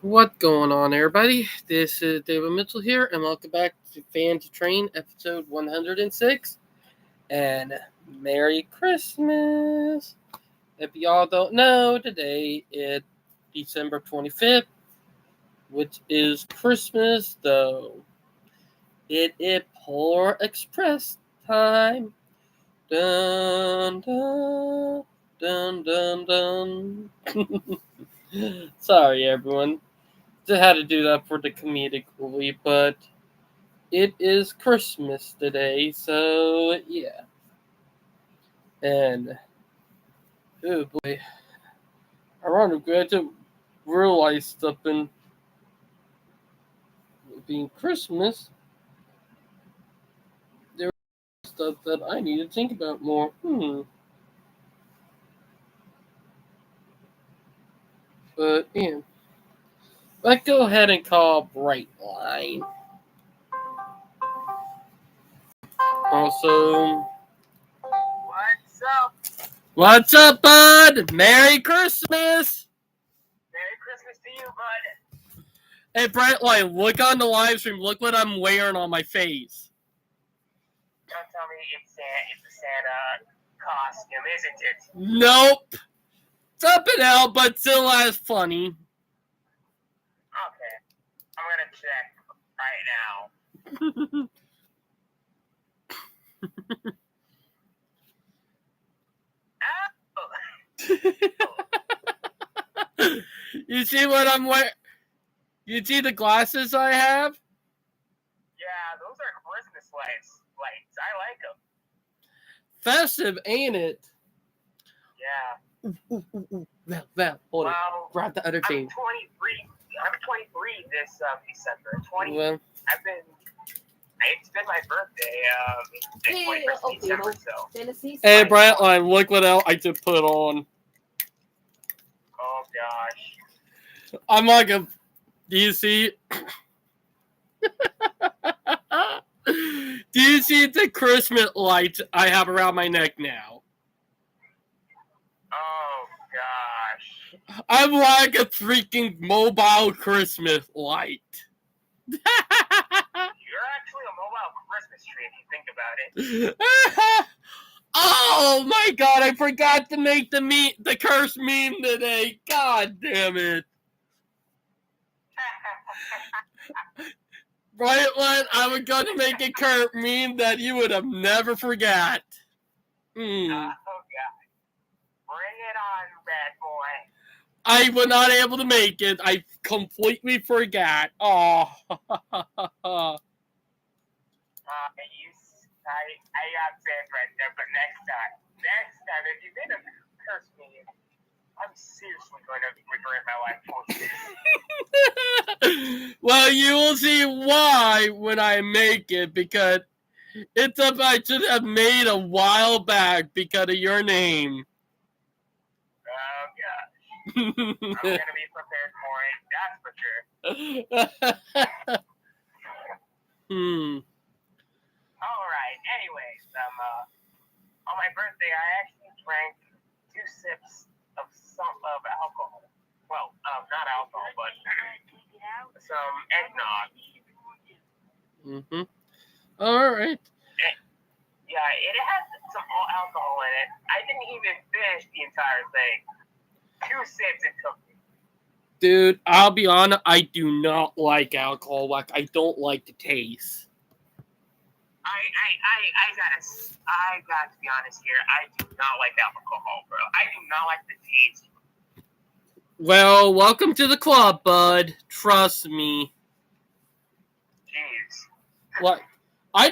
What going on, everybody? This is David Mitchell here, and welcome back to Fan to Train, episode 106. And Merry Christmas! If y'all don't know, today is December 25th, which is Christmas, though. It is Polar Express time. Dun dun dun dun dun. Sorry, everyone. Just had to do that for the comedic relief, but it is Christmas today, so yeah. And oh boy, ironically, I just realized something. Being Christmas, there was stuff that I need to think about more. But yeah, let's go ahead and call Brightline. Also, What's up? what's up, bud? Merry Christmas! Merry Christmas to you, bud. Hey, Brightline, look on the live stream. Look what I'm wearing on my face. Don't tell me it's a Santa costume, isn't it? Nope. Something else, but still as funny. Okay. I'm gonna check right now. Oh! You see what I'm wearing? You see the glasses I have? Yeah, those are Christmas lights. I like them. Festive, ain't it? Yeah. Val, hold it. Well, Grab the other I'm team. 23. I'm 23 this December. 20. Well, It's been my birthday. The 21st December. So. hey, Brightline, look what else I just put on. Oh gosh. I'm like a. Do you see? Do you see the Christmas lights I have around my neck now? Oh gosh. I'm like a freaking mobile Christmas light. You're actually a mobile Christmas tree if you think about it. Oh my god, I forgot to make the curse meme today. God damn it. Brightline, I was going to make a curse meme that you would have never forgot. Oh god. Bring it on, bad boy. I was not able to make it. I completely forgot. Oh. I got safe right there, but next time, if you made a curse me, I'm seriously going to regret my life for Well, you will see why when I make it, because it's something I should have made a while back because of your name. Oh gosh. I'm going to be prepared for it, that's for sure. Alright, anyways, on my birthday, I actually drank 2 sips of alcohol. Well, not alcohol, but some eggnog. Alright. Yeah, it has some alcohol in it. I didn't even finish the entire thing. 2 sips it took me. Dude, I'll be honest, I do not like alcohol. Like, I don't like the taste. I got to be honest here. I do not like alcohol, bro. I do not like the taste. Well, welcome to the club, bud. Trust me. Jeez. What? I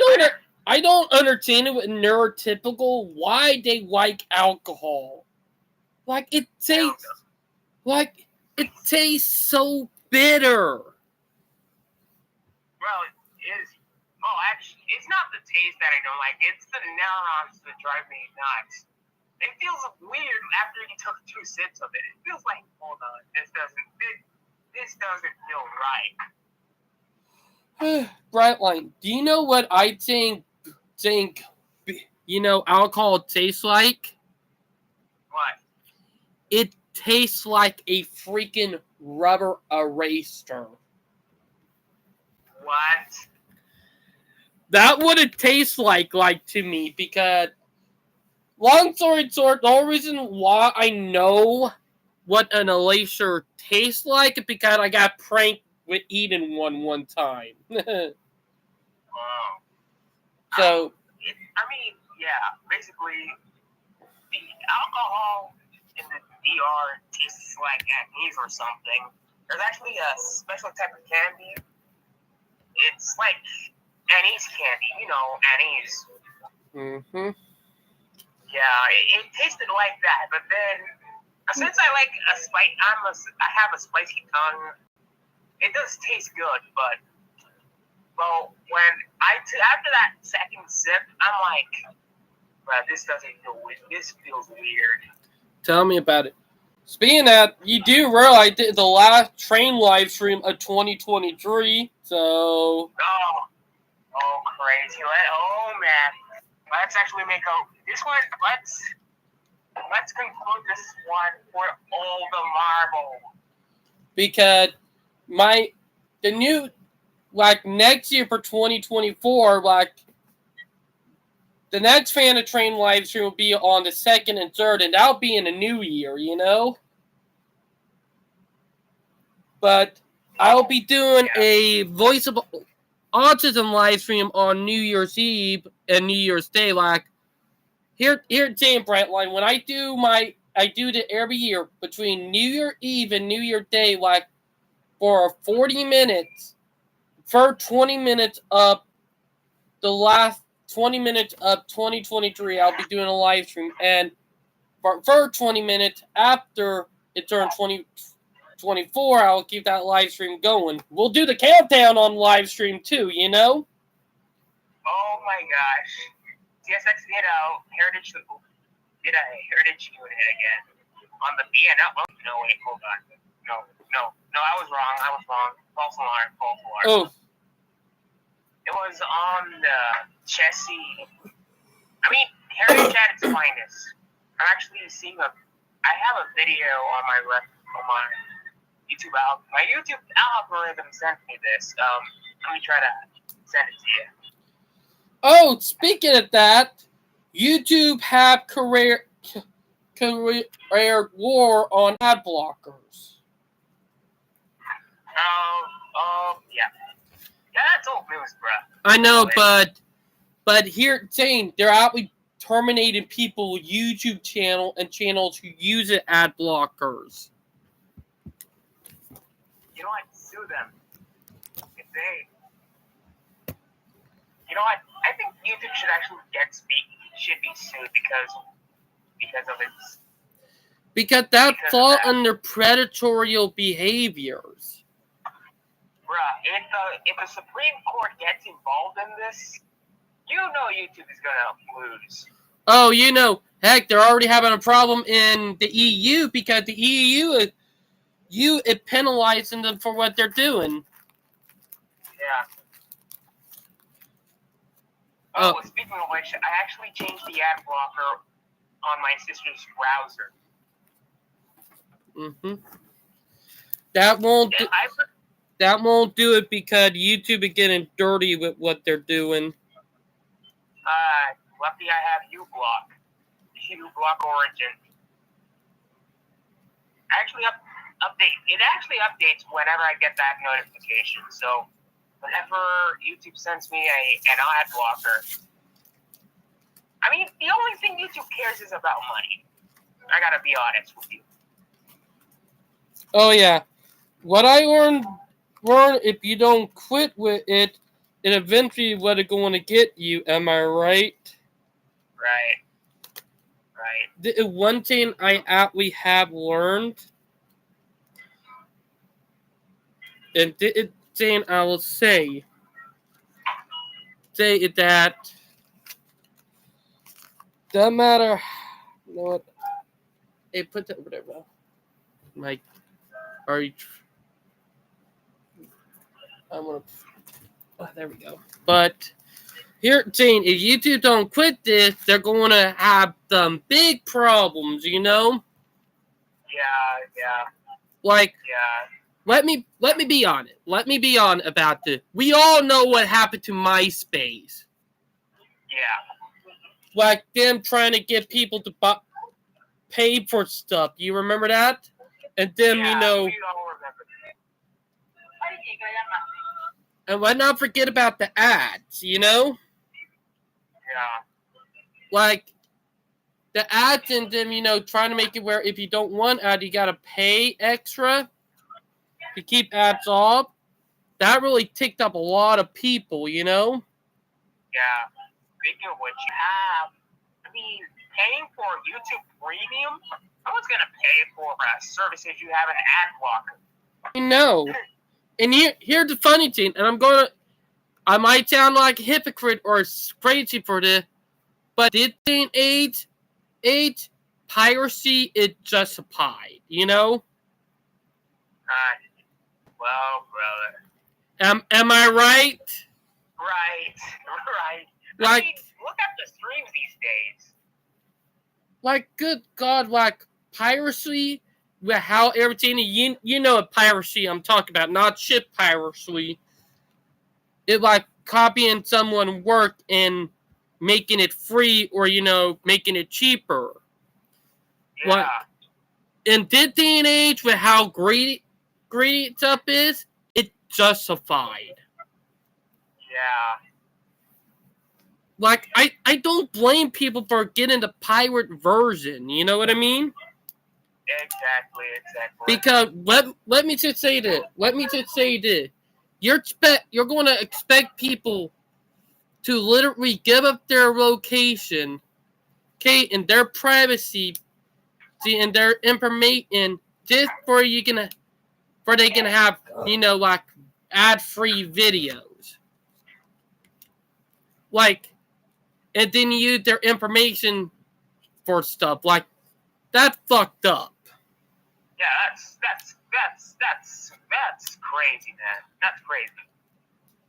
don't understand it with neurotypical why they like alcohol. Like it tastes so bitter. Well, it is. Oh, actually, it's not the taste that I don't like. It's the neurons that drive me nuts. It feels weird after you took 2 sips of it. It feels like, hold on, this doesn't feel right. Brightline, do you know what I think alcohol tastes like? What? It tastes like a freaking rubber eraser. What? That would it taste like to me, because long story short, the only reason why I know what an eraser tastes like is because I got pranked with eating one time. Wow. So, I mean, yeah, basically, the alcohol in the DR tastes like anise or something. There's actually a special type of candy. It's like anise candy, you know, anise. mm-hmm. Yeah, it tasted like that, but then since I like a spice, I have a spicy tongue. It does taste good, but well, when after that second sip, I'm like, bro, this doesn't feel weird. This feels weird. Tell me about it. Speaking of that, you do realize the last train live stream of 2023, so... Oh, crazy. Oh, man. Let's actually make this one, let's conclude this one for all the marble. Because the new, next year for 2024, the next Fan of Train live stream will be on the 2nd and 3rd, and that'll be in the new year, you know? But I'll be doing a Voice of Autism live stream on New Year's Eve and New Year's Day. Here at Jane Brightline, when I do it every year between New Year Eve and New Year Day, for 40 minutes, for 20 minutes of the last 20 minutes of 2023, I'll be doing a live stream. And for 20 minutes after it turns 2024, I'll keep that live stream going. We'll do the countdown on live stream too, you know? Oh my gosh. CSX did a heritage unit again. On the BNL. Oh, no, wait, hold on. No, I was wrong. False alarm. Oh. It was on the Chessie. I mean, heritage at its finest. I'm actually seeing I have a video on my YouTube algorithm. My YouTube algorithm sent me this. Let me try to send it to you. Oh, speaking of that, YouTube have career war on ad blockers. Yeah. Yeah, that's old news, bro. I know, but here, Zane, they're out terminating people YouTube channel and channels who use ad blockers. You know what? Sue them. If they, you know what? I think YouTube should actually should be sued because of its. Because that fall under predatory behaviors. Bruh, if the Supreme Court gets involved in this, you know YouTube is gonna lose. Oh, you know, heck, they're already having a problem in the EU because the EU is penalizing them for what they're doing. Yeah. Oh, speaking of which, I actually changed the ad blocker on my sister's browser. Mm-hmm. That won't do it because YouTube is getting dirty with what they're doing. Lucky I have uBlock. uBlock Origin. It actually updates whenever I get that notification. So whenever YouTube sends me an ad blocker, I mean, the only thing YouTube cares is about money. I gotta be honest with you. Oh yeah, what I learned if you don't quit with it eventually what it's going to get you. Am I right? Right. The one thing we have learned, and the thing I will say that doesn't matter. You know what? Hey, put that over there, bro. Mike, are you? I'm gonna. Oh, there we go. But here, Jane, if YouTube don't quit this, they're going to have some big problems, you know? Yeah. Like, Yeah. let me be on it. Let me be on about this. We all know what happened to MySpace. Yeah. Like them trying to get people to pay for stuff. You remember that? And then, Yeah, you know, we all remember that. and let's not forget about the ads, you know? Yeah. Like, the ads and them, you know, trying to make it where if you don't want ad, you gotta pay extra to keep ads off. That really ticked up a lot of people, you know? Yeah. Speaking of which, paying for YouTube Premium, no one's gonna pay for a service if you have an ad blocker. I know. And here's the funny thing, and I might sound like a hypocrite or crazy for this, but this ain't age piracy is justified, you know? Well, brother. Am I right? Right. Like, look at the streams these days. like, good God, like, piracy with how everything, you know what piracy I'm talking about, not ship piracy. It like copying someone's work and making it free or, you know, making it cheaper. Yeah. Like, in this day and age with how greedy stuff is, it's justified. Yeah. Like, I don't blame people for getting the pirate version, you know what I mean? Exactly. Because let me just say this. You're going to expect people to literally give up their location, okay, and their privacy, and their information just for they can have, you know, like ad-free videos. Like, and then use their information for stuff. Like, that's fucked up. Yeah, that's crazy, man. That's crazy.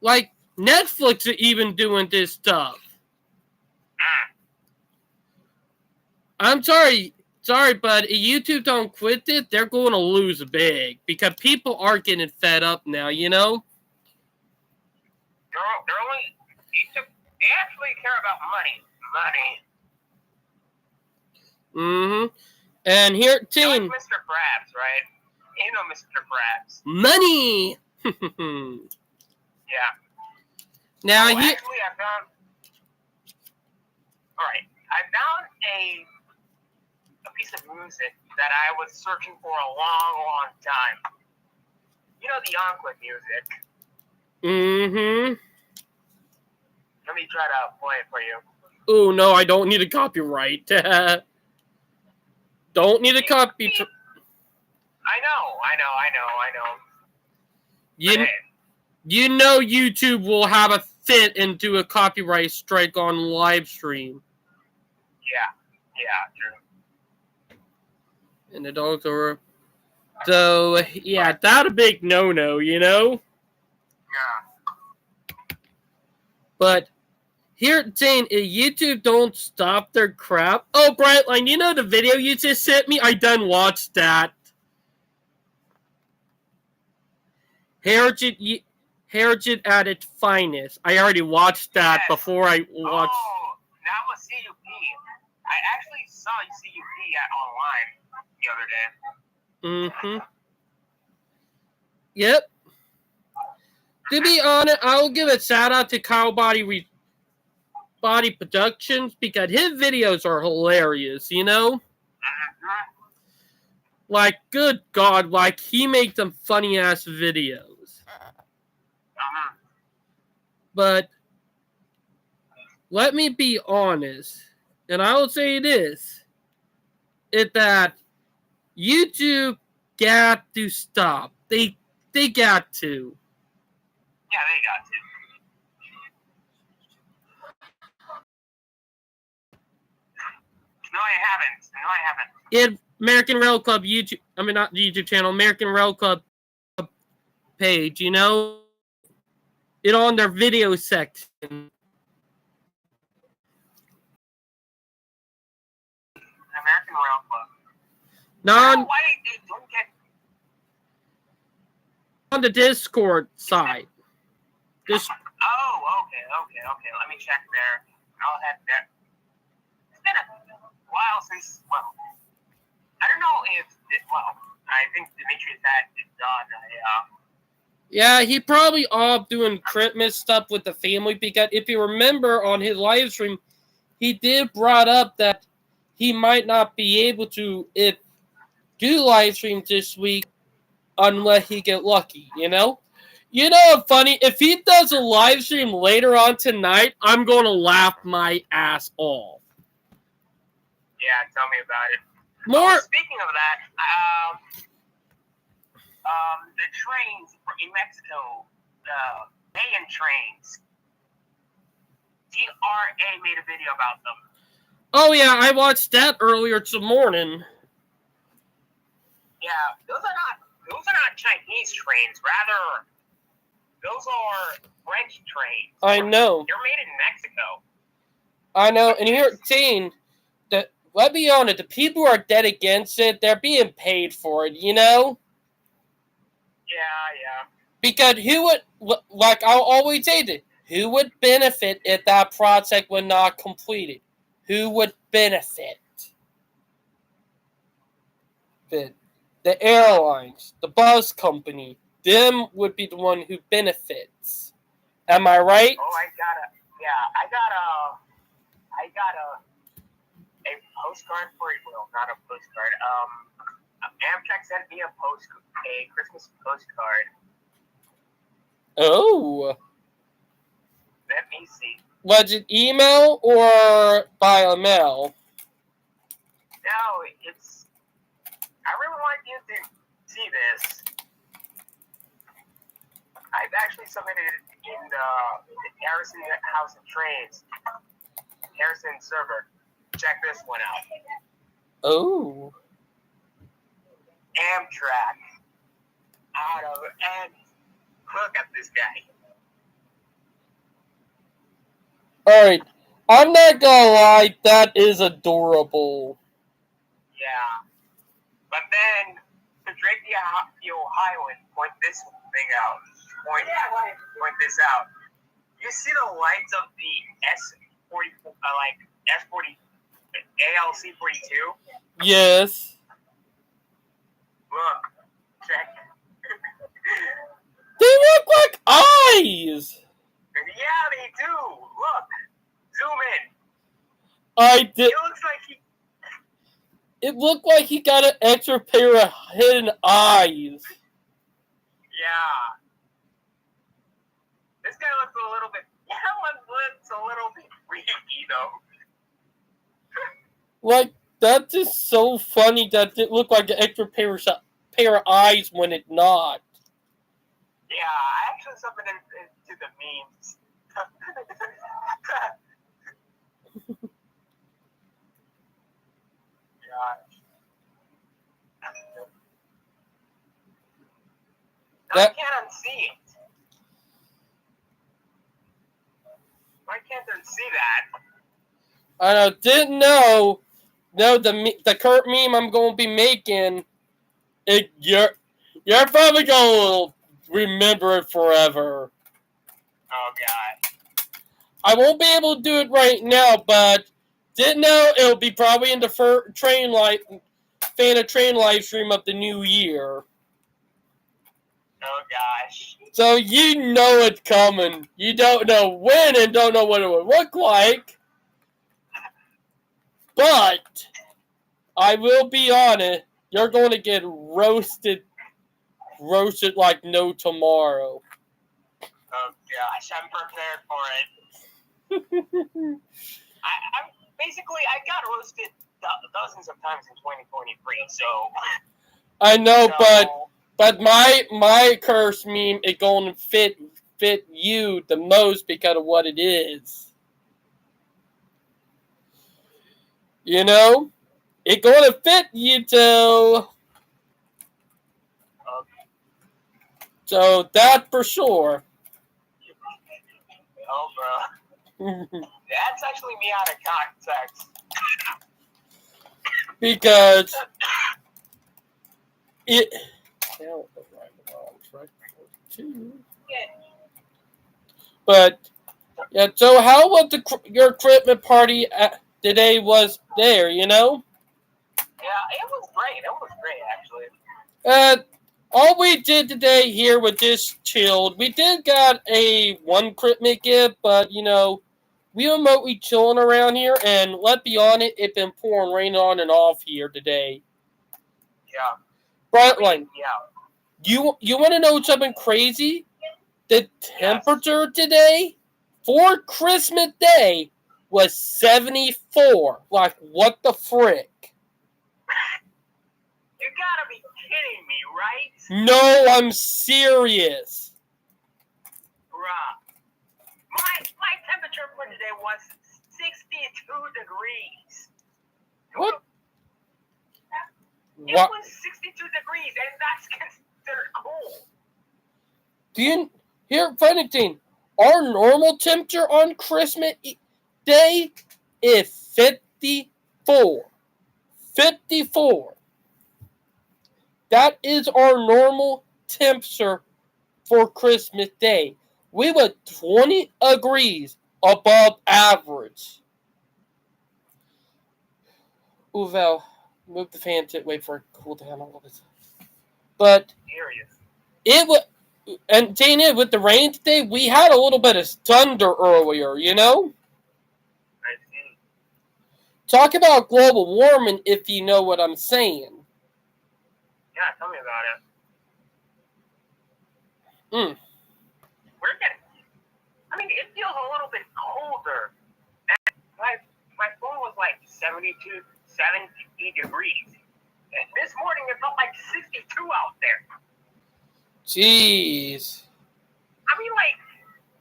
Like, Netflix are even doing this stuff. I'm sorry, but if YouTube don't quit this, they're going to lose big because people are getting fed up now, you know? They actually care about money. Mm-hmm. And here, team. Like Mr. Krabs, right? You know Mr. Krabs. Money! Yeah. Now, actually, I found a piece of music that I was searching for a long time. You know the Enclave music. Mm-hmm. Let me try to play it for you. Oh, no, I don't need a copyright. Don't need a copy. I know. You know YouTube will have a fit and do a copyright strike on live stream. Yeah, true. And it also... So, yeah, that's a big no-no, you know? Yeah. But... Here, Jane, if YouTube don't stop their crap... Oh, Brightline, you know the video you just sent me? I done watched that. Heritage at its finest. I already watched that before I watched... Oh, that was CUP. I actually saw CUP online the other day. Mm-hmm. Yep. To be honest, I will give a shout-out to Kyle Body Productions because his videos are hilarious, you know? Like, good God, like, he makes some funny-ass videos. But, let me be honest, and I will say this, is that YouTube got to stop. They got to. Yeah, they got to. No, I haven't. American Rail Club YouTube, I mean, not YouTube channel, American Rail Club page, you know? It on their video section. American Rail Club. I don't know why they don't get on the Discord side. Just Oh, okay. Let me check there. I'll head there. It's been a while since, well, I don't know if, I think Demetrius had it done. yeah, he probably off doing Christmas stuff with the family because if you remember on his live stream, he did brought up that he might not be able to do live stream this week unless he get lucky, you know? You know what's funny? If he does a live stream later on tonight, I'm going to laugh my ass off. Yeah, tell me about it. More. Speaking of that, the trains in Mexico, the Mayan trains, DRA made a video about them. Oh yeah, I watched that earlier this morning. Yeah, those are not Chinese trains. Rather, those are French trains. I know. They're made in Mexico. I know, and you're saying that. Let's be honest, the people who are dead against it, they're being paid for it, you know? Yeah. Because who would, like I'll always say this, who would benefit if that project were not completed? Who would benefit? The airlines, the bus company, them would be the one who benefits. Am I right? Oh, I got a postcard for it. Well, not a postcard. Amtrak sent me a Christmas postcard. Oh. Let me see. Was it email or by a mail? No, it's. I really want you to see this. I've actually submitted it in the Harrison House of Trades, Harrison server. Check this one out. Oh. Amtrak. And look at this guy. Alright. I'm not gonna lie, that is adorable. Yeah. But then, to Drake the Ohioan, point this thing out. Point this out. You see the lights of the S40, S40, ALC42? Yes. Look, check. They look like eyes! Yeah, they do. Look, zoom in. I did. It looks like he. It looked like he got an extra pair of hidden eyes. Yeah. This guy looks a little bit. Yeah, looks a little bit freaky though. Like, that's just so funny that it looked like an extra pair of eyes when it not. Yeah, I actually submitted it to the memes. Gosh. I can't unsee it. Why can't I see that? I didn't know. No, the current meme I'm going to be making, you're probably going to remember it forever. Oh, God. I won't be able to do it right now, but didn't know it'll be probably in the train live stream of the new year. Oh, gosh. So you know it's coming. You don't know when and don't know what it would look like. But I will be honest, you're going to get roasted like no tomorrow. Oh, gosh. I'm prepared for it. I got roasted dozens of times in 2023, so. I know, but my curse meme is going to fit you the most because of what it is. You know? It's going to fit you too. Okay. So that for sure. Oh, bro. That's actually me out of context. Because it. too. But yeah, so how was your Christmas party today? Was there? Yeah, it was great. It was great, actually. All we did today here was just chilled. We did got one Christmas gift, but we were mostly chilling around here. And let's be honest, it's been pouring rain on and off here today. Yeah. Brightline, yeah. You want to know something crazy? The temperature today for Christmas Day was 74. Like, what the frick? You gotta be kidding me, right? No, I'm serious. Bruh. My temperature for today was 62 degrees. What? It was 62 degrees, and that's considered cool. Funny thing, our normal temperature on Christmas Day is 54. 54. That is our normal temperature for Christmas Day. We were 20 degrees above average. Ooh, Val, move the fan to wait for it to cool down a little bit. But it was, and Dana, with the rain today, we had a little bit of thunder earlier, I see. Talk about global warming, if you know what I'm saying. Yeah, tell me about it. It feels a little bit colder. And my phone was like 70 degrees. And this morning it felt like 62 out there. Jeez.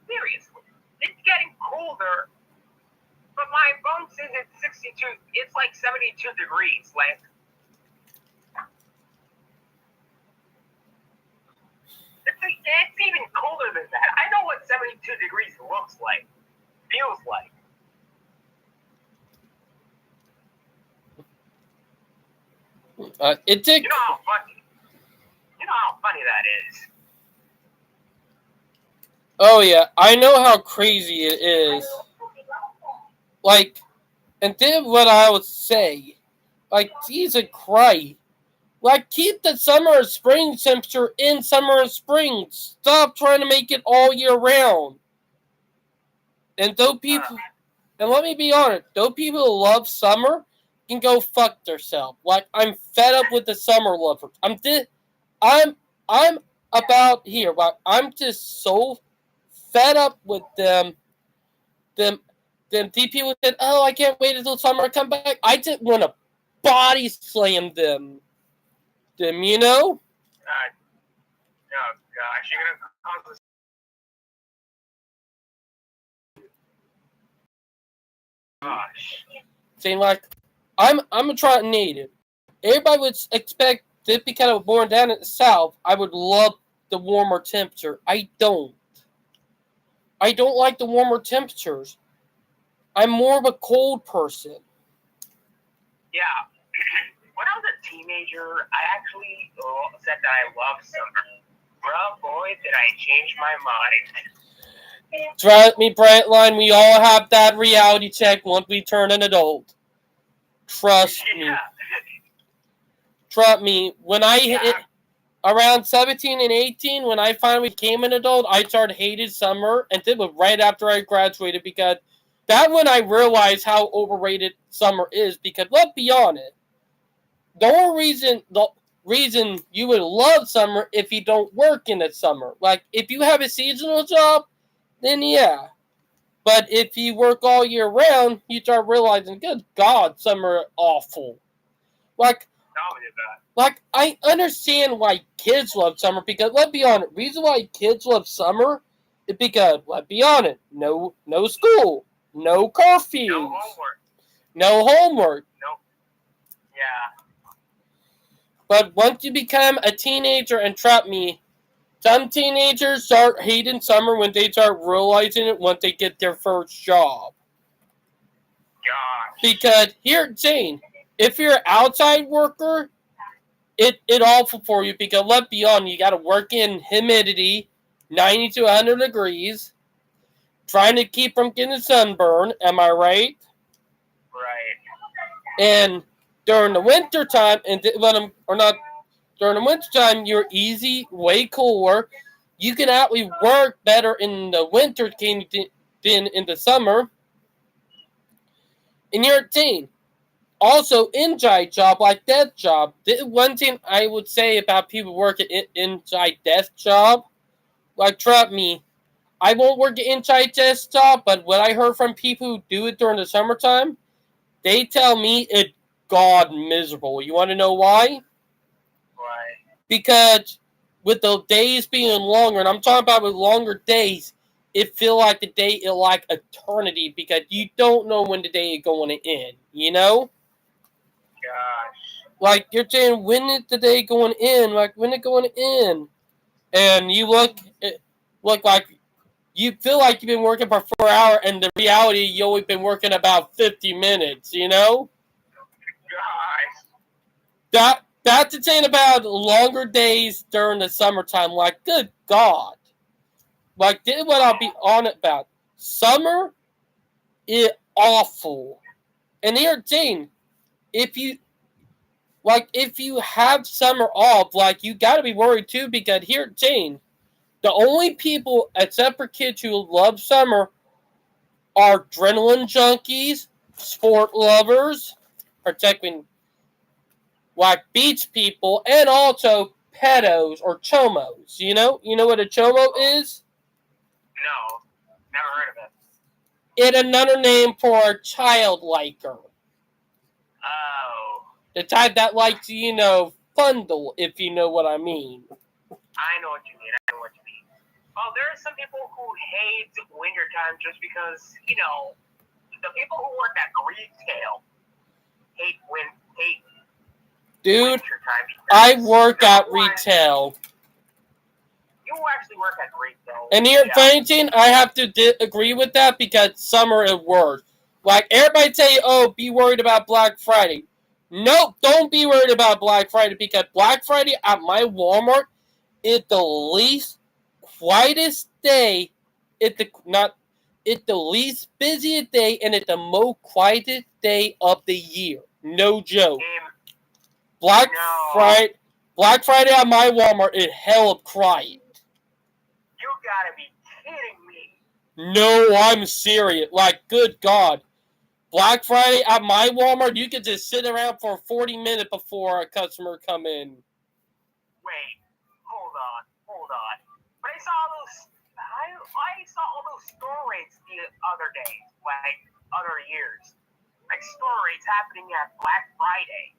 Seriously. It's getting colder. But my phone says it's 62. It's like 72 degrees. It's even colder than that. I know what 72 degrees looks like, feels like. You know how funny that is. Oh yeah, I know how crazy it is. And then what I would say, Jesus Christ. Keep the summer and spring temperature in summer and spring. Stop trying to make it all year round. And let me be honest, those people who love summer can go fuck themselves. I'm fed up with the summer lovers. I'm about here. I'm just so fed up with them people said, oh, I can't wait until summer to come back. I just want to body slam them. Oh gosh, you're gonna cause this. Gosh. Saying I'm a Toronto native. Everybody would expect that because I was born down in the South, I would love the warmer temperature. I don't. I don't like the warmer temperatures. I'm more of a cold person. Yeah. When I was a teenager, I actually said that I loved summer. Bruh, boy, did I change my mind. Trust me, Brightline, we all have that reality check once we turn an adult. Trust me. Trust me. When I hit around 17 and 18, when I finally became an adult, I started hating summer, and it was right after I graduated because that's when I realized how overrated summer is. Because let's be honest. The only reason you would love summer if you don't work in the summer. If you have a seasonal job, then yeah. But if you work all year round, you start realizing, good God, summer is awful. I understand why kids love summer because, let's be honest, the reason why kids love summer is because, let's be honest, no school, no curfews, no homework. Nope. Yeah. But once you become a teenager, and trust me, some teenagers start hating summer when they start realizing it once they get their first job. Gosh. Because here, Jane, if you're an outside worker, it awful for you because let's be honest, you got to work in humidity, 90 to 100 degrees, trying to keep from getting sunburn. Am I right? Right. And during the winter time, during the winter time, you're easy, way cooler. You can actually work better in the winter than in the summer. And you're a teen. Also, inside job like desk job. The one thing I would say about people working inside desk job, like trust me, I won't work an inside desk job, but what I heard from people who do it during the summertime, they tell me it's god miserable. You want to know why? Why? Because with the days being longer, and I'm talking about with longer days, it feel like the day is like eternity because you don't know when the day is going to end. You know? Gosh. Like you're saying, when is the day going to end? Like when is it going to end? And you look like you feel like you've been working for 4 hours, and the reality you only been working about 50 minutes. You know? Gosh. That's the thing about longer days during the summertime. Like, good God. Like, this is what I'll be on about. Summer is awful. And here's the thing. If you have summer off, like, you gotta be worried too, because here's the thing. The only people, except for kids who love summer, are adrenaline junkies, sport lovers, protecting like beach people, and also pedos or chomos. You know what a chomo is? No, never heard of it. It's another name for a child liker. Oh. The type that likes, fundle, if you know what I mean. I know what you mean. Well, there are some people who hate wintertime just because, the people who work at retail hate Dude, wintertime. I work at retail. You actually work at retail. And here, Fanning, I have to agree with that because summer is worse. Like, everybody say, oh, be worried about Black Friday. Nope, don't be worried about Black Friday because Black Friday at my Walmart is the least quietest day. It's the least busiest day, and it's the most quietest day of the year. No joke. Black Friday at my Walmart is hella quiet. You gotta be kidding me. No, I'm serious. Like, good God. Black Friday at my Walmart, you could just sit around for 40 minutes before a customer come in. Wait, hold on. But I saw all those store rates the other day, like other years. Like store rates happening at Black Friday.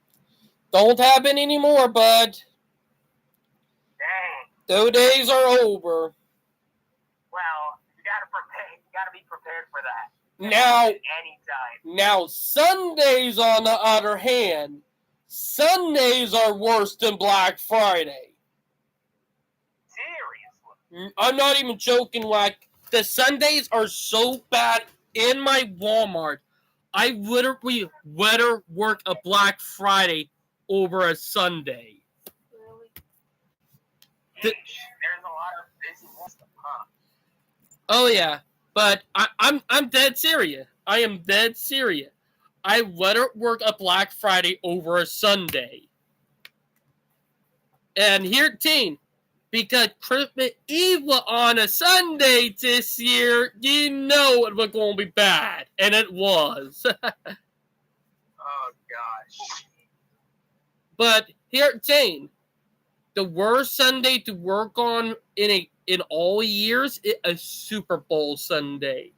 Don't happen anymore, bud. Dang. Those days are over. Well, you gotta be prepared for that. Now, Sundays, on the other hand, Sundays are worse than Black Friday. Seriously? I'm not even joking. Like, the Sundays are so bad in my Walmart. I literally rather work a Black Friday over a Sunday. Really? There's a lot of busy stuff, huh? Oh yeah, but I'm dead serious. I am dead serious. I rather work a Black Friday over a Sunday. And here, teen, because Christmas Eve was on a Sunday this year, you know it was going to be bad, and it was. Oh gosh. But here, teen, the worst Sunday to work on in all years is a Super Bowl Sunday.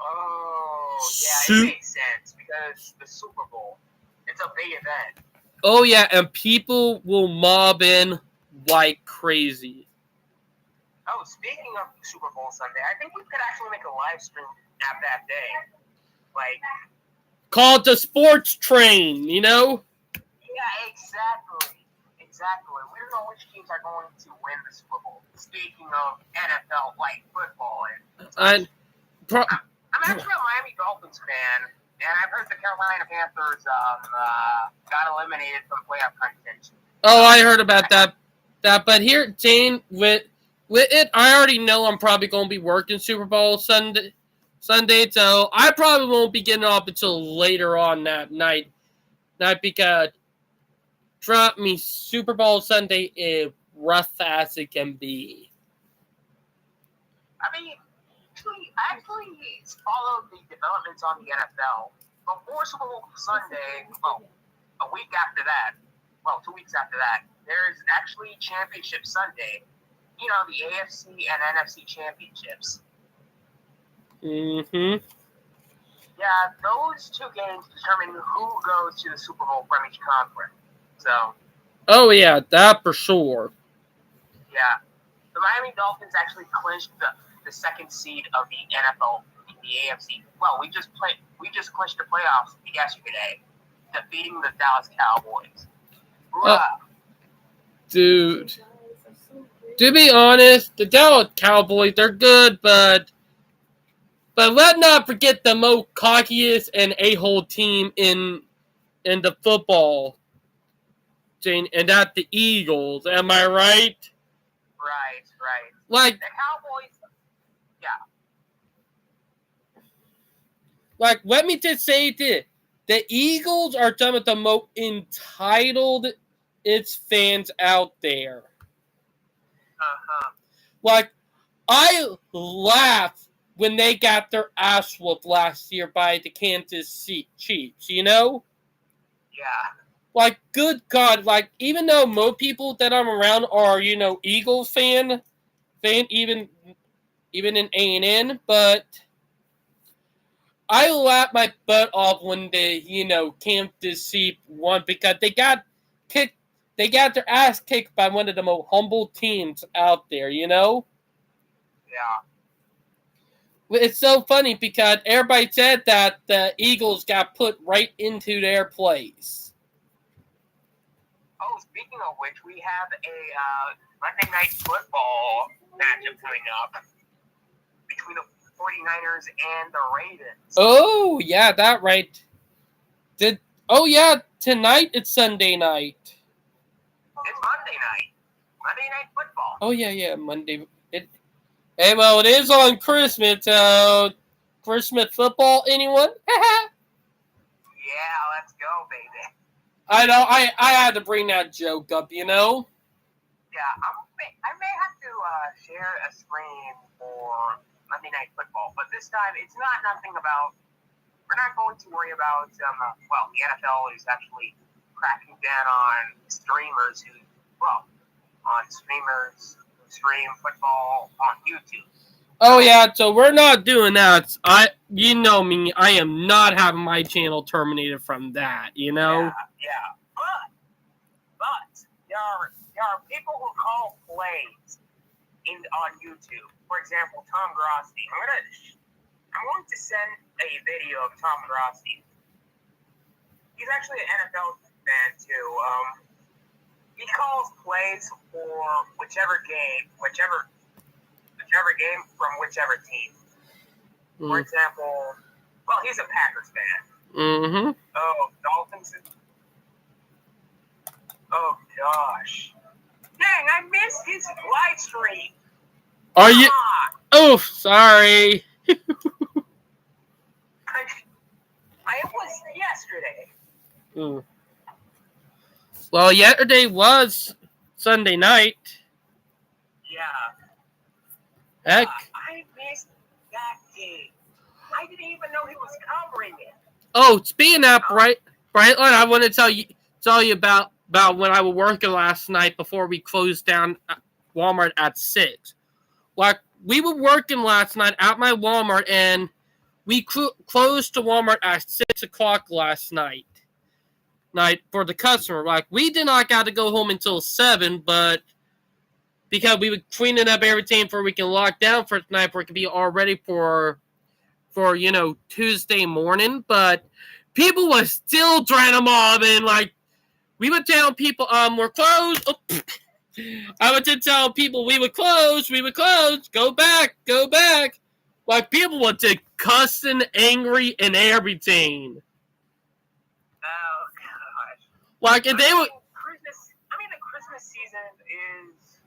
Oh, yeah, it makes sense because the Super Bowl, it's a big event. Oh, yeah, and people will mob in like crazy. Oh, speaking of Super Bowl Sunday, I think we could actually make a live stream at that day. Like, call it the sports train, you know? Yeah, exactly. We don't know which teams are going to win the Super Bowl. Speaking of NFL, like football. I'm actually a Miami Dolphins fan, and I've heard the Carolina Panthers got eliminated from playoff contention. Oh, I heard about that. But here, Jane, with with it, I already know I'm probably going to be working Super Bowl Sunday, so I probably won't be getting off until later on that night. Not because, trust me, Super Bowl Sunday is rough as it can be. I mean, I actually followed the developments on the NFL. Before Super Bowl Sunday, well, a week after that, well, 2 weeks after that, there's actually Championship Sunday. You know, the AFC and NFC championships. Mm-hmm. Yeah, those two games determine who goes to the Super Bowl from each conference. So. Oh yeah, that for sure. Yeah, the Miami Dolphins actually clinched the second seed of the NFL in the AFC. Well, we just clinched the playoffs yesterday, defeating the Dallas Cowboys. Dude. To be honest, the Dallas Cowboys, they're good, but let's not forget the most cockiest and a-hole team in the football, Jane, and that's the Eagles. Am I right? Right. Like the Cowboys, yeah. Like, let me just say this: the Eagles are some of the most entitled its fans out there. Like, I laughed when they got their ass whooped last year by the Kansas Chiefs, you know? Yeah. Like, good God, like, even though most people that I'm around are, you know, Eagles fan even in A&N, but I laughed my butt off when they, you know, Kansas Chiefs won because they got kicked. They got their ass kicked by one of the most humble teams out there, you know? Yeah. It's so funny because everybody said that the Eagles got put right into their place. Oh, speaking of which, we have a Monday Night Football matchup coming up between the 49ers and the Ravens. Oh, yeah, that right. Tonight it's Sunday night. It's Monday night. Monday Night Football. Oh, yeah, Monday. It is on Christmas. Christmas football, anyone? Yeah, let's go, baby. I know, I had to bring that joke up, you know? Yeah, I may have to share a screen for Monday Night Football, but this time it's nothing about. We're not going to worry about. The NFL is actually cracking down on streamers who stream football on YouTube. Oh yeah, so we're not doing that. You know me, I am not having my channel terminated from that, you know? Yeah. But there are people who call plays on YouTube. For example, Tom Grossi. I'm going to send a video of Tom Grossi. He's actually an NFL fan too. He calls plays for whichever game from whichever team. For example, he's a Packers fan. Mm-hmm. Oh, Dolphins. Oh gosh. Dang, I missed his live stream. Are you? Oh, sorry. It was yesterday. Well, yesterday was Sunday night. Yeah. Heck. I missed that game. I didn't even know he was covering it. Oh, speaking of Brightline, I want to tell you about when I was working last night before we closed down Walmart at 6. Like, we were working last night at my Walmart, and we closed the Walmart at 6 o'clock last night for the customer. Like, we did not got to go home until 7, but because we were cleaning up everything before we can lock down for tonight, for it can be all ready for Tuesday morning. But people were still trying to mob in. Like, we would tell people, we're closed. Oh, I would just tell people we would close, go back. Like, people were just cussing, angry, and everything. Oh, gosh. Like, and they would. The Christmas season is.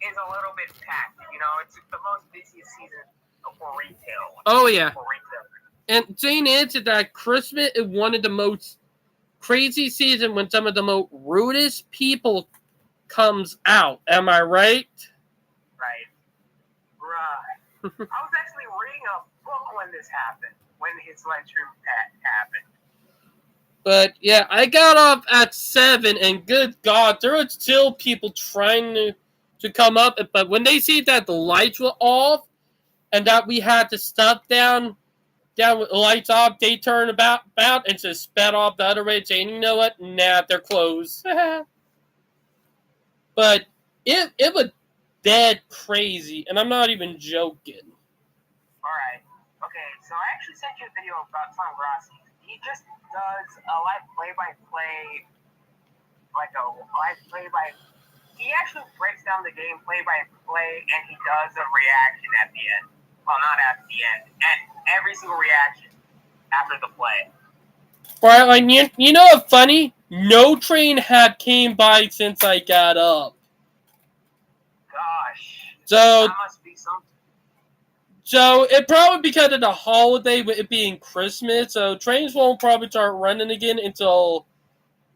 is a little bit packed. You know, it's the most busiest season for retail. Oh, yeah. For retail. And Jane answered that Christmas is one of the most crazy seasons when some of the most rudest people comes out. Am I right? Right. I was actually reading a book when this happened, when his lunchroom happened. But yeah, I got off at 7, and good God, there were still people trying to come up. But when they see that the lights were off and that we had to stop down with the lights off, they turned about and just sped off the other way, saying, "You know what? Nah, they're closed." But it was dead crazy, and I'm not even joking. All right. Okay, so I actually sent you a video about Tom Grassi. He just does a live play-by-play, he actually breaks down the game play-by-play, and he does a reaction at the end. Well, not at the end, and every single reaction after the play. Right, like, you know what's funny? No train had came by since I got up. Gosh. So that must be something. So it probably because of the holiday with it being Christmas, so trains won't probably start running again until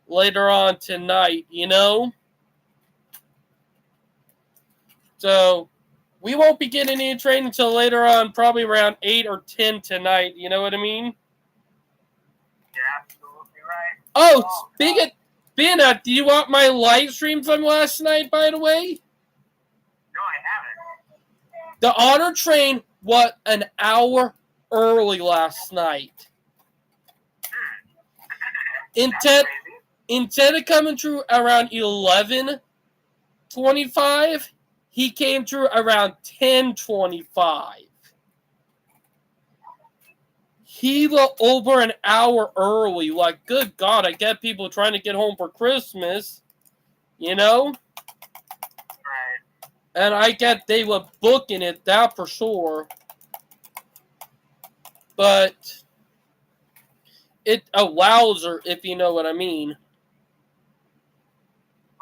later on tonight, you know? So we won't be getting any train until later on, probably around 8 or 10 tonight, you know what I mean? You're absolutely right. Oh, speaking of that, do you want my live stream from last night, by the way? No, I haven't. The Honor train was an hour early last night. Instead of coming through around 11:25, he came through around 10:25. He was over an hour early. Like, good God, I get people trying to get home for Christmas, you know? Right. And I get they were booking it, that for sure. But it a wowzer, if you know what I mean.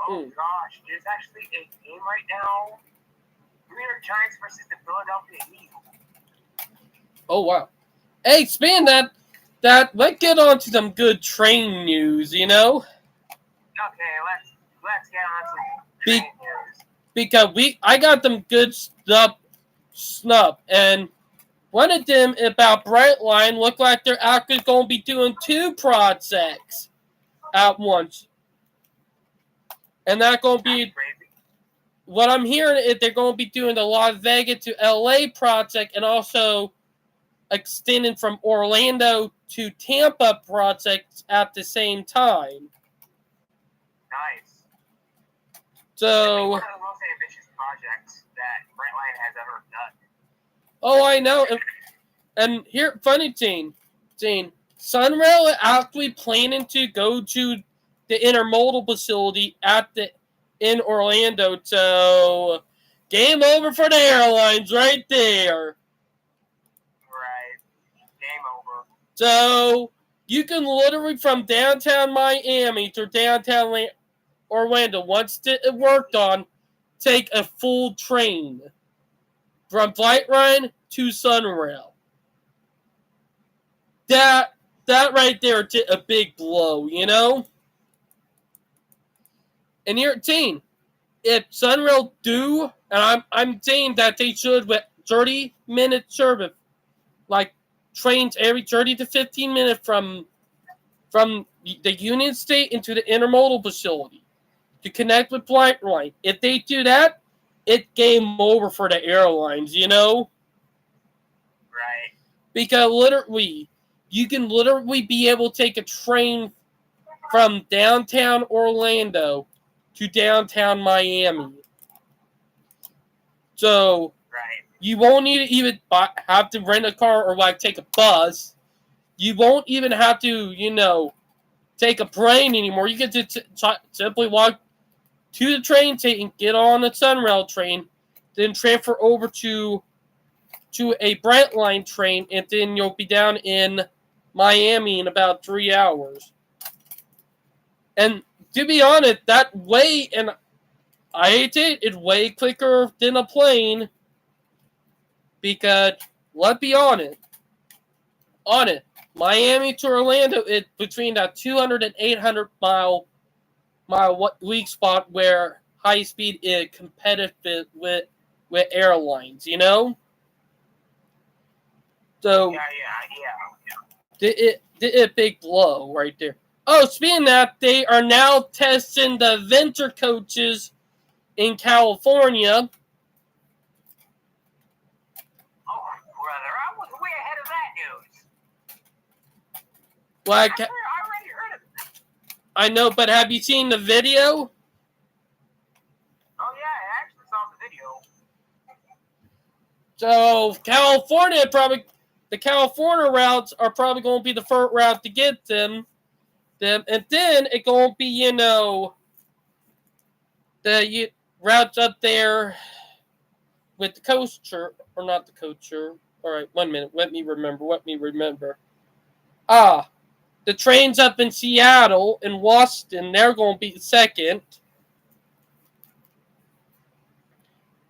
Oh gosh, there's actually a game right now. New York Giants versus the Philadelphia Eagles. Oh wow. Hey, speaking that let's get on to some good train news, you know? Okay, let's get on to train news. Because I got them good stuff, and one of them about Brightline looked like they're actually going to be doing 2 projects at once. And that's going to be, what I'm hearing is they're going to be doing the Las Vegas to LA project and also extending from Orlando to Tampa projects at the same time. Nice. So, one of the most ambitious projects that Brightline has ever done. Oh, I know. And here, funny thing, Sunrail is actually planning to go to the intermodal facility in Orlando. So, game over for the airlines right there. Right. Game over. So, you can literally from downtown Miami to downtown Orlando, once it worked on, take a full train from Brightline to Sunrail. That right there is a big blow, you know? And you're saying, if Sunrail do, and I'm saying that they should with 30-minute service, like trains every 30 to 15 minutes from the Union State into the intermodal facility to connect with Brightline. If they do that, it's game over for the airlines, you know? Right. Because literally, you can literally be able to take a train from downtown Orlando to downtown Miami. So, you won't need to even have to rent a car or like take a bus. You won't even have to, take a plane anymore. You can just simply walk to the train station, get on a Sunrail train, then transfer over to a Brightline train, and then you'll be down in Miami in about 3 hours. And to be honest, that way, and I hate it. It's way quicker than a plane. Because, let's be honest. Miami to Orlando is between that 200 and 800 mile weak spot where high speed is competitive with airlines, you know? So, Yeah. a big blow right there. Oh, speaking of that, they are now testing the Venture coaches in California. Oh, brother, I was way ahead of that news. Like, I already heard of it. I know, but have you seen the video? Oh, yeah, I actually saw the video. So, the California routes are probably going to be the first route to get them, and then it's going to be, the routes up there with the coaster, or not the coaster. All right, 1 minute. Let me remember. The trains up in Seattle and Washington, they're going to be second.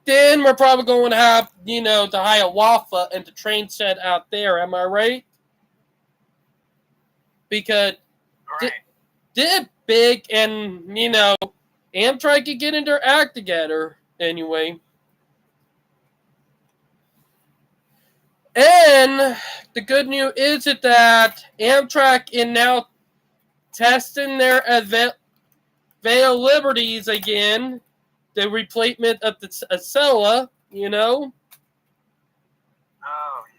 Then we're probably going to have, the Hiawatha and the train set out there. Am I right? Because they're big and, Amtrak could get in their act together anyway. And the good news is that Amtrak is now testing their Vail Liberties again. The replacement of the Acela, Oh,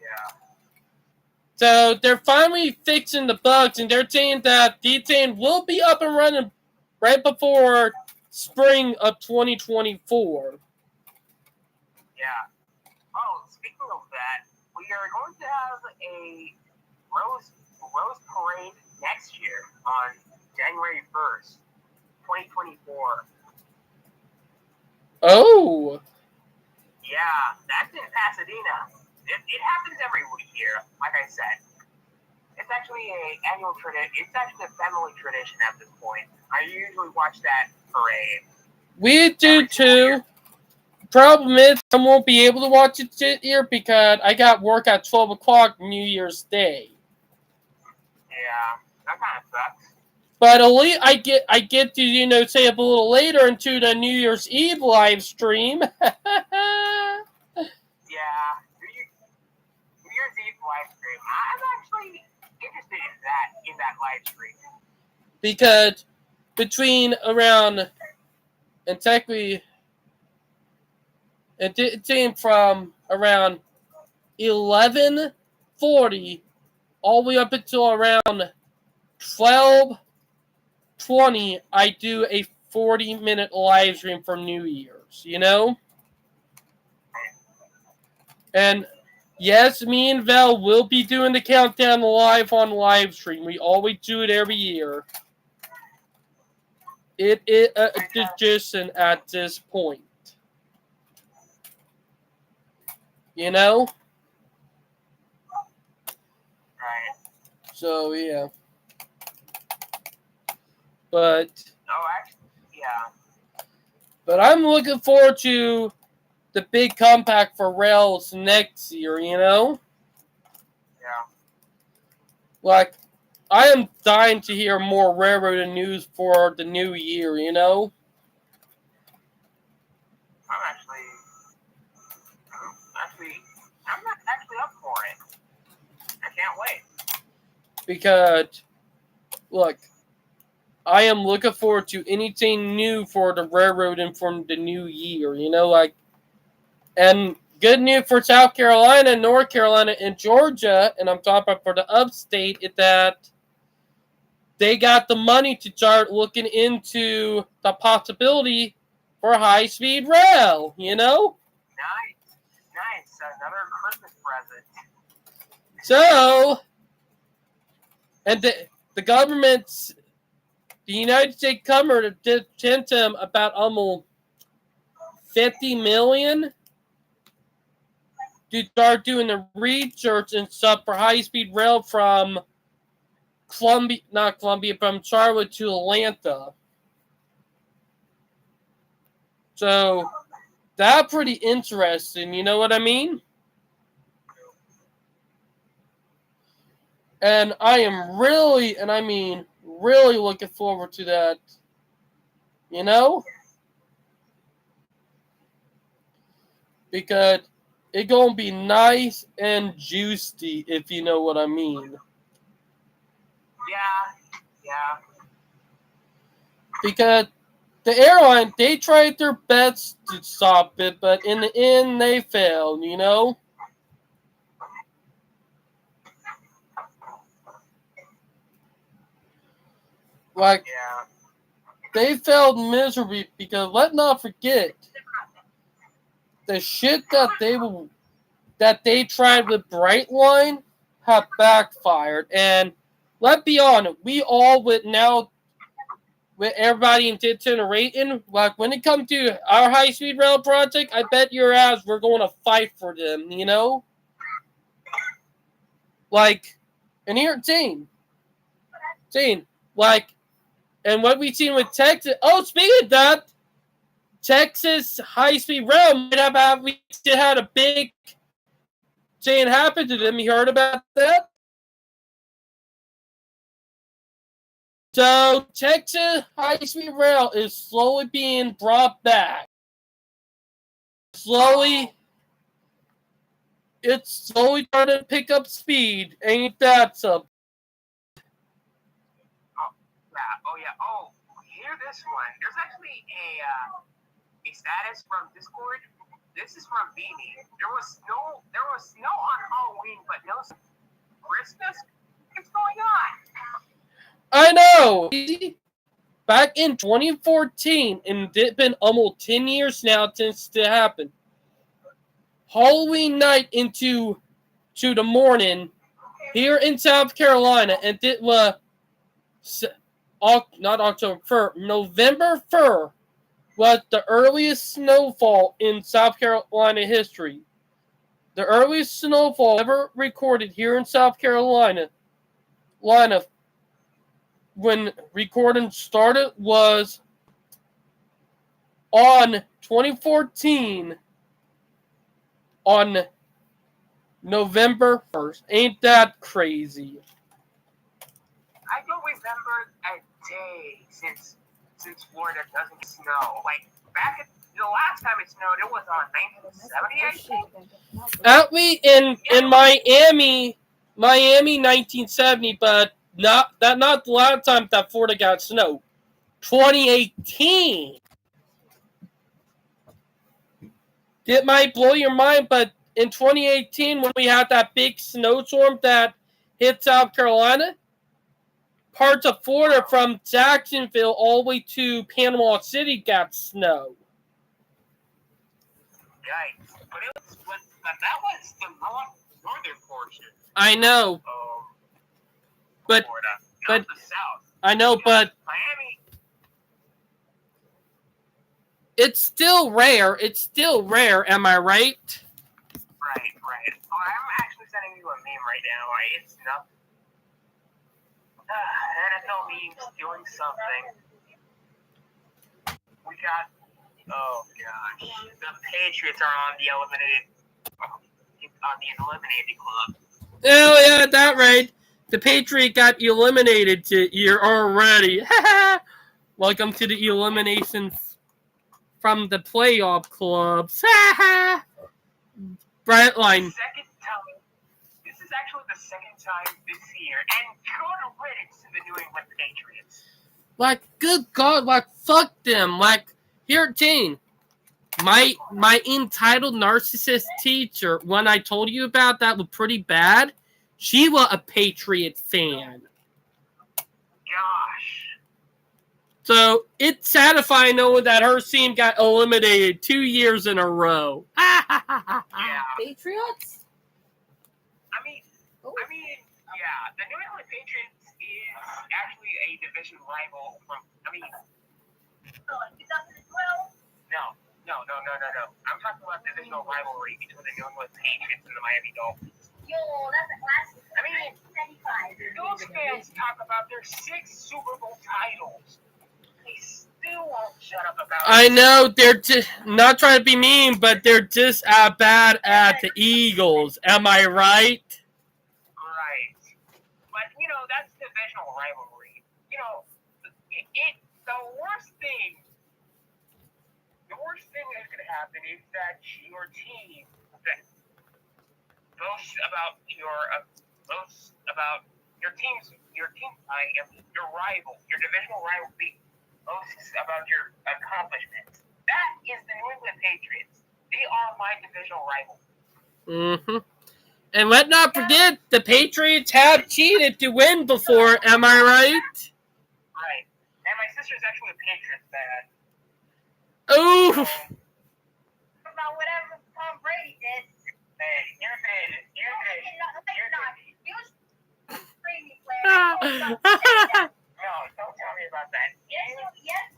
yeah. So they're finally fixing the bugs, and they're saying that these things will be up and running right before spring of 2024. Yeah. Oh, speaking of that, we are going to have a Rose Parade next year on January 1st, 2024. Oh. Yeah, that's in Pasadena. It happens every year, like I said. It's actually a annual tradition. It's actually a family tradition at this point. I usually watch that parade. We do too. Problem is, I won't be able to watch it this year because I got work at 12 o'clock New Year's Day. Yeah, that kind of sucks. But at least I get to, stay up a little later into the New Year's Eve live stream. Yeah, New Year's Eve live stream. I'm actually interested in that live stream. Because between around, and technically, it came from around 11:40 all the way up until around 12:20, I do a 40-minute live stream for New Year's, And yes, me and Val will be doing the countdown live on live stream. We always do it every year. It is a tradition at this point. Right. So, yeah. But. Oh, actually, yeah. But I'm looking forward to the big comeback for rails next year, Yeah. Like, I am dying to hear more railroad news for the new year, I'm actually up for it. I can't wait. Because, look, I am looking forward to anything new for the railroad and from the new year, and good news for South Carolina, North Carolina, and Georgia, and I'm talking about for the upstate, is that they got the money to start looking into the possibility for high-speed rail, Nice. Another Christmas present. So, and the government's, the United States government did send them about almost $50 million to start doing the research and stuff for high-speed rail from from Charlotte to Atlanta. So that's pretty interesting. You know what I mean? And I am really, and I mean really looking forward to that. You know? Because it's going to be nice and juicy, if you know what I mean. Yeah. Because the airline, they tried their best to stop it, but in the end, they failed, you know? Like, they failed miserably because let's not forget, the shit that they tried with Brightline have backfired. And let's be honest, we all with everybody in 10 rating, like when it comes to our high-speed rail project, I bet your ass we're going to fight for them, you know? Like, and here, Zane, like, and what we've seen with Texas, speaking of that, Texas high-speed rail might have we still had a big thing happen to them. You heard about that? So, Texas high-speed rail is slowly being brought back. It's slowly starting to pick up speed. Ain't that something? Hear this one. There's actually a status from Discord. This is from Beanie. There was snow on Halloween, but no Christmas. What's going on? I know. Back in 2014, and it's been almost 10 years now since it happened. Halloween night into the morning here in South Carolina, and it was not October 1st, November 1st was the earliest snowfall in South Carolina history. The earliest snowfall ever recorded here in South Carolina when recording started was on 2014 on November 1st. Ain't that crazy? I don't remember a day since Florida doesn't snow. Like back at the last time it snowed, it was on 1970, I think. At we in Miami 1970, but not the last time that Florida got snow. 2018. It might blow your mind, but in 2018, when we had that big snowstorm that hit South Carolina, parts of Florida from Jacksonville all the way to Panama City got snow. Yikes. But that was the northern portion. I know. But Florida, not the south. I know, but Miami. It's still rare. Am I right? Right. Oh, I'm actually sending you a meme right now. It's nothing. NFL memes doing something. We got. Oh gosh, the Patriots are on the eliminated club. Oh yeah, that right. The Patriot got eliminated here already. Welcome to the elimination from the playoff clubs. Brightline. This is actually the second time this year, and total riddance to the New England Patriots. Like, good God, like, fuck them. Like, here, Jane, my entitled narcissist teacher, when I told you about that was pretty bad, she was a Patriot fan. Gosh. So, it's satisfying knowing that her team got eliminated 2 years in a row. Yeah. Patriots? I mean, yeah, the New England Patriots is actually a division rival from, 2012? No. I'm talking about divisional rivalry between the New England Patriots and the Miami Dolphins. Yo, that's a classic. I mean, those fans talk about their 6 Super Bowl titles. They still won't shut up about I know they're just not trying to be mean, but they're just as bad at the Eagles. Am I right? Right. But, that's divisional rivalry. The worst thing that's going to happen is that your team boasts about your rival, your divisional rival, boasts about your accomplishments. That is the New England Patriots. They are my divisional rival. Mm-hmm. And let not forget, the Patriots have cheated to win before. Am I right? Right. And my sister's actually a Patriots fan. Oh. About whatever Tom Brady did. Hey, you're good. He was crazy player. No, don't tell me about that. Yes.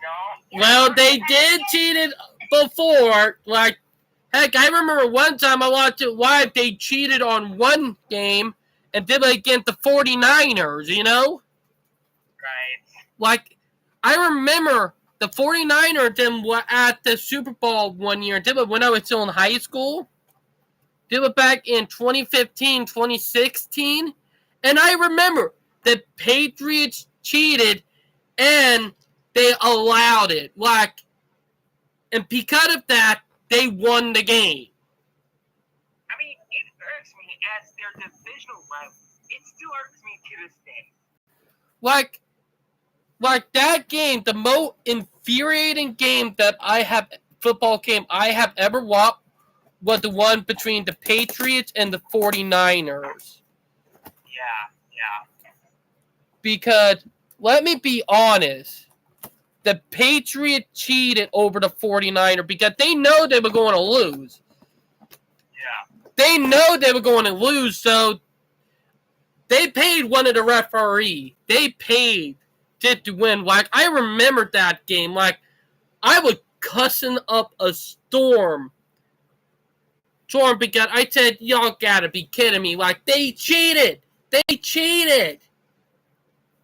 No. Well, they did cheated before. Like, heck, I remember one time I watched it live. They cheated on one game and did it against the 49ers, Right. Like, I remember the 49ers did at the Super Bowl one year. Did it when I was still in high school. Did it back in 2015, 2016. And I remember the Patriots cheated and they allowed it. And because of that, they won the game. I mean, it irks me as their divisional rival. It still irks me to this day. Like that game, the most infuriating football game I have ever watched was the one between the Patriots and the 49ers. Yeah. Because, let me be honest, the Patriots cheated over the 49ers because they know they were going to lose. Yeah. They know they were going to lose, so they paid one of the referee. They paid to win. Like, I remember that game. Like, I was cussing up a storm because I said, y'all gotta be kidding me. Like, they cheated. They cheated.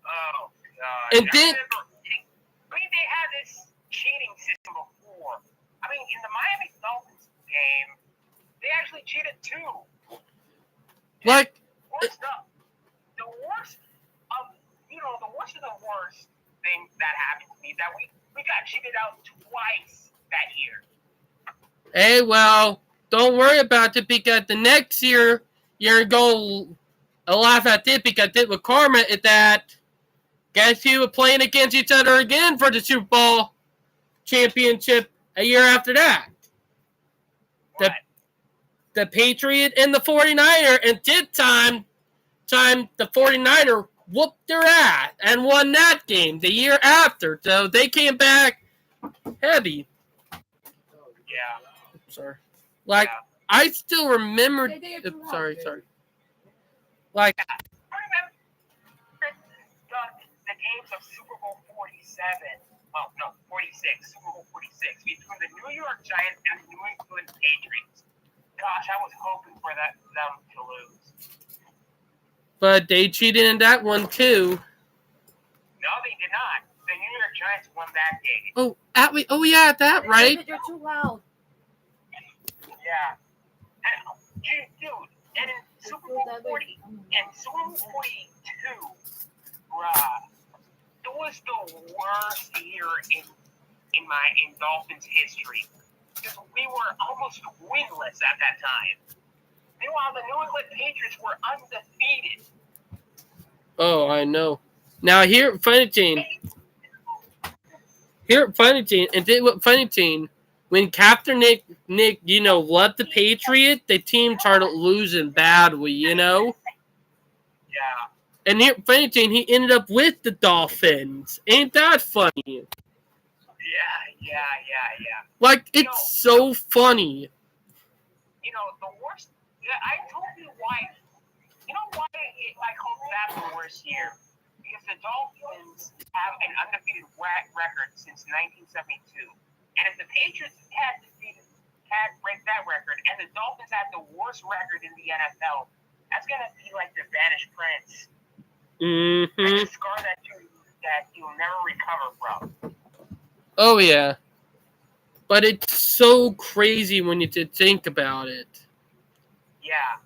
Oh, God. And then... they had this cheating system before. I mean, in the Miami Dolphins game, they actually cheated too. Like... The worst of the worst thing that happened to me is that we got cheated out twice that year. Hey, well, don't worry about it because the next year you're going to laugh at it because it with karma is that guess who were playing against each other again for the Super Bowl championship a year after that? What? The Patriot and the 49er, and this time the 49er whooped their ass and won that game the year after. So they came back heavy. Yeah. Sorry. Like, yeah. I still remember... Sorry. Like... I remember the games of Super Bowl 47. Oh, no, 46. Super Bowl 46 between the New York Giants and the New England Patriots. Gosh, I was hoping for them to lose. But they cheated in that one, too. No, they did not. The New York Giants won that game. Oh, yeah, that, right? You're too loud. Yeah. Dude, and in Super Bowl 40 and Super Bowl 42, it was the worst year in Dolphins history. Because we were almost winless at that time. Meanwhile, the New England Patriots were undefeated. Oh, I know. Now, here at Funny Team, and then what Funny Team, when Captain Nick, left the Patriots, the team started losing badly, Yeah. And here at Funny Team, he ended up with the Dolphins. Ain't that funny? Yeah. Like, it's so funny. The worst... I told you why... You know why I call that the worst year? Because the Dolphins have an undefeated record since 1972. And if the Patriots had break that record, and the Dolphins had the worst record in the NFL, that's going to be like the Vanished Prince. Mm-hmm. Like a scar that you'll never recover from. Oh, yeah. But it's so crazy when you think about it. Yeah.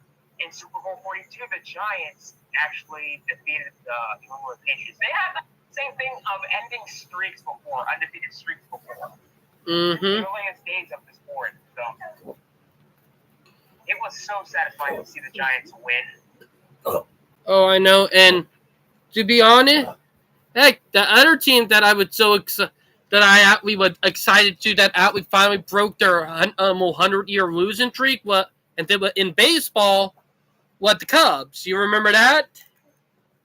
In Super Bowl 42, the Giants actually defeated the New England Patriots. They had the same thing of ending streaks before, undefeated streaks before. Mm-hmm. The earliest days of the sport. So it was so satisfying to see the Giants win. Oh, I know. And to be honest, heck, the other team that I was so excited we were excited to that we finally broke their 100-year losing streak. What and they were in baseball. What the Cubs? You remember that?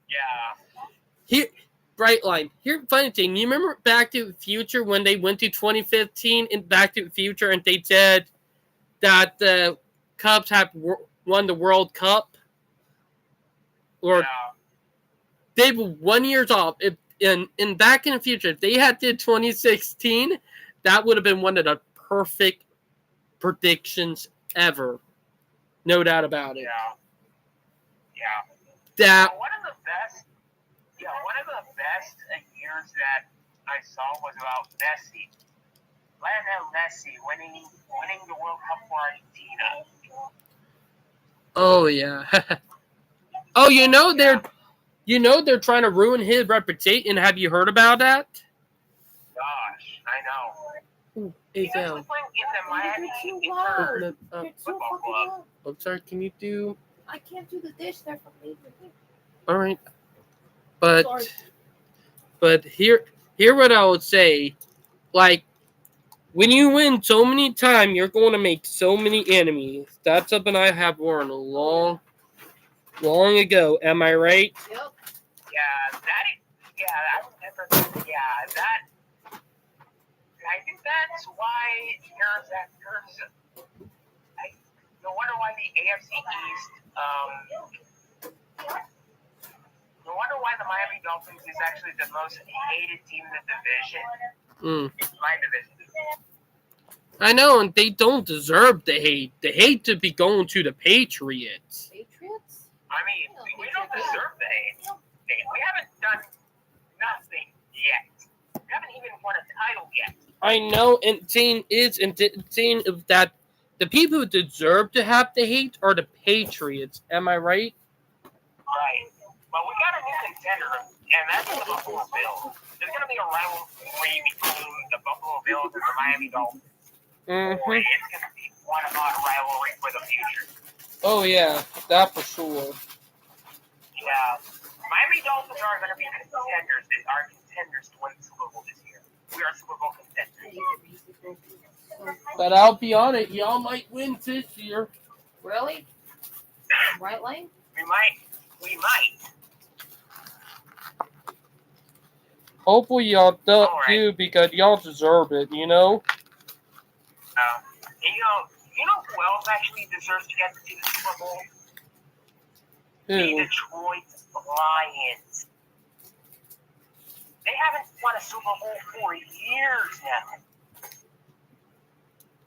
Yeah. Here, Brightline. Here, funny thing. You remember Back to the Future when they went to 2015 in Back to the Future and they said that the Cubs have won the World Cup, or Yeah. they were 1 year off. If in Back in the Future, if they had did 2016, that would have been one of the perfect predictions ever. No doubt about it. Yeah. Yeah. That One of the best years that I saw was about Messi. Lionel Messi winning the World Cup for Argentina. Oh yeah. Oh, they're trying to ruin his reputation. Have you heard about that? Gosh, I know. Ooh, He hey, was playing in the Miami Inter You're too football fucking club. loud. I'm sorry. Can you do? I can't do the dish there from me. All right. But Sorry. but here what I would say, like when you win so many times, you're going to make so many enemies. That's something I have learned long ago. Am I right? Yep. I think that's why no wonder why the AFC East, no wonder why the Miami Dolphins is actually the most hated team in the division. My division. I know, and they don't deserve the hate. The hate to be going to the Patriots. Patriots? I mean, we don't deserve the hate. We haven't done nothing yet. We haven't even won a title yet. I know, and saying that the people who deserve to have the hate are the Patriots. Am I right? Right. But we got a new contender, and that's the Buffalo Bills. There's going to be a rivalry between the Buffalo Bills and the Miami Dolphins. Mm-hmm. It's going to be one hot rivalry for the future. Oh yeah, that for sure. Yeah. Miami Dolphins are going to be contenders. They are contenders to win the Super Bowl this year. We are Super Bowl contenders. But I'll be honest, y'all might win this year. Really? Right lane? We might. Hopefully y'all do because y'all deserve it, you know? You know who else actually deserves to get to the Super Bowl? The Who? Detroit Lions. They haven't won a Super Bowl for years now.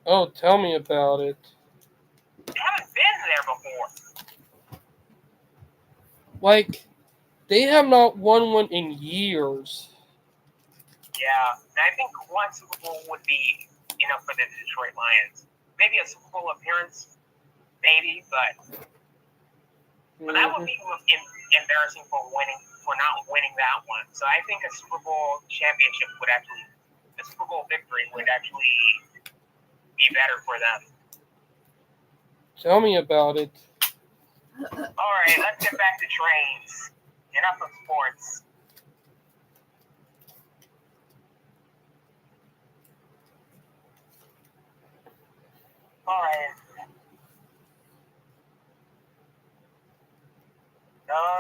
Oh, tell me about it. They haven't been there before. Like, they have not won one in years. Yeah, and I think one Super Bowl would be enough for the Detroit Lions. Maybe a Super Bowl appearance, maybe, but that would be embarrassing for not winning that one. So I think a Super Bowl championship a Super Bowl victory would actually be better for them. Tell me about it. All right, let's get back to trains. Enough of sports. All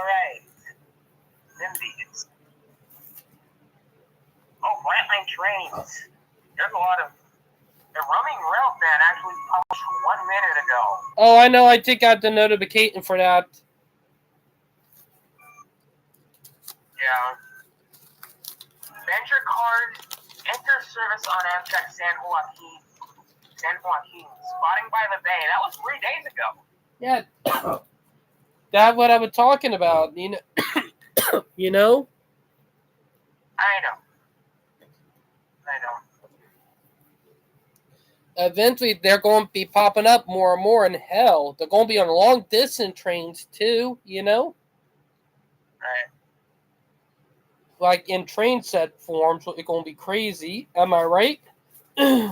right. Lindsay's. Oh, Brightline trains. There's a lot of. The Roaming Railfan actually published 1 minute ago. Oh, I know. I did got the notification for that. Yeah. Venture card enters service on Amtrak San Joaquin. Spotting by the bay. That was 3 days ago. Yeah. That's what I was talking about. You know? You know? I know. eventually they're going to be popping up more and more. In hell, they're going to be on long distance trains too. Right. Like in train set forms, it's going to be crazy. Am I right? Right.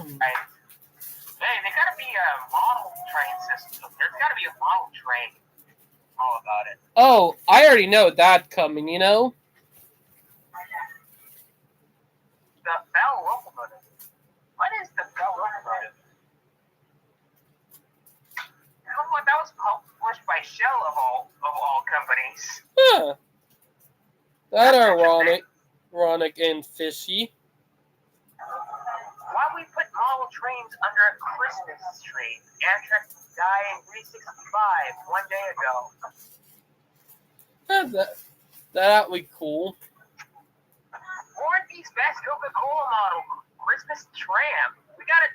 Hey, they gotta be a model train system. There's gotta be a model train. All about it. Oh, I already know that coming. The Bell locomotive. What is the Bell locomotive? That was published by Shell of all companies. Huh. That ironic and fishy. Why we put model trains under a Christmas tree? Amtrak died in 365 one day ago. That would be cool. Warranty's best Coca-Cola model, Christmas tram. We got a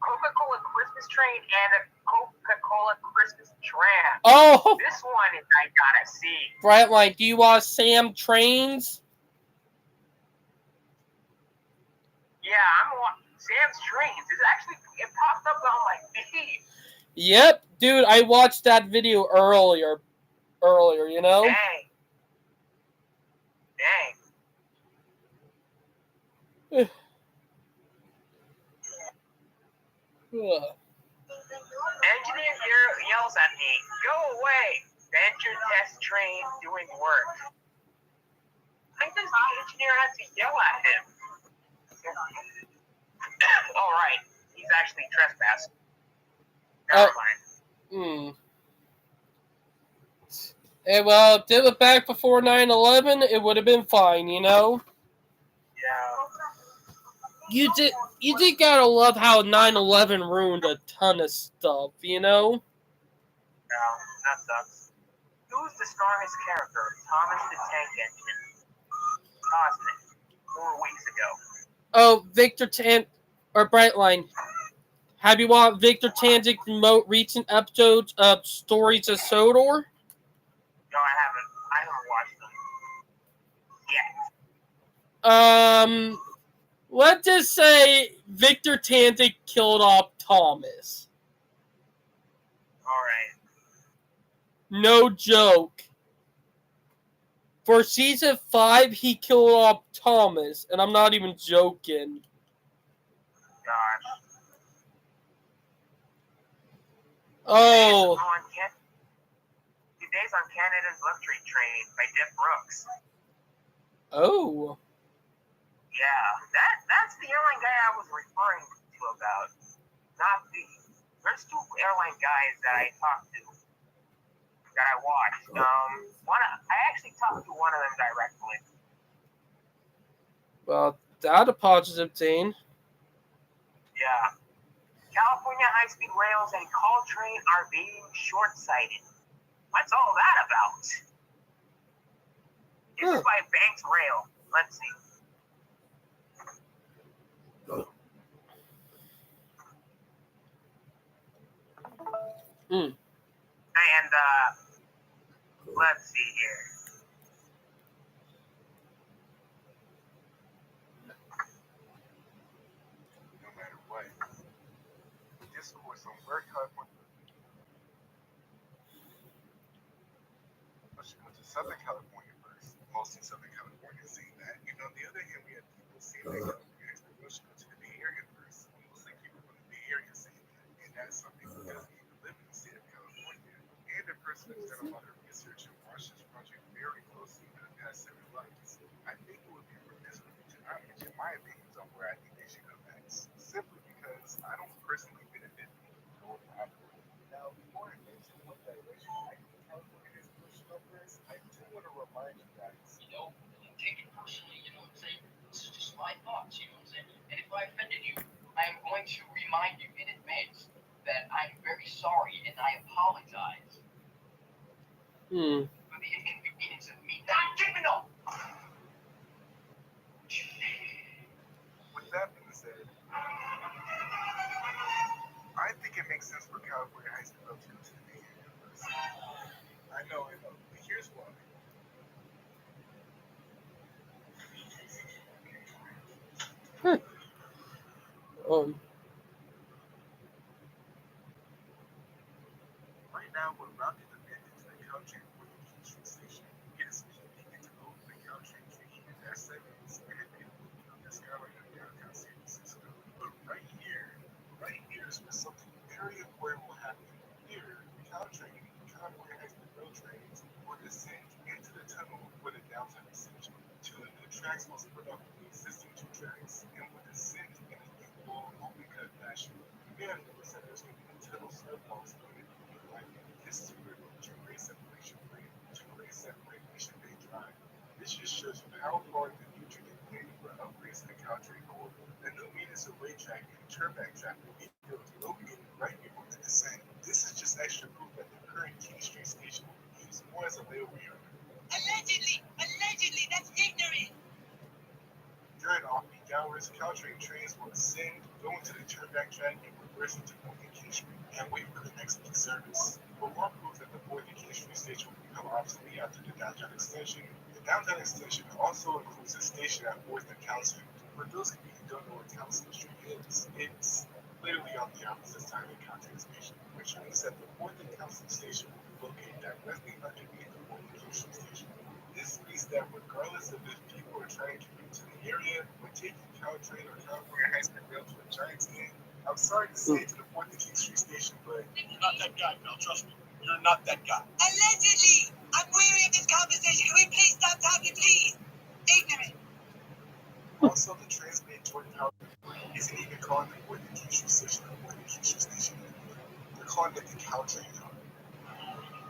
Coca-Cola Christmas train and a Coca-Cola Christmas tram. Oh, This one is I gotta see. Brightline, do you want Sam Trains? Yeah, Sam's Trains. It popped up on my feed. Yep, dude, I watched that video earlier, Dang. Engineer yells at me, "Go away! Venture test train doing work." I think the engineer had to yell at him. All right, he's actually trespassing. Never mind. Well, if it was back before 9/11, it would have been fine, Yeah. You did gotta love how 9/11 ruined a ton of stuff, No, that sucks. Who's the strongest character? Thomas the Tank Engine. Cosmic. 4 weeks ago. Oh, Victor or Brightline. Have you watched Victor Tanzik's recent episodes of Stories of Sodor? No, I haven't. I haven't watched them yet. Let's just say Victor Tanzik killed off Thomas. Alright. No joke. For season 5, he killed off Thomas, and I'm not even joking. Gosh. Oh. Today's on Canada's Luxury Train by Jeff Brooks. Oh. Yeah, that's the airline guy I was referring to about. There's 2 airline guys that I talked to, that I watched. I actually talked to one of them directly. Well, that's a positive thing. Yeah. California high-speed rails and Caltrain are being short-sighted. What's all that about? This is by Banks Rail. Let's see. And let's see here. No matter what, discourse on where California. Let's go to Southern California first. Mostly Southern California seeing that. On the other hand, we had people seeing that California extra go to the Bay Area first. Mostly people from the Bay Area saying that. And that's something who doesn't even live in the state of California. And a person who's done a lot of research and watched this project very closely for the past 7 months. I think it would be remiss for me to not mention my opinions on where I think they should go next. Simply because I don't personally benefit from going operating. Now, before I mention what direction I think California is pushing up this, I do want to remind you guys. Take it personally, you know what I'm saying? This is just my thoughts, you know what I'm saying? And if I offended you, I am going to remind you in advance that I'm very sorry and I apologize for the inconvenience of me not keeping up. With that being said, I think it makes sense for California high school to go to the Bay Area first. I know, but here's why. now we're routing them into the Caltrain for the Keystone station. Yes, we need to open the Caltrain to heat their segments and people on the skyline of downtown San Francisco. But right here is where something very important will happen. Here, Caltrain, California High Speed Rail trains, will descend into the tunnel for the downtown extension. Two of the tracks most productive of the existing two tracks and will descend in an equal open cut fashion. You may have noticed that there's going to be a tunnel sidewalks going to be like this is where the two-way separation bay drive. This just shows you how far in the future they're planning for upgrades to the Caltrain corridor. The new meters of way track and turnback track will be built located right before the descent. This is just extra proof that the current King Street station will be used more as a layaway area. Allegedly, that's ignorant. During off-peak hours, Caltrain trains will ascend, go into the turnback track, and reverse into Northern King Street, and wait for the next peak service. For more proof that the Northern King Street station will become obsolete after the downtown extension, the downtown extension also includes a station at 4th and Townsend. For those of you who don't know where Townsend Street is, it's literally on the opposite side of the Caltrain station, which means that the 4th and Townsend station will be located directly underneath the Northern King Street station. This means that regardless of if people are trying to get to the area or taking Caltrain or California High Speed Rail to a Giants game, I'm sorry to say to the 4th and King Street station, but you're not that guy, pal. Trust me, you're not that guy. Allegedly! I'm weary of this conversation. Can we please stop talking, please? Ignorant. Also, the trains being Jordan Power isn't even calling the 4th and King Street station the 4th and King Street station anymore. They're calling it the Caltrain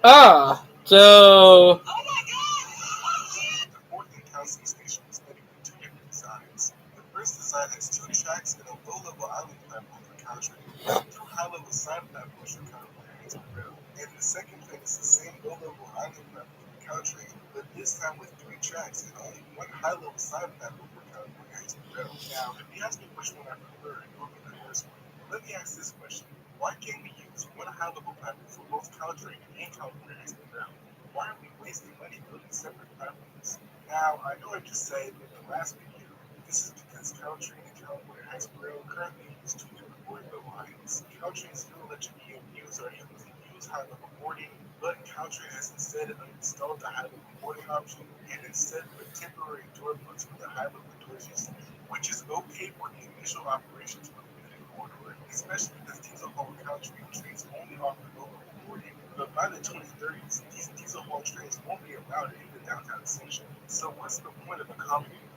now. So Oh my God! Oh shit! The 4th and Townsend station is made with two different designs. The first design has two tracks and a low-level island platform for Caltrain, and two high-level side platforms for California High Speed Rail. And the second plan is the same low-level island platform for Caltrain, but this time with three tracks and only one high-level side platform for California High Speed Rail. Now, if you ask me which one I prefer, it will be the first one. Let me ask this question. Why can't we use one high-level platform for both Caltrain and California High Speed Rail? Why are we wasting money building separate platforms? Now, I know I just said in the last video, this is because Caltrain and California High Speed Rail currently use two different boarding level heights. Caltrain's new electric EMUs are able to use high-level boarding, but Caltrain has instead installed the high-level boarding option and instead put temporary door books with the high-level doors used, which is okay for the initial operations of the limited corridor, especially because diesel haul Caltrain trains only offer low-level boarding. But by the 2030s, these diesel haul trains won't be allowed in the downtown extension. So what's the point of accommodating?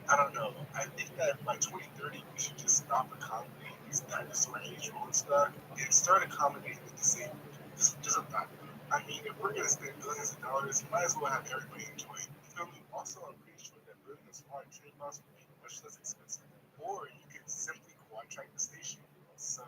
I don't know. I think that by 2030, we should just stop accommodating these dinosaur age rolling stock and start accommodating the disabled. Just a thought. I mean, if we're going to spend billions of dollars, might as well have everybody enjoy it. You feel me? Also, I'm pretty sure that building a smart train bus would be much less expensive. Or you could simply contract the station. So,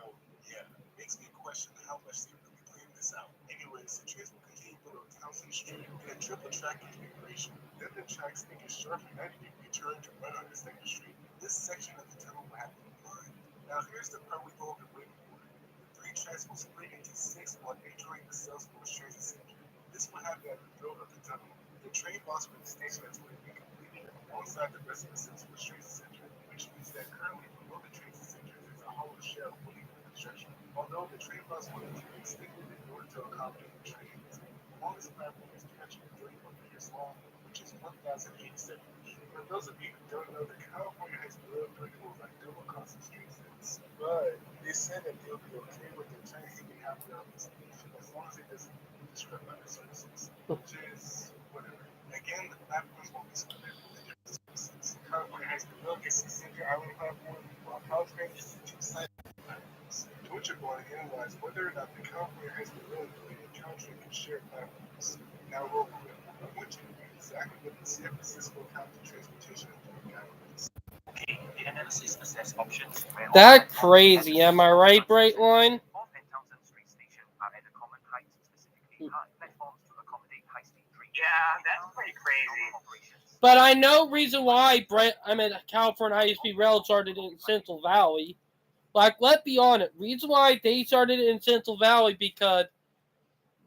yeah, it makes me question how much they really plan this out. Anyways, the trains will continue to go to Townsend Street in a triple track configuration. Then the tracks take a sharp 90-degree turn to run on the second street. This section of the tunnel will have to be blind. Now here's the part we've all been waiting for. The three tracks will split into six while entering the Salesforce Transit Center. This will happen at the throat of the tunnel. The train box for the station is going to be completed alongside the rest of the Salesforce Transit Center, which means that currently below the transit center is a hollow shell waiting for construction. Although the train box will need to be extended in order to accommodate the trains, the longest platform is 331 meters long, which is 1,087 feet. For those of you who don't know, the California High Speed Rail bridge will run double concentration sets, but they said that they'll be okay with the train hitting halfway off the station as long as it doesn't disrupt other services, which is whatever. Again, the platforms won't be split into the different services. California High Speed Rail gets the center island platform, while Caltrain gets the two side platforms. Which are going to analyze whether or not the California High Speed Rail and Caltrain can share platforms. Now, real quick, I want you to read exactly what the San Francisco County Transportation Authority guidelines. Okay, the analysis assess options where that crazy, am I right, Brightline? 4th and Townsend Street station are at a common height, specifically high platforms to accommodate high-speed trains. Yeah, that's pretty crazy. Operations. But I know reason why California High Speed Rail started in Central Valley. Like, let's be honest, reason why they started in Central Valley because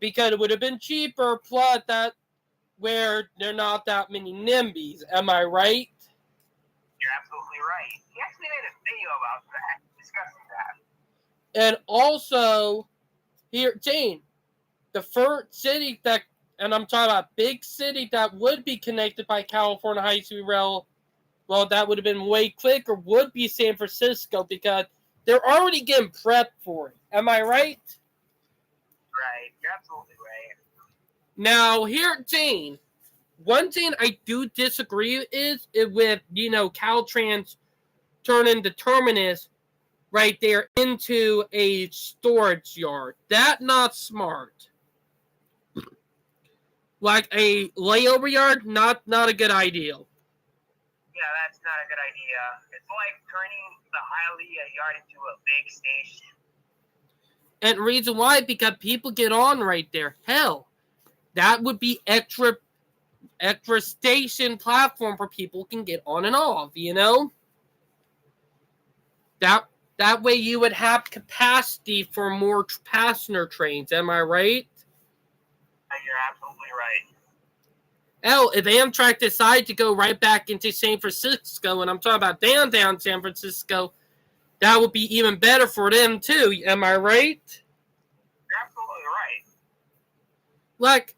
it would have been cheaper, plus that where there are not that many NIMBYs. Am I right? You're absolutely right. He actually made a video about that, discussing that. And also, here, Jane, the first city that, and I'm talking about big city that would be connected by California high-speed rail, well, that would have been way quicker, would be San Francisco, because they're already getting prepped for it. Am I right? Right. You're absolutely right. Now, here, Jane, one thing I do disagree is with, Caltrans turning the terminus right there into a storage yard. That not smart. Like a layover yard, not a good idea. Yeah, that's not a good idea. It's like turning the Hialeah yard into a big station. And the reason why, because people get on right there. Hell, that would be extra station platform where people can get on and off, That way you would have capacity for more passenger trains. Am I right? You're absolutely right. Hell, if Amtrak decided to go right back into San Francisco, and I'm talking about downtown San Francisco, that would be even better for them too. Am I right? You're absolutely right. Like,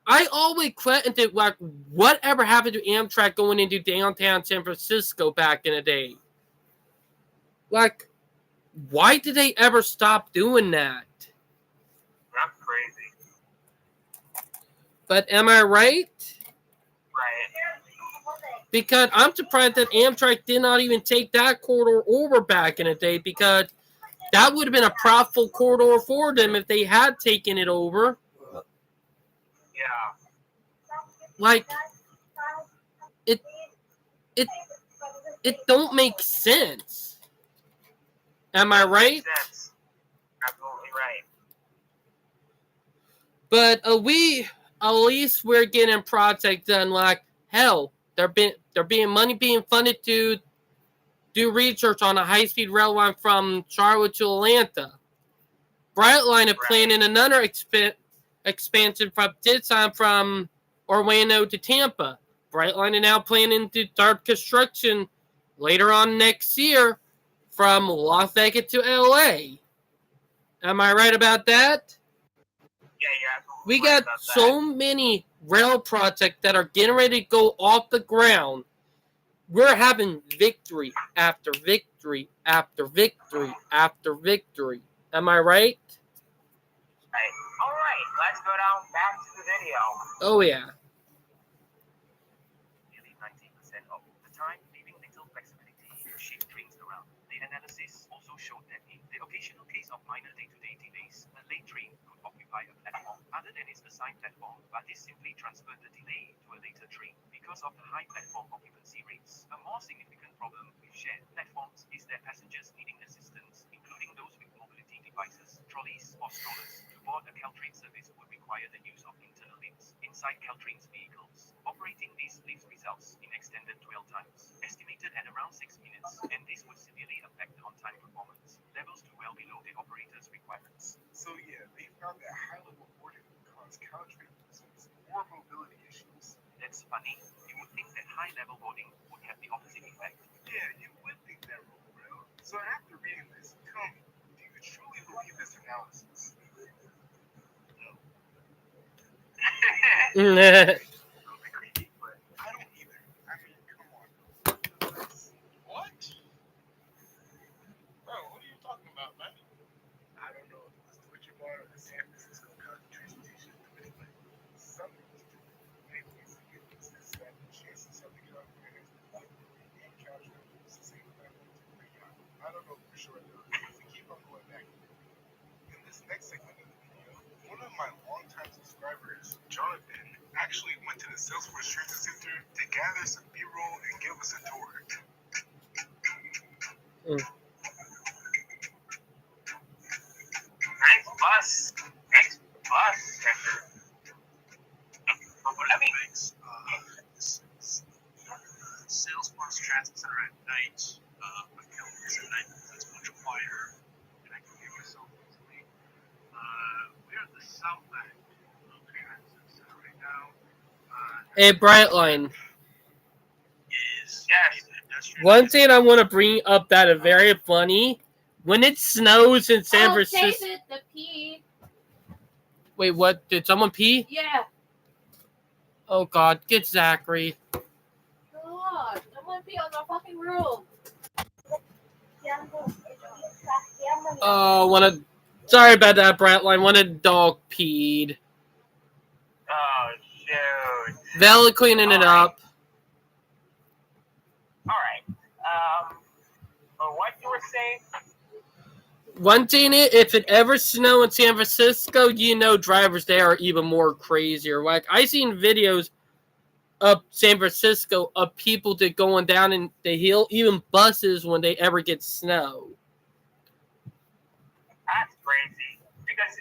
I always questioned like whatever happened to Amtrak going into downtown San Francisco back in the day. Like, why did they ever stop doing that? That's crazy. But am I right? Right. Because I'm surprised that Amtrak did not even take that corridor over back in the day, because that would have been a profitable corridor for them if they had taken it over. Yeah. Like, it don't make sense. Am I right? Makes sense. Absolutely right. But at least we're getting projects done. Like, hell, there being money being funded to do research on a high-speed rail line from Charlotte to Atlanta. Brightline is planning another expansion from this time from Orlando to Tampa. Brightline is now planning to start construction later on next year from Las Vegas to LA. Am I right about that? Yeah, you're absolutely We right got about so that. many rail projects that are getting ready to go off the ground. We're having victory after victory after victory after victory. Am I right? Right. All right. Let's go down back to the video. Oh, yeah. Nearly 90% of the time, leaving little flexibility to shift trains around. The analysis also showed that in the occasional case of minor day-to-day delays, a late train could occupy a platform other than its assigned platform, but it simply transferred the delay to a later train. Because of the high platform occupancy rates, a more significant problem with shared platforms is that passengers needing assistance, including those with mobility devices, trolleys, or strollers, to board a Caltrain service would require the use of internal lifts inside Caltrain's vehicles. Operating these lifts results in extended dwell times, estimated at around 6 minutes, and this would severely affect on-time performance, levels to well below the operator's requirements. So yeah, they found that high-level boarding would cause Caltrain users more mobility issues. That's funny. You would think that high-level boarding would have the opposite effect. Yeah, you would think that, Romero. So after reading this, tell me, do you truly believe this analysis? Mm. A little bit creepy, but I don't either. I mean, come on. What? Bro, what are you talking about, man? I don't know if it was Deutsche Bahn or the San Francisco County Transportation Authority, but something was true. Anyways, it was this that the chances of the operators and Caltrain use the same platform is pretty high. I don't know for sure though. We keep on going back. In this next segment of the video, one of my longtime subscribers, Jonathan, actually went to the Salesforce Transit Center to gather some B-roll and give us a tour. Nice bus. Nice bus. Let me. This is Salesforce Transit Center at night. My calendar is at night because it's much quieter and I can hear myself easily. We're at the South Bank of Transit Center right now. A Brightline. Is Yes. a pedestrian One thing I want to bring up that is very funny, when it snows in San Francisco, Save it, the pee. Wait, what? Did someone pee? Yeah. Oh, God. Get Zachary. God, someone pee on the fucking room. Oh, sorry about that, Bratline. One of the dog peed. Oh, shoot. Val cleaning it up. All right. What you were saying? One thing, if it ever snow in San Francisco, you know drivers there are even more crazier. Like, I seen videos of San Francisco of people that going down in the hill, even buses when they ever get snow. That's crazy. Because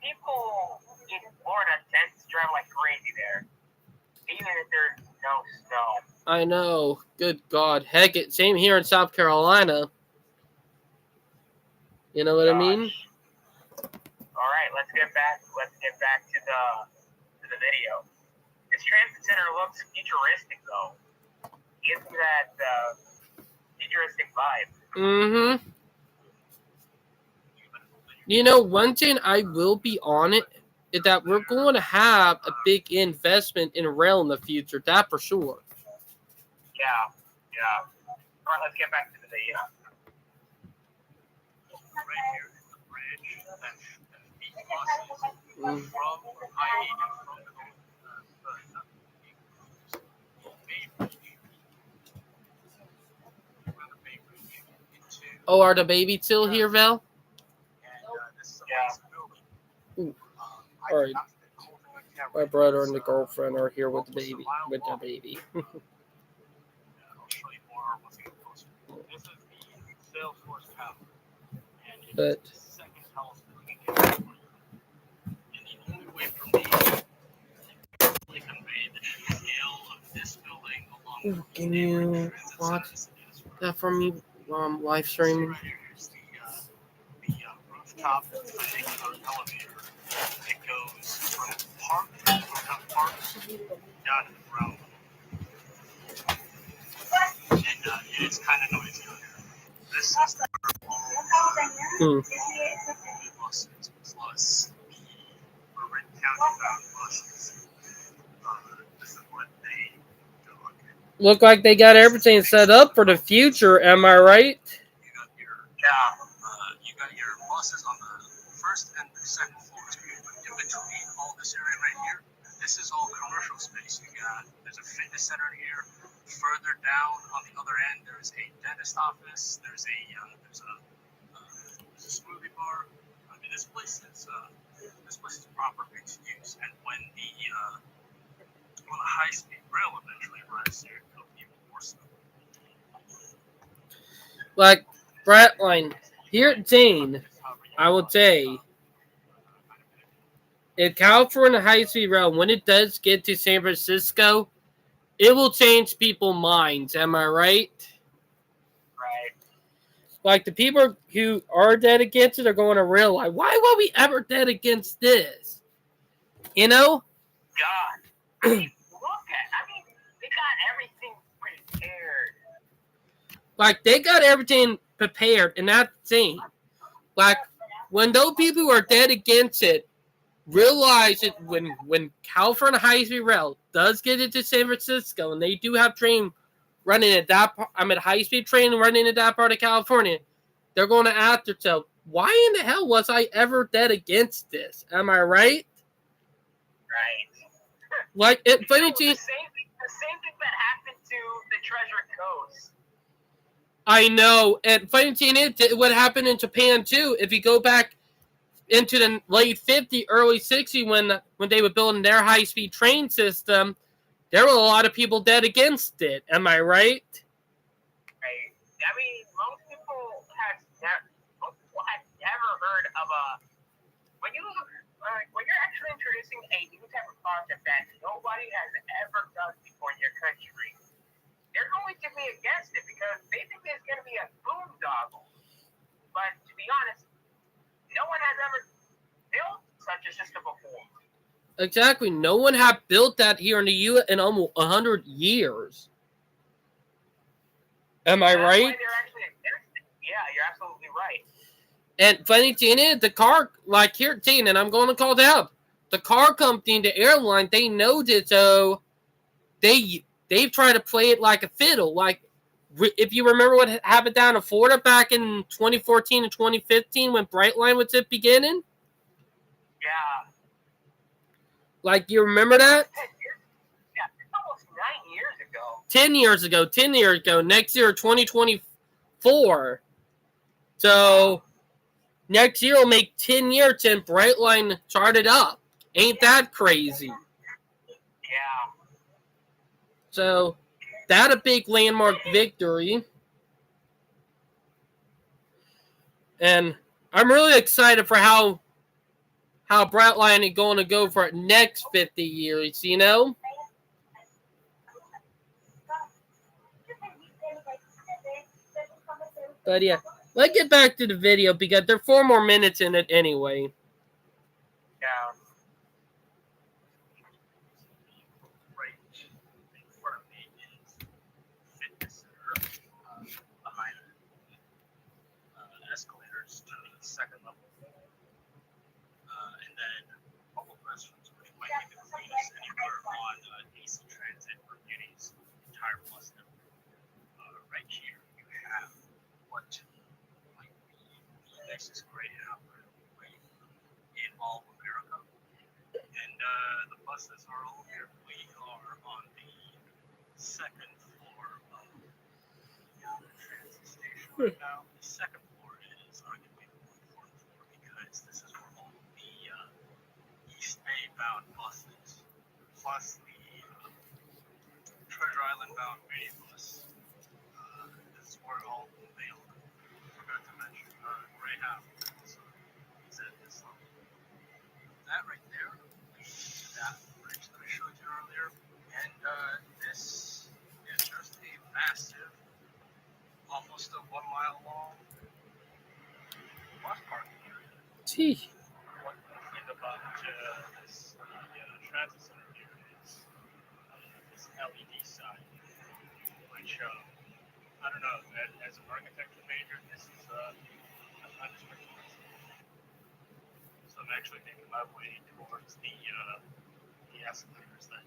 people in Florida tend to drive like crazy there. Even if there's no snow. I know. Good God. Heck, same here in South Carolina. You know what I mean? All right, let's get back to the video. This transit center looks futuristic, though. Gives me that futuristic vibe. Mm-hmm. You know, one thing I will be on it is that we're going to have a big investment in rail in the future. That for sure. Yeah. All right, let's get back to the video. Right here is the bridge that these buses from I-80 from the Bay Bridge into. Oh, are the babies still here, Val? This is a Yeah. nice building. All right. My brother and the girlfriend are here with the baby, with their baby. I'll show you more once we get closer. This is the Salesforce Tower. And it But is the second tallest building in California. And the only way for me to really convey the scale of this building along with can the neighboring you transit watch centers is that for me, live streaming? right here is the rooftop particular elevator that goes from rooftop park down to the ground level. And it is kind of noisy out here. This is the buses plus the Marin County bound buses. This is what they do. Look like they got everything set up for the future. Am I right? You got your buses on the first and the second floors. But in between all this area right here, this is all commercial space. There's a fitness center here. Further down on the other end, there's a dentist office. There's a smoothie bar. I mean, this place is proper mixed use. And when the high-speed rail eventually arrives here, it'll be even more so. Like, Bratline, here at Zane, I would say, if California high-speed rail, when it does get to San Francisco, it will change people's minds. Am I right? Right. Like, the people who are dead against it are going to realize, why were we ever dead against this? You know? God. I mean, they got everything prepared. Like, they got everything prepared, and that's the thing. Like, when those people who are dead against it realize it, when California high-speed rail does get into San Francisco, and they do have train running at that part, high-speed train running at that part of California, they're going to ask themselves, why in the hell was I ever dead against this? Am I right? Right. Like, The same thing that happened to the Treasure Coast. I know, and funny thing is, what happened in Japan too. If you go back into the late 50s, early 60s, when they were building their high-speed train system, there were a lot of people dead against it. Am I right? Right. I mean, most people had never heard of when you're actually introducing a new type of concept that nobody has ever done before in your country, they're going to be against it because they think it's going to be a boondoggle. But to be honest, no one has ever built such a system before. Exactly. No one had built that here in the U.S. in almost 100 years. Am I right? They're actually against it. Yeah, you're absolutely right. And funny thing is, the car, like here, and I'm going to call it out, the car company, the airline, they know this, so they've tried to play it like a fiddle. Like, if you remember what happened down in Florida back in 2014 and 2015 when Brightline was at beginning? Yeah. Like, you remember that? 10 years? Yeah, it's almost 9 years ago. 10 years ago. 10 years ago. Next year, 2024. So, next year will make 10 years since Brightline started up. Ain't that crazy? Yeah. So, that a big landmark victory. And I'm really excited for how Brightline is going to go for the next 50 years, you know? But yeah, let's get back to the video because there are 4 more minutes in it anyway. Yeah. Right in front of me is fitness center. Behind it, escalators to the second level. And then public restrooms, which might be the cleanest anywhere on AC Transit or Beauty's entire bus network. Right here, you have what might be the nicest Greyhound in all of America. And the buses are all here. We are on the second floor of the transit station right now. The second floor is arguably the more important floor because this is where all the East Bay bound buses, plus the Treasure Island bound minibus, this is where all they are. Forgot to mention Greyhound. So he's at this level. That right there leads to that bridge that I showed you earlier. And this is just a massive, almost a 1 mile long bus parking area. Gee. One thing about this transit center here is this LED sign, which I don't know, as an architecture major, this is I'm unrestricted. So I'm actually making my way towards the escalators that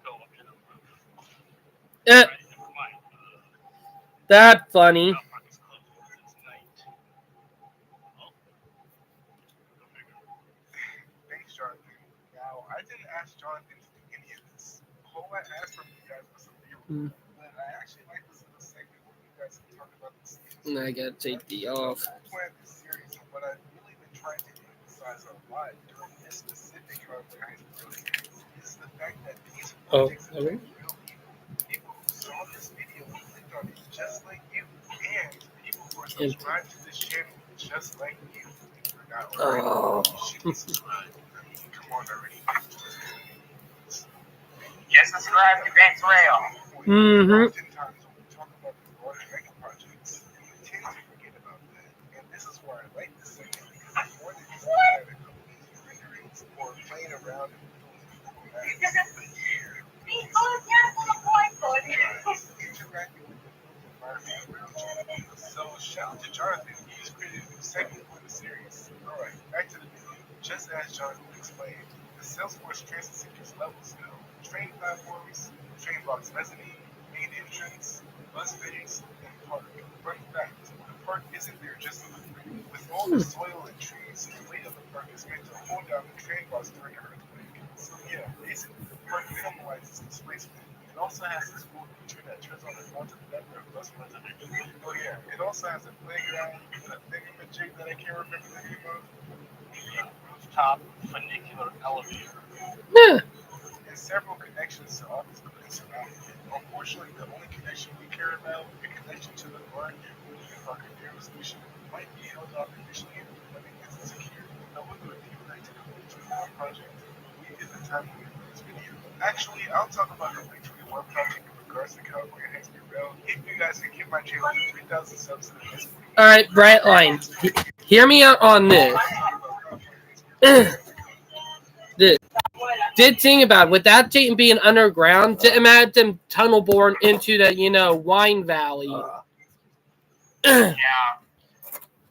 go up to the roof. Right, never mind. That's funny. Mount Park is closed because it's night. Oh. Go figure. Thanks, Jonathan. Now, I didn't ask Jonathan to do any of this. All I asked from you guys was some B-roll. But I actually like this little segment where you guys can talk about this. I gotta take the off. The whole point of this series, and what I've really been trying to emphasize a lot during this specific High School series, is the fact that these projects are real people. People who saw this video and clicked on it just like you, and people who are subscribed to this channel just like you. If you're not already, you should be subscribed. I mean, come on already. Yes, subscribe to Vance Rail. Oftentimes when we talk about these large mega projects, we tend to forget about that. And this is why I like this segment, because it's more than just looking at a couple easy renderings or playing around and interacting with the environment around you. So shout out to Jonathan, he's created a new segment for the series. Alright, back to the video. Just as Jonathan explained, the Salesforce Transit Center's levels now: train platforms, train blocks mezzanine, main entrance, bus bays, and park. Fun fact, the park isn't there just for free. With all the soil and trees, the weight of the park is meant to hold down the train blocks during an earthquake. So yeah, basically the park minimalizes displacement. It also has this cool feature that turns on the front of the network of bus residents. Oh yeah, it also has a playground, a thingamajig that I can't remember the name of. Rooftop funicular elevator. Yeah. And several connections to office buildings surrounding it. Unfortunately, the only connection we care about, the connection to the barn near the Parker Air Station, might be held off initially if the funding isn't secure. However, if you would like to complete your project, we did the time limit for this video. Actually, I'll talk about the 321 project in regards to California High-Speed Rail. If you guys can get my channel to 3,000 subs in the next video. Alright, Brightline. Hear me out on this. Did think about it. With that thing being underground, to imagine tunnel boring into the wine valley. Yeah.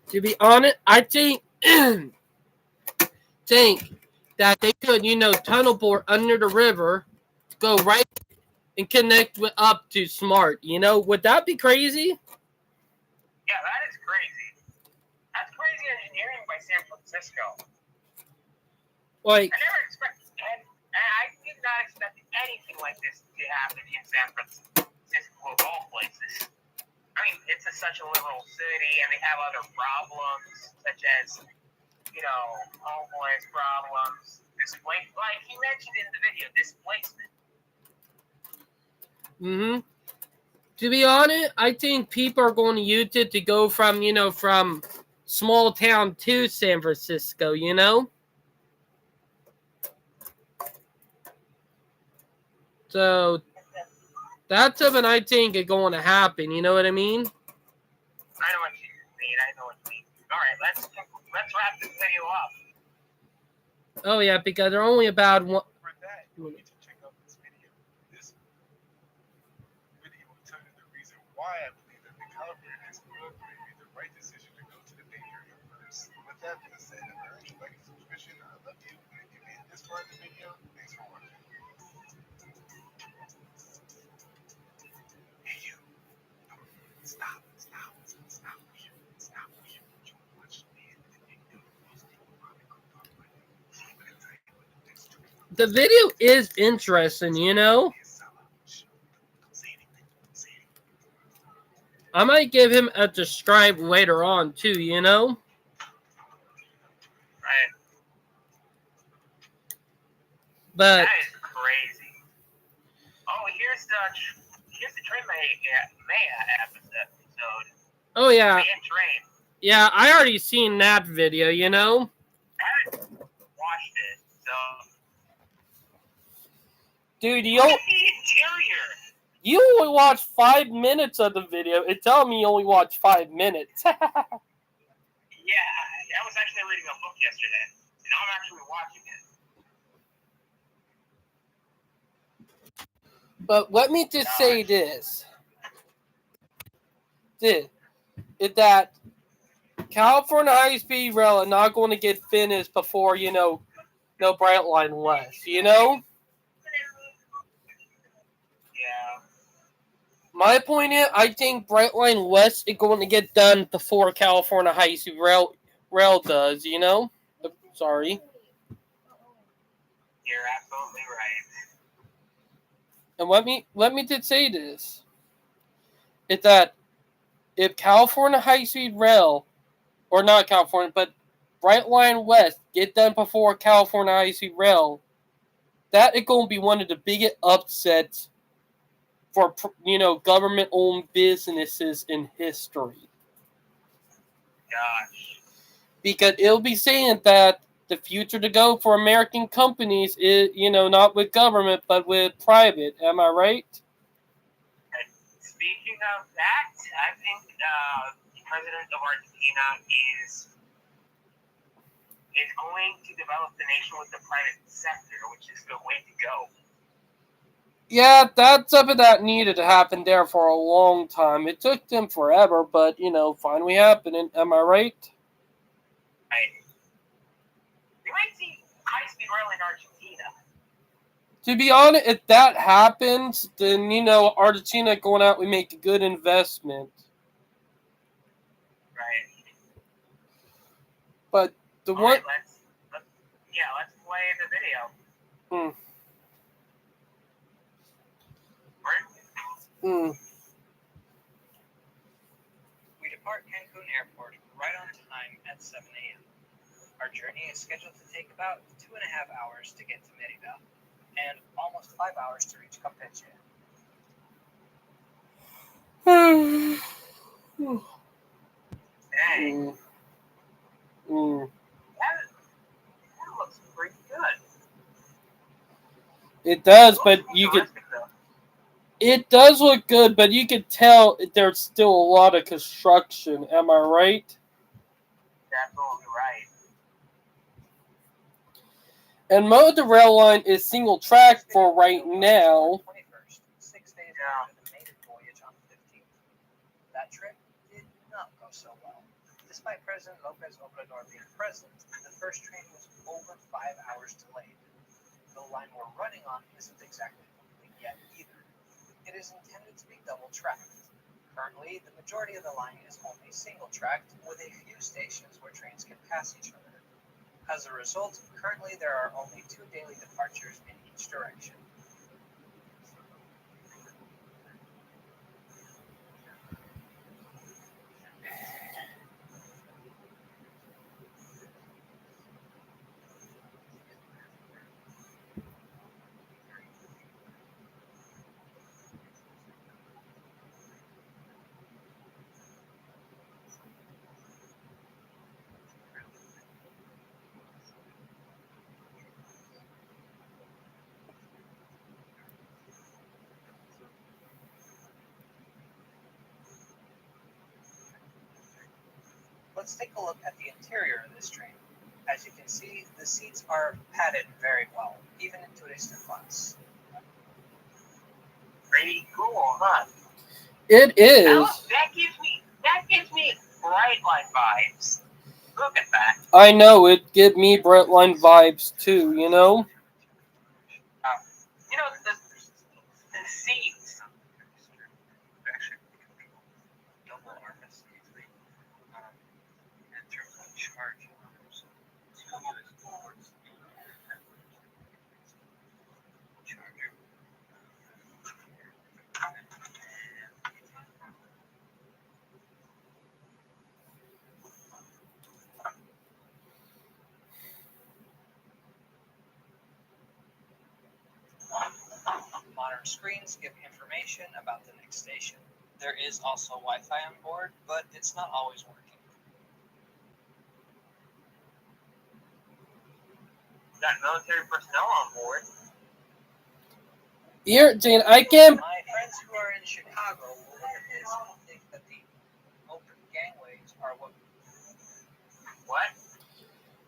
To be honest, I think that they could, tunnel bore under the river, go right and connect up to Smart. Would that be crazy? Yeah, that is crazy. That's crazy engineering by San Francisco. Like, I never expected, and I did not expect anything like this to happen in San Francisco, of all places. I mean, it's such a liberal city, and they have other problems, such as, homeless problems, like he mentioned in the video, displacement. mm-hmm. To be honest, I think people are going to use it to go from, from small town to San Francisco, So that's something I think is going to happen. You know what I mean? I know what you mean. All right, let's wrap this video up. Oh yeah, because they're only about one. For that, you need to check out this video. This video will tell you the reason why I believe that the California Explorer made the right decision to go to the Bay Area first. With that being said, if I earned you like a subscription, I love you. And if you made it this far in the video, thanks for watching. Hey you. Stop. You watch the end of the video. Most people probably go talk about it. So I'm gonna tell you what the next 2 minutes. The video is interesting, I might give him a subscribe later on too, Right. But That is crazy. Oh, here's the Train Maya episode. oh yeah, Man Train. yeah, I already seen that video, I haven't watched it, so. Dude, Look at the interior. you only watched 5 minutes of the video. It's telling me you only watched 5 minutes. Yeah, I was actually reading a book yesterday, and now I'm actually watching it. But let me just say this. Is that California high-speed rail is not going to get finished before, no Brightline West, Yeah. My point is, I think Brightline West is going to get done before California high-speed rail does, Sorry. You're absolutely right. And let me just say this. It's that if California high-speed rail, or not California, but Brightline West get done before California high-speed rail, that is going to be one of the biggest upsets for, government-owned businesses in history. Gosh. Because it'll be saying that the future to go for American companies is, not with government, but with private. Am I right? And speaking of that, I think the president of Argentina is going to develop the nation with the private sector, which is the way to go. Yeah, that's something that needed to happen there for a long time. It took them forever, but, finally happening. Am I right? Right. We might see high-speed rail in Argentina. To be honest, if that happens, then, Argentina going out, we make a good investment. Right. But the All one... right, let's play the video. We depart Cancun Airport right on time at 7 a.m. Our journey is scheduled to take about 2.5 hours to get to Merida, and almost 5 hours to reach Campeche. Dang. That looks pretty good. It does, but you could... It does look good, but you could tell there's still a lot of construction. Am I right? Absolutely right. And most of the rail line is single track for right now. 21st, 6 days after the maiden voyage on the 15th. That trip did not go so well. despite President Lopez Obrador being present, the first train was over 5 hours delayed. The line we're running on isn't exactly complete yet either. It is intended to be double-tracked. Currently, the majority of the line is only single-tracked, with a few stations where trains can pass each other. As a result, currently there are only 2 daily departures in each direction. Let's take a look at the interior of this train. As you can see, the seats are padded very well, even in today's class. Pretty cool, huh? It is. That gives me Brightline vibes. Look at that. I know, it give me Brightline vibes too, you know? You know, the seats. Double armrest easily. In terms of charge, charger. Modern screens give information about the next station. There is also Wi-Fi on board, but it's not always working. Got military personnel on board. Here, Jane, I can't. My friends who are in Chicago will look at this and think that the open gangways are what.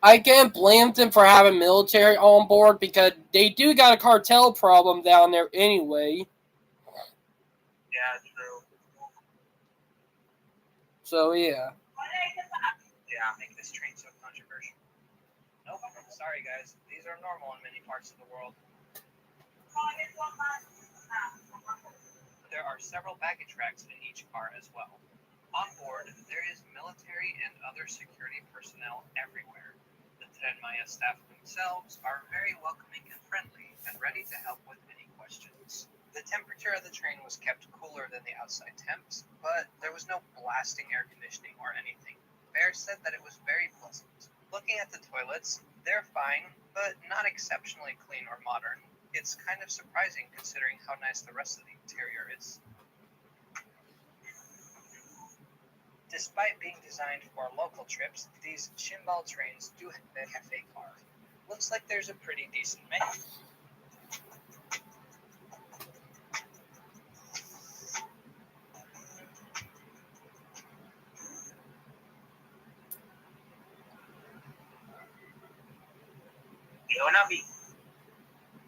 I can't blame them for having military on board because they do got a cartel problem down there anyway. Yeah, true. So, yeah. Yeah, make this train so controversial. Nope, sorry guys. These are normal in many parts of the world. There are several baggage racks in each car as well. On board, there is military and other security personnel everywhere. The Tren Maya staff themselves are very welcoming and friendly and ready to help with any questions. The temperature of the train was kept cooler than the outside temps, but there was no blasting air conditioning or anything. Bear said that it was very pleasant. Looking at the toilets, they're fine, but not exceptionally clean or modern. It's kind of surprising considering how nice the rest of the interior is. Despite being designed for local trips, these Shimbal trains do have a cafe car. Looks like there's a pretty decent menu.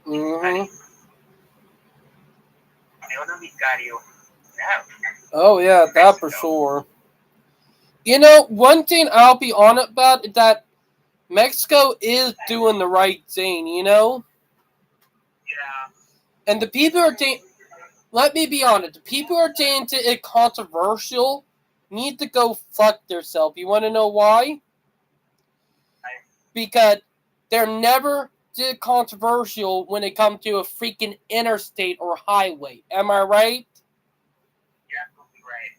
Mm-hmm. Yeah. Oh, yeah, that for sure. You know, one thing I'll be honest about is that Mexico is doing the right thing, you know? Yeah. And the people are let me be honest, the people who are saying it controversial need to go fuck themselves. You want to know why? Because they're never controversial when it comes to a freaking interstate or highway. Am I right? You're absolutely right.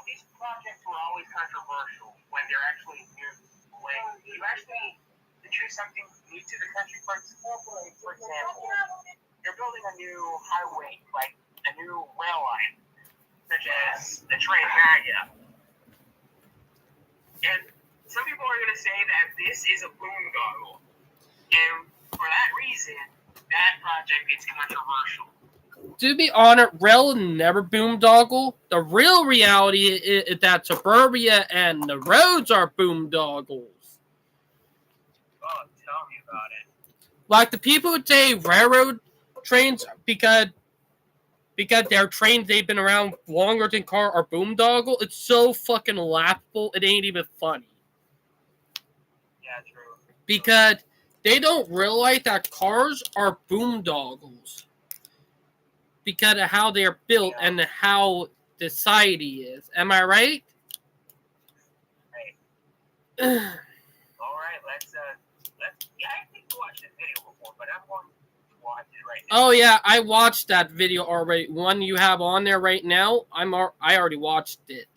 These projects were always controversial when they're actually new. When you actually introduce something new to the country, for example, you're building a new highway, like a new rail line, such as the Tren Maya. And some people are going to say that this is a boondoggle. And for that reason, that project is controversial. To be honest, rail never boondoggle. The real reality is that suburbia and the roads are boondoggles. Oh, tell me about it. Like the people who say railroad trains because because they're trains they've been around longer than car are boondoggle. It's so fucking laughable. It ain't even funny. Yeah, true. Because they don't realize that cars are boondoggles because of how they're built and how the society is. Am I right? Right. All right, let's. Yeah, I think we watched this video before, but I'm going to watch it right now. Oh yeah, I watched that video already. One you have on there right now. I already watched it.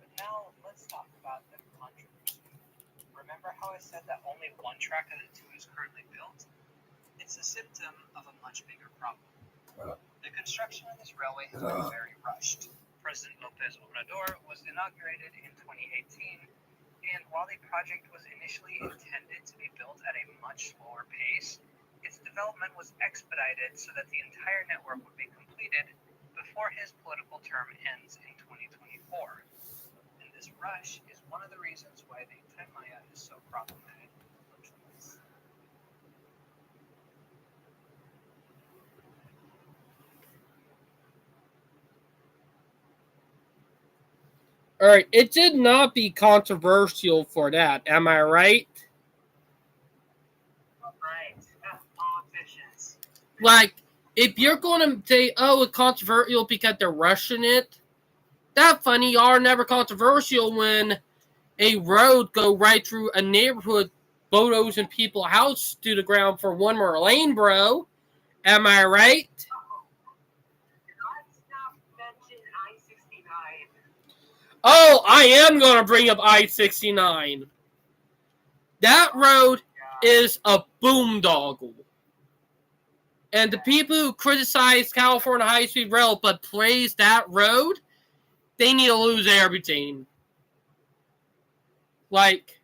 But now let's talk about the controversy. Remember how I said that only one track of the two is currently built? It's a symptom of a much bigger problem. The construction of this railway has been very rushed. President Lopez Obrador was inaugurated in 2018, and while the project was initially intended to be built at a much slower pace, its development was expedited so that the entire network would be completed before his political term ends in 2024. And this rush is one of the reasons why the Tren Maya is so problematic. Alright, it did not be controversial for that. Am I right? Right. Politicians. Like, if you're going to say, oh, it's controversial because they're rushing it, that funny, y'all are never controversial when a road go right through a neighborhood, photos and people house to the ground for one more lane, bro. Am I right? Let's not mention I-69. Oh, I am going to bring up I-69. That road is a boondoggle. And the people who criticize California high-speed rail but praise that road, they need to lose everything. Like,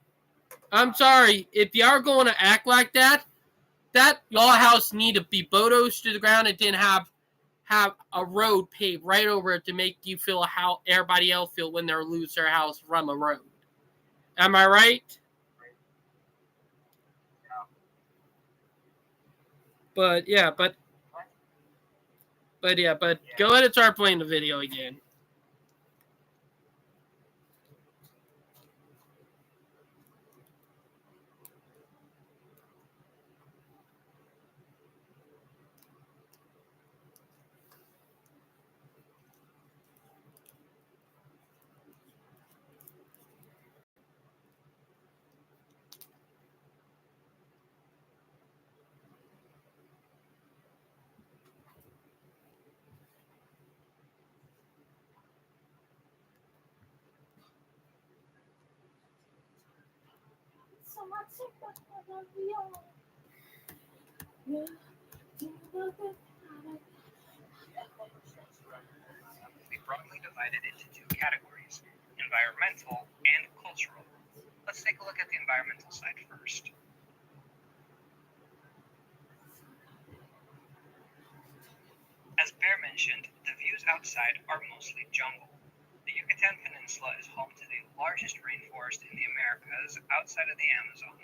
I'm sorry, if y'all going to act like that y'all house need to be bulldozed to the ground and then have a road paved right over it to make you feel how everybody else feel when they lose their house from a road. Am I right? But go ahead and start playing the video again. Be broadly divided into two categories, environmental and cultural. Let's take a look at the environmental side first. As Bear mentioned, the views outside are mostly jungle. The Yucatan Peninsula is home to the largest rainforest in the Americas outside of the Amazon.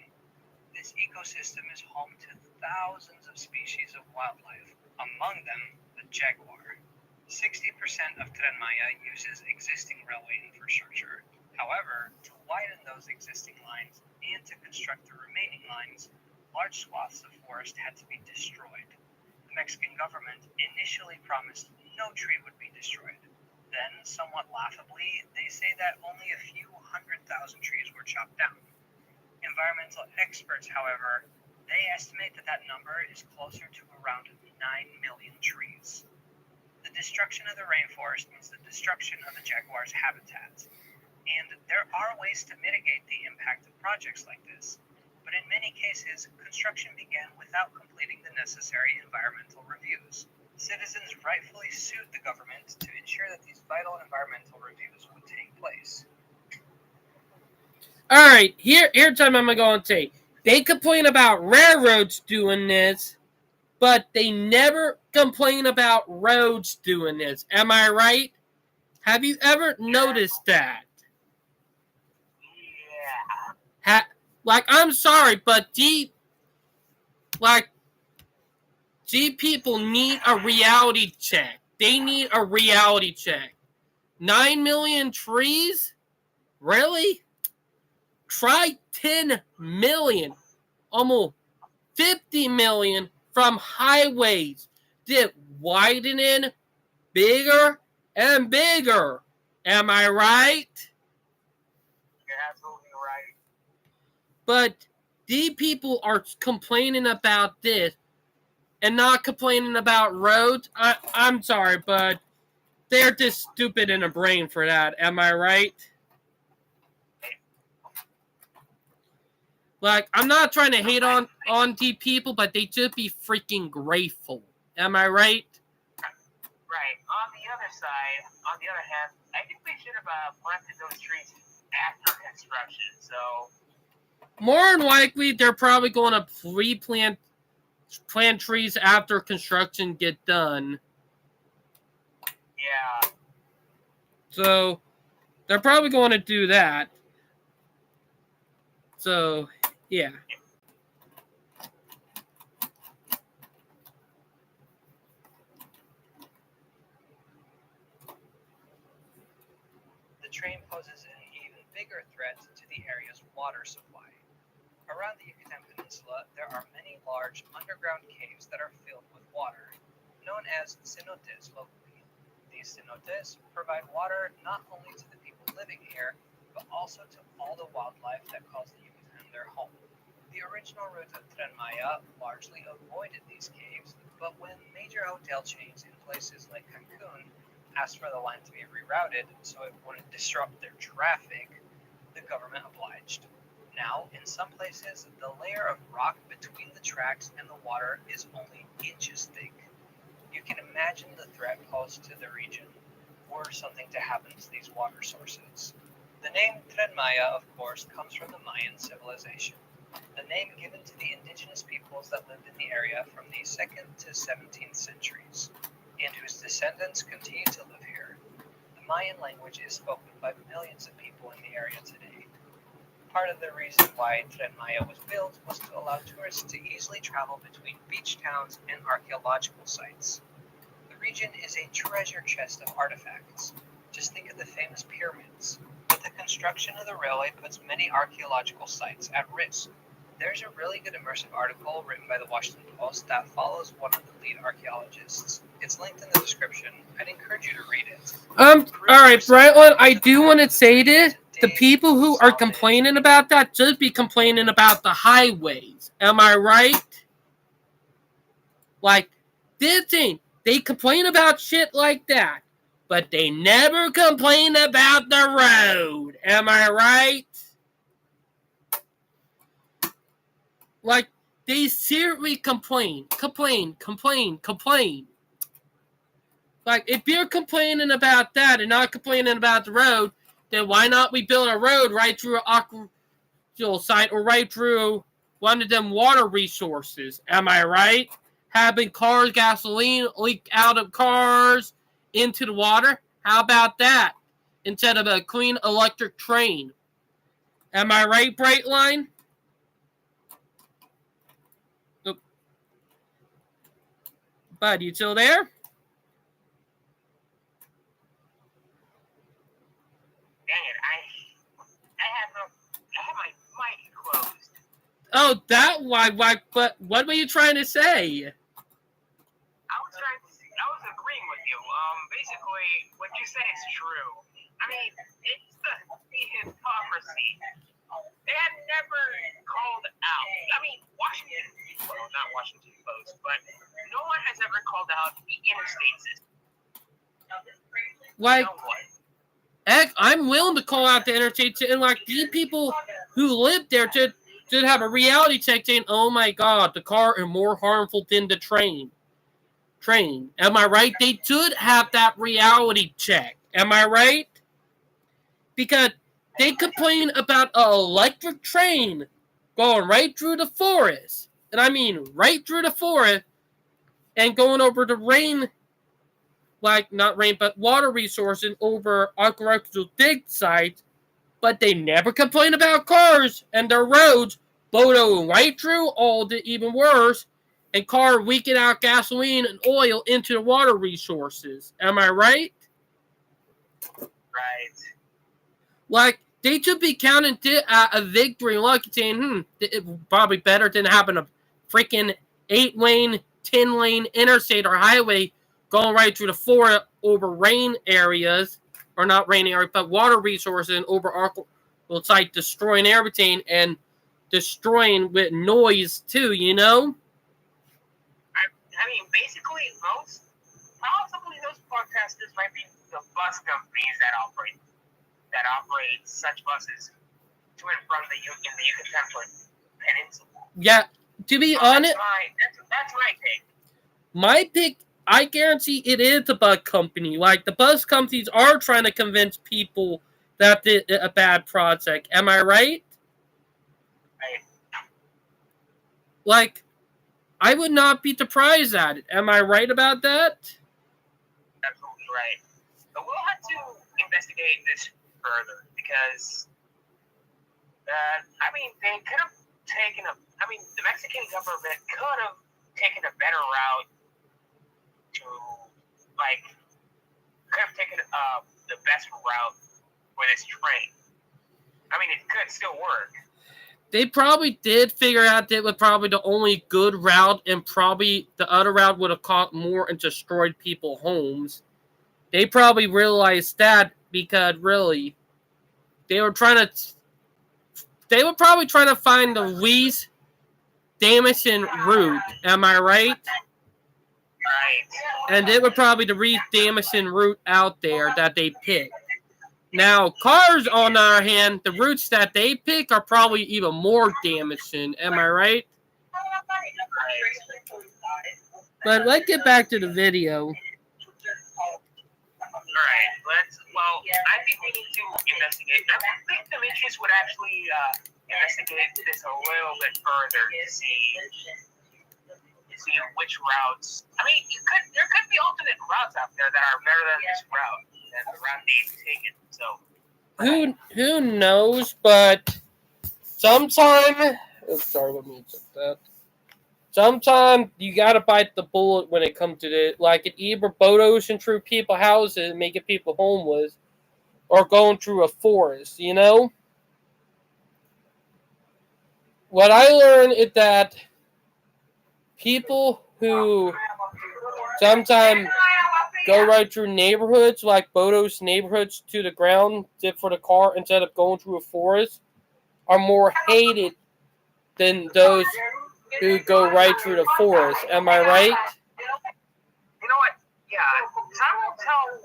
This ecosystem is home to thousands of species of wildlife, among them the jaguar. 60% of Tren Maya uses existing railway infrastructure. However, to widen those existing lines and to construct the remaining lines, large swaths of forest had to be destroyed. The Mexican government initially promised no tree would be destroyed. Then, somewhat laughably, they say that only a few 100,000 trees were chopped down. Environmental experts, however, they estimate that number is closer to around 9 million trees. The destruction of the rainforest means the destruction of the jaguar's habitat. And there are ways to mitigate the impact of projects like this. But in many cases, construction began without completing the necessary environmental reviews. Citizens rightfully sued the government to ensure that these vital environmental reviews would take place. Alright, here's time I'm going to say. They complain about railroads doing this, but they never complain about roads doing this. Am I right? Have you ever noticed that? Yeah. Like, I'm sorry, but These people need a reality check. They need a reality check. 9 million trees? Really? Try 10 million. Almost 50 million from highways. Did widening bigger and bigger. Am I right? You're absolutely right. But these people are complaining about this and not complaining about roads. I'm sorry, but they're just stupid in the brain for that. Am I right? Like, I'm not trying to hate on these people, but they should be freaking grateful. Am I right? Right. On the other hand, I think they should have planted those trees after construction. So More than likely, they're probably going to plant trees after construction get done. yeah, So they're probably going to do that. So yeah. The train poses an even bigger threat to the area's water supply. Around the Yucatan Peninsula, there are many large underground caves that are filled with water, known as cenotes locally. These cenotes provide water not only to the people living here, but also to all the wildlife that calls the Yucatan their home. The original route of Tren Maya largely avoided these caves, but when major hotel chains in places like Cancun asked for the line to be rerouted so it wouldn't disrupt their traffic, the government obliged. Now, in some places, the layer of rock between the tracks and the water is only inches thick. You can imagine the threat posed to the region were something to happen to these water sources. The name Tren Maya, of course, comes from the Mayan civilization, the name given to the indigenous peoples that lived in the area from the 2nd to 17th centuries, and whose descendants continue to live here. The Mayan language is spoken by millions of people in the area today. Part of the reason why Tren Maya was built was to allow tourists to easily travel between beach towns and archaeological sites. The region is a treasure chest of artifacts. Just think of the famous pyramids. But the construction of the railway puts many archaeological sites at risk. There's a really good immersive article written by the Washington Post that follows one of the lead archaeologists. It's linked in the description. I'd encourage you to read it. Alright, Brightland, I do want to say this. The people who are complaining about that should be complaining about the highways. Am I right? Like, this thing, they complain about shit like that, but they never complain about the road. Am I right? Like, they seriously complain. Like, if you're complaining about that and not complaining about the road, then why not we build a road right through an aqua site or right through one of them water resources? Am I right? Having cars, gasoline leak out of cars into the water? How about that? Instead of a clean electric train. Am I right, Brightline? Oh. Bud, you still there? dang it, I have my mic closed. Oh, that why? But what were you trying to say? I was agreeing with you. Basically, what you said is true. I mean, it's the hypocrisy. They had never called out. I mean, not Washington Post, but no one has ever called out the interstate system. Like, You know what? heck, I'm willing to call out the interstate, and like these people who live there should have a reality check saying, "Oh my God, the car is more harmful than the train." Am I right? They should have that reality check. Am I right? Because they complain about an electric train going right through the forest. And I mean right through the forest and going over the water resources over archaeological dig sites. But they never complain about cars and their roads blowing right through all the even worse. and car leaking out gasoline and oil into the water resources. Am I right? Right. Like, they should be counting a victory like saying, it probably better than having a freaking 8-lane, 10-lane interstate or highway going right through the forest over rain areas, or not rain areas, but water resources and over it's like destroying everything and destroying with noise too, you know? I mean, basically, possibly those podcasters might be the bus companies that operate such buses to and from the Yucatan Peninsula. Yeah, to be honest, that's my pick. My pick, I guarantee it is the bus company. Like, the bus companies are trying to convince people that it's a bad project. Am I right? Right. Like, I would not be surprised at it. Am I right about that? Absolutely right. But we'll have to investigate this further because, they could have taken the Mexican government could have taken a better route to, could have taken the best route for this train. I mean, it could still work. They probably did figure out that it was probably the only good route, and probably the other route would have caught more and destroyed people's homes. They probably realized that because, really, they were probably trying to find the least damaging route. Am I right? Right. And it was probably the least damaging route out there that they picked. Now, cars, on the other hand, the routes that they pick are probably even more damaging. Am I right? But let's get back to the video. Alright, I think we need to investigate. I think Demetrius would actually investigate this a little bit further to see which routes. I mean, there could be alternate routes out there that are better than this route, than the route they've taken. So who knows? But sometimes you gotta bite the bullet when it comes to it. Like, it either bulldozing through people's houses and making people homeless, or going through a forest, you know? What I learned is that people who sometimes go right through neighborhoods, like bulldoze neighborhoods to the ground for the car instead of going through a forest, are more hated than those who go right through the forest. Am I right? you know what? Yeah, time will tell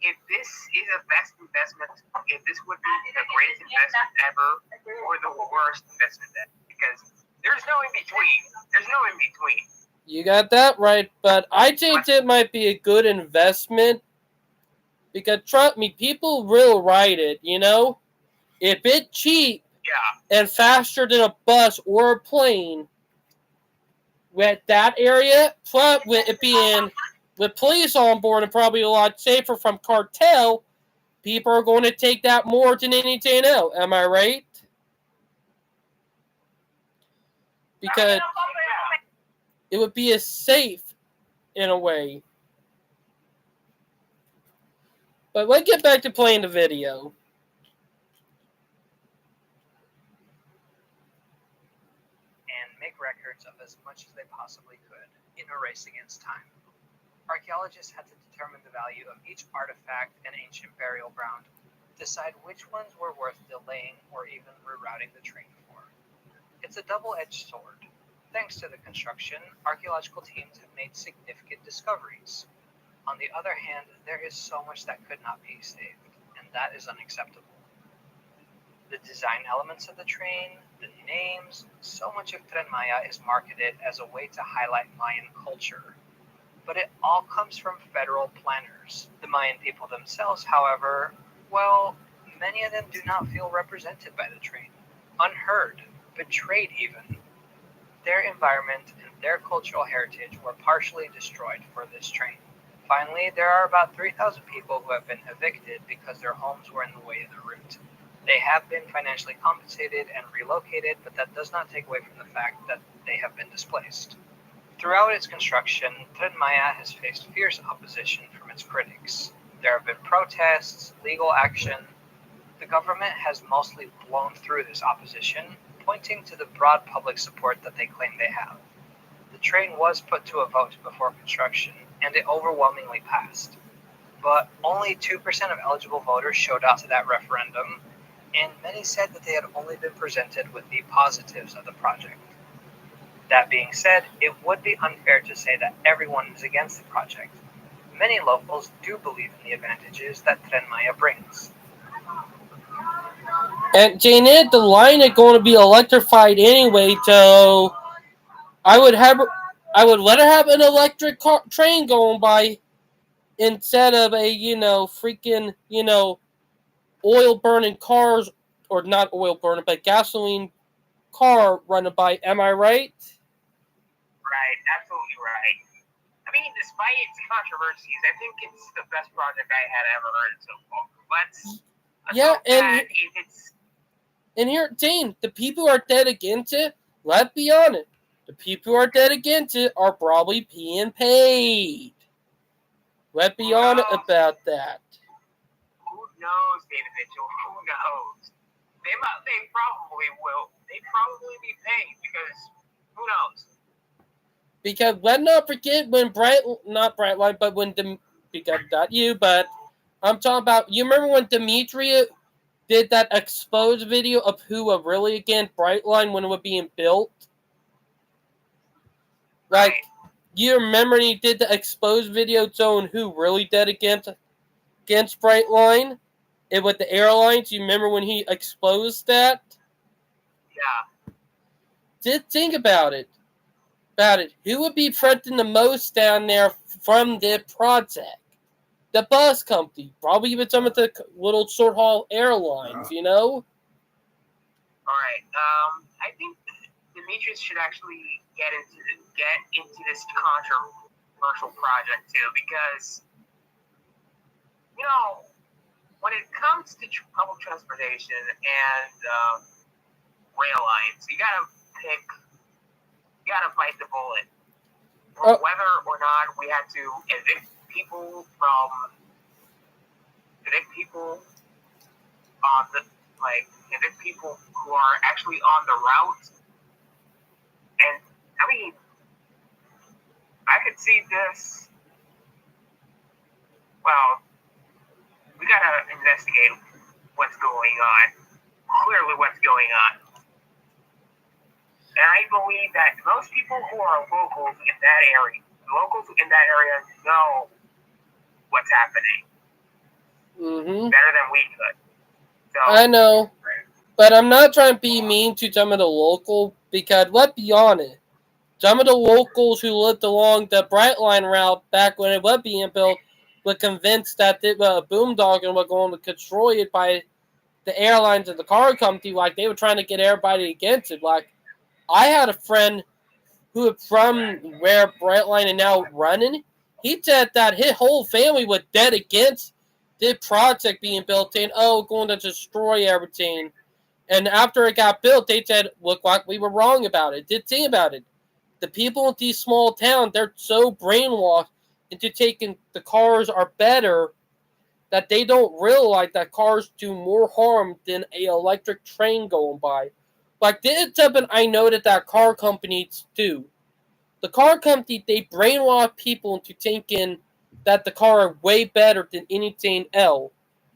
if this is a best investment, if this would be the greatest investment ever, or the worst investment ever. Because there's no in between. There's no in between. You got that right, but I think it might be a good investment. Because, trust me, people will ride it, you know? If it's cheap and faster than a bus or a plane, with that area, plus with it being with police on board and probably a lot safer from cartel, people are going to take that more than anything else. Am I right? Because it would be as safe in a way. But let's get back to playing the video. And make records of as much as they possibly could in a race against time. Archaeologists had to determine the value of each artifact and ancient burial ground, decide which ones were worth delaying or even rerouting the train for. It's a double-edged sword. Thanks to the construction, archaeological teams have made significant discoveries. On the other hand, there is so much that could not be saved, and that is unacceptable. The design elements of the train, the names, so much of Tren Maya is marketed as a way to highlight Mayan culture. But it all comes from federal planners. The Mayan people themselves, however, well, many of them do not feel represented by the train. Unheard, betrayed even. Their environment and their cultural heritage were partially destroyed for this train. Finally, there are about 3,000 people who have been evicted because their homes were in the way of the route. They have been financially compensated and relocated, but that does not take away from the fact that they have been displaced. Throughout its construction, Tren Maya has faced fierce opposition from its critics. There have been protests, legal action. The government has mostly blown through this opposition, pointing to the broad public support that they claim they have. The train was put to a vote before construction, and it overwhelmingly passed. But only 2% of eligible voters showed up to that referendum, and many said that they had only been presented with the positives of the project. That being said, it would be unfair to say that everyone is against the project. Many locals do believe in the advantages that Tren Maya brings. And Janet, the line is going to be electrified anyway, so I would let her have an electric train going by instead of a freaking oil burning cars, or not oil burning, but gasoline car running by. Am I right? Right, absolutely right. I mean, despite its controversies, I think it's the best project I had ever heard so far. And here, Jane, the people who are dead against it, let's be honest, the people who are dead against it are probably being paid. Let's be honest about that. Who knows, David Mitchell? Who knows? They probably will. They probably be paid because who knows? Because let's not forget when I'm talking about, you remember when Demetria did that exposed video of who were really against Brightline when it was being built? Like, you remember when he did the exposed video showing who really did against Brightline? It with the airlines. You remember when he exposed that? Yeah. Just think about it. Who would be threatened the most down there from the project? The bus company. Probably even some of the little short haul airlines, Alright. I think Demetrius should actually get into this controversial project too, because when it comes to public transportation and rail lines, you gotta bite the bullet. Whether or not we had to evict people who are actually on the route. And I mean, I could see this. Well, we gotta investigate what's going on. Clearly, what's going on. And I believe that most people who are locals in that area know what's happening. Mm-hmm. Better than we could. So, I know. But I'm not trying to be mean to some of the local, because let's be honest, some of the locals who lived along the Brightline route back when it was being built were convinced that the boondoggle was going to destroy it by the airlines and the car company. Like, they were trying to get everybody against it. Like, I had a friend who was from where Brightline is now running. He said that his whole family was dead against the project being built, saying, going to destroy everything. And after it got built, they said, look like we were wrong about it. Did think about it. The people in these small towns, they're so brainwashed into taking the cars are better that they don't realize that cars do more harm than an electric train going by. Like, this is something I noted that car companies do. The car company, they brainwash people into thinking that the car are way better than anything else.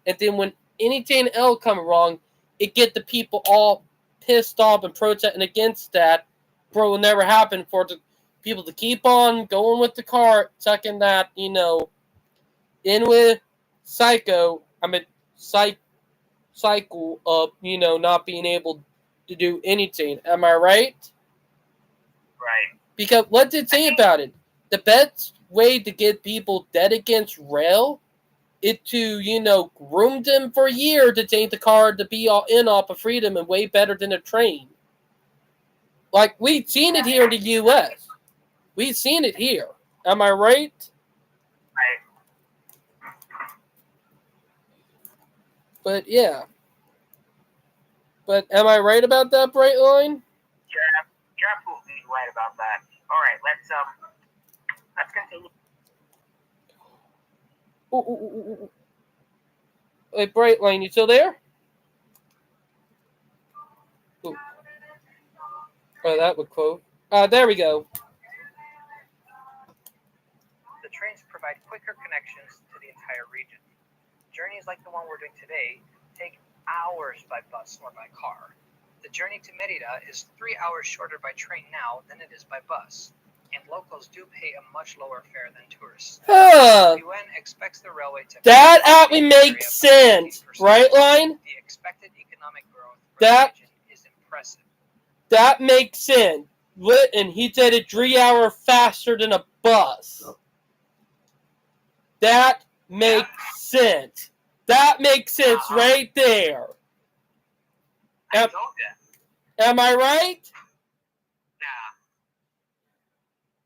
And then when anything else comes wrong, it get the people all pissed off and protesting against that. Bro, it will never happen for the people to keep on going with the car, tucking that, in with cycle of, not being able to do anything. Am I right? Right. Because what did it say about it? The best way to get people dead against rail is to, groom them for a year to take the car to be all in off of freedom and way better than a train. Like, we've seen it here in the U.S. We've seen it here. Am I right? Right. But, yeah. But am I right about that, Brightline? You're absolutely right about that. All right, let's Ooh. Hey, Brightline, you still there? Ooh. Oh, that would quote. There we go. The trains provide quicker connections to the entire region. Journeys like the one we're doing today take hours by bus or by car. The journey to Merida is 3 hours shorter by train now than it is by bus, and locals do pay a much lower fare than tourists. Huh. UN expects the railway to That actually makes sense, right, Line? The expected economic growth for That- the region is impressive. That makes sense. And he said it's 3 hours faster than a bus. That makes sense. That makes sense right there. I told you. Am I right? Nah.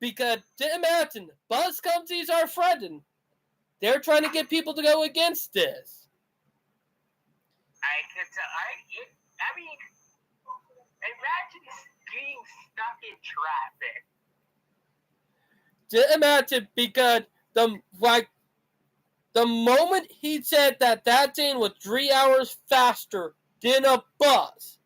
Because imagine, bus companies are threatened. They're trying to get people to go against this. I could tell. I mean, imagine being stuck in traffic. Imagine, because the moment he said that train was 3 hours faster than a bus,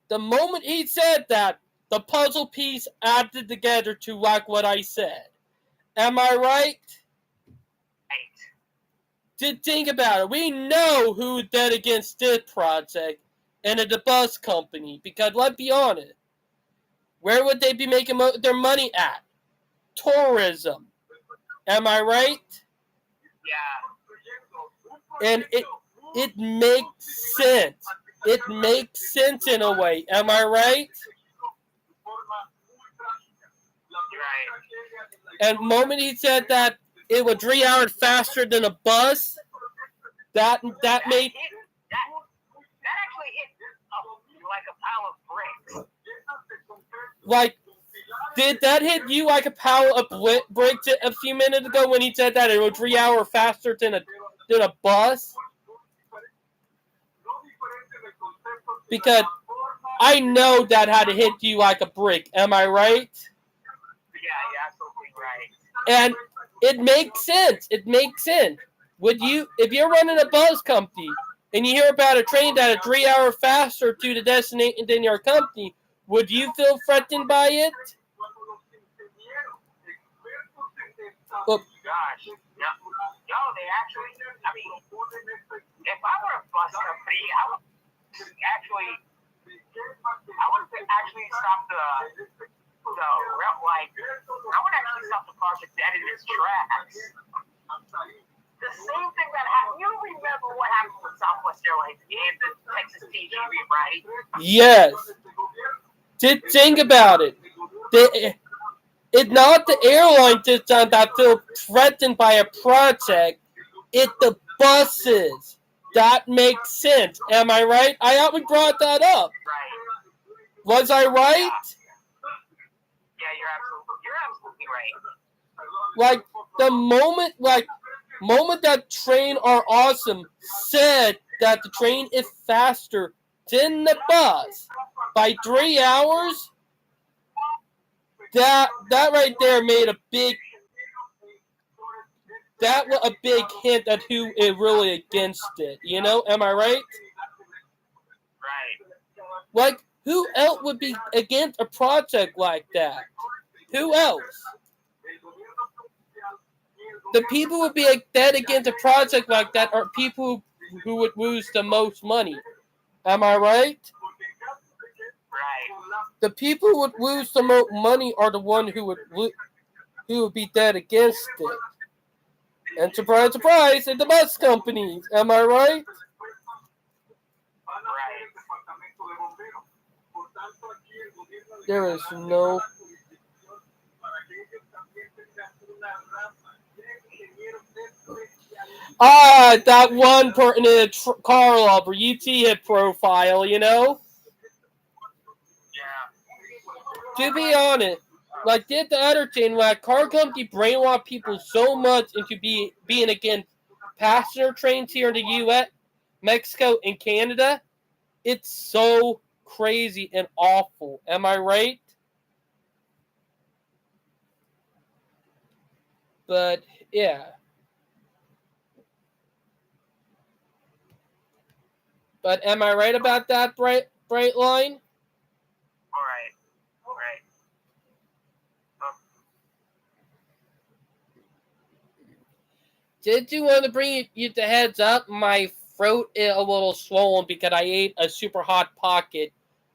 the moment he said that, the puzzle piece added together to like what I said. Am I right? Did think about it. We know who did against this project, and it's the bus company. Because let's be honest, where would they be making their money at? Tourism. Am I right? Yeah. And it makes sense. It makes sense in a way. Am I right? Right. And the moment he said that it was 3 hours faster than a bus, that made That actually hit like a pile of bricks. like. Did that hit you like a pile of bricks a few minutes ago when he said that it was 3 hours faster than a bus? Because I know that had to hit you like a brick. Am I right? Yeah, you're absolutely right. And it makes sense. It makes sense. If you're running a bus company and you hear about a train that is 3 hours faster to the destination than your company, would you feel threatened by it? Well, Gosh. No, they actually, I mean, if I were a bus company, I would actually stop the rail, like, I would actually stop the project dead in its tracks. The same thing that happened, you remember what happened with Southwest Airlines and the Texas TGV, right? yes. Did think about it. It's not the airline that feel threatened by a project. It's the buses. That makes sense. Am I right? I always brought that up. Right. Was I right? Yeah, you're absolutely right. Like the moment that train are awesome said that the train is faster than the bus by 3 hours. That right there made a big hint at who is really against it. You know, am I right? Right. Like, who else would be against a project like that? Who else? The people who would be dead against a project like that are people who would lose the most money. Am I right? Right. The people who would lose the most money are the one who would be dead against it. And surprise, surprise, it's the bus companies. Am I right? There is no. That one person in a car lover, UT hit profile, you know? Yeah. To be honest, like did the other thing, like car company brainwash people so much into being against passenger trains here in the U.S., Mexico, and Canada. It's so crazy and awful. Am I right? But yeah. But am I right about that, Bright Line? All right. All right. Did you want to bring you the heads up? My throat is a little swollen because I ate a super hot pocket.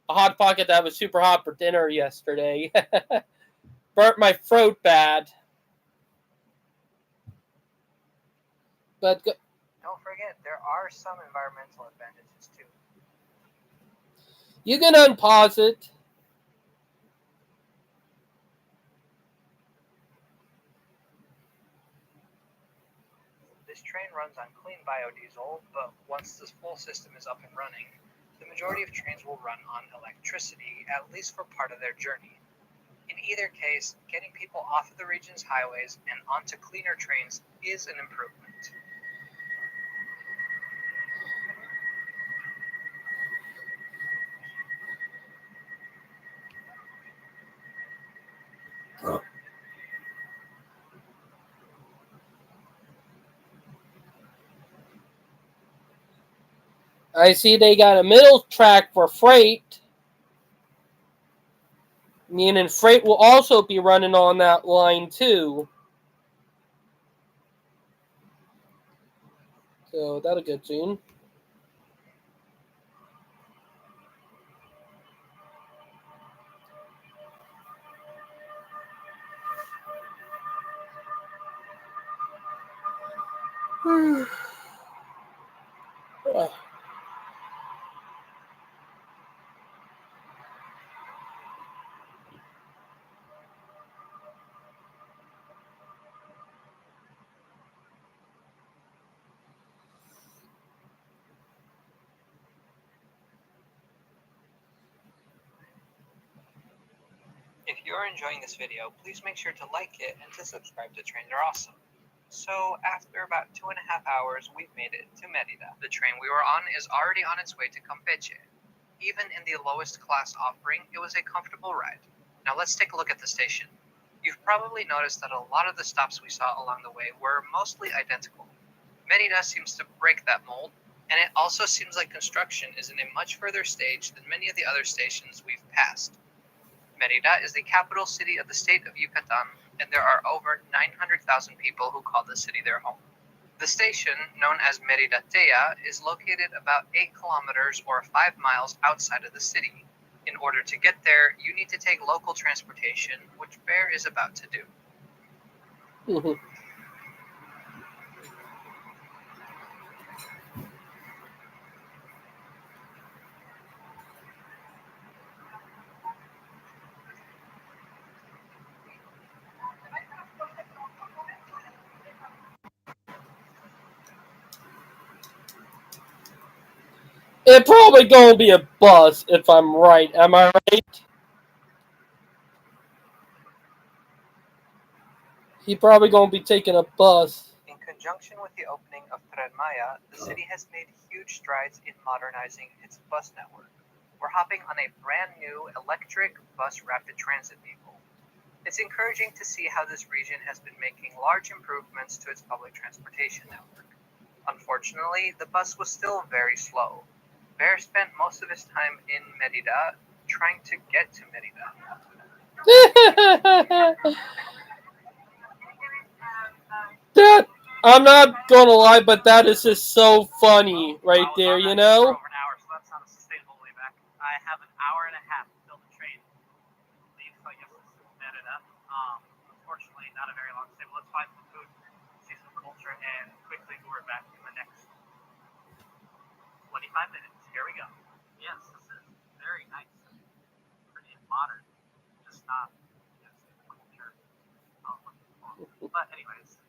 A hot pocket that was super hot for dinner yesterday. Burnt my throat bad. But Don't forget, there are some environmental advantages too. You can unpause it. This train runs on clean biodiesel, but once this full system is up and running, the majority of trains will run on electricity, at least for part of their journey. In either case, getting people off of the region's highways and onto cleaner trains is an improvement. I see they got a middle track for freight. Meaning freight will also be running on that line too. So that'll get soon. If you're enjoying this video, please make sure to like it and to subscribe to Trains Are Awesome. So after about 2.5 hours, we've made it to Merida. The train we were on is already on its way to Campeche. Even in the lowest class offering, it was a comfortable ride. Now let's take a look at the station. You've probably noticed that a lot of the stops we saw along the way were mostly identical. Merida seems to break that mold, and it also seems like construction is in a much further stage than many of the other stations we've passed. Merida is the capital city of the state of Yucatan, and there are over 900,000 people who call the city their home. The station, known as Meridatea, is located about 8 kilometers or 5 miles outside of the city. In order to get there, you need to take local transportation, which Bear is about to do. Mm-hmm. It probably gonna be a bus if I'm right. Am I right? He probably gonna be taking a bus. In conjunction with the opening of Tren Maya, the city has made huge strides in modernizing its bus network. We're hopping on a brand new electric bus rapid transit vehicle. It's encouraging to see how this region has been making large improvements to its public transportation network. Unfortunately, the bus was still very slow. Bear spent most of his time in Merida trying to get to Merida. That, I'm not gonna lie, but that is just so funny right there, you know? Over an hour, so that's not a sustainable way back. I have an hour and a half until the train leaves, so I guess this is Merida. Unfortunately, not a very long stay, but let's find some food, see some culture, and quickly board back in the next 25 minutes. Here we go. Yes, this is very nice. Pretty modern. Just not the culture I'm looking for. But anyways,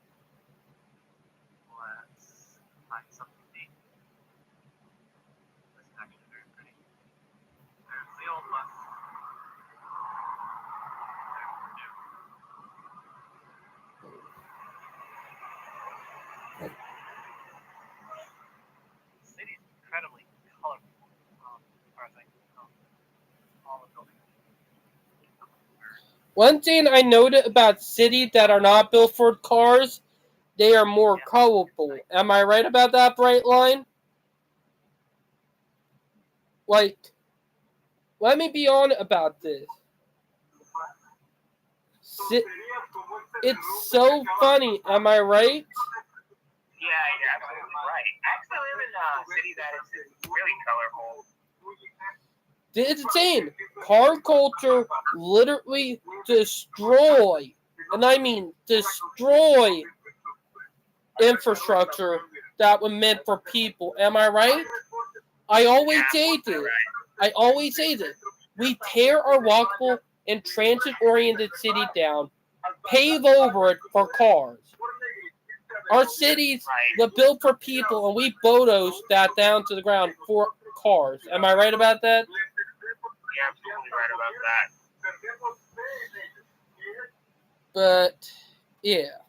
let's find something to eat. This is actually very pretty. There's the old bus. There's the new. The city's incredibly colorful, as far as I can tell. All the buildings. One thing I noted about cities that are not built for cars, they are more colorful. Am I right about that, Bright Line? Like, let me be honest about this. It's so funny, am I right? Yeah, you're absolutely right. I actually live in a city that is really colorful. It's insane. Car culture literally destroy, and I mean destroy, infrastructure that was meant for people. Am I right? I always say this. We tear our walkable and transit-oriented city down, pave over it for cars. Our cities were built for people, and we bulldoze that down to the ground for cars. Am I right about that? You're absolutely right about that. But, yeah.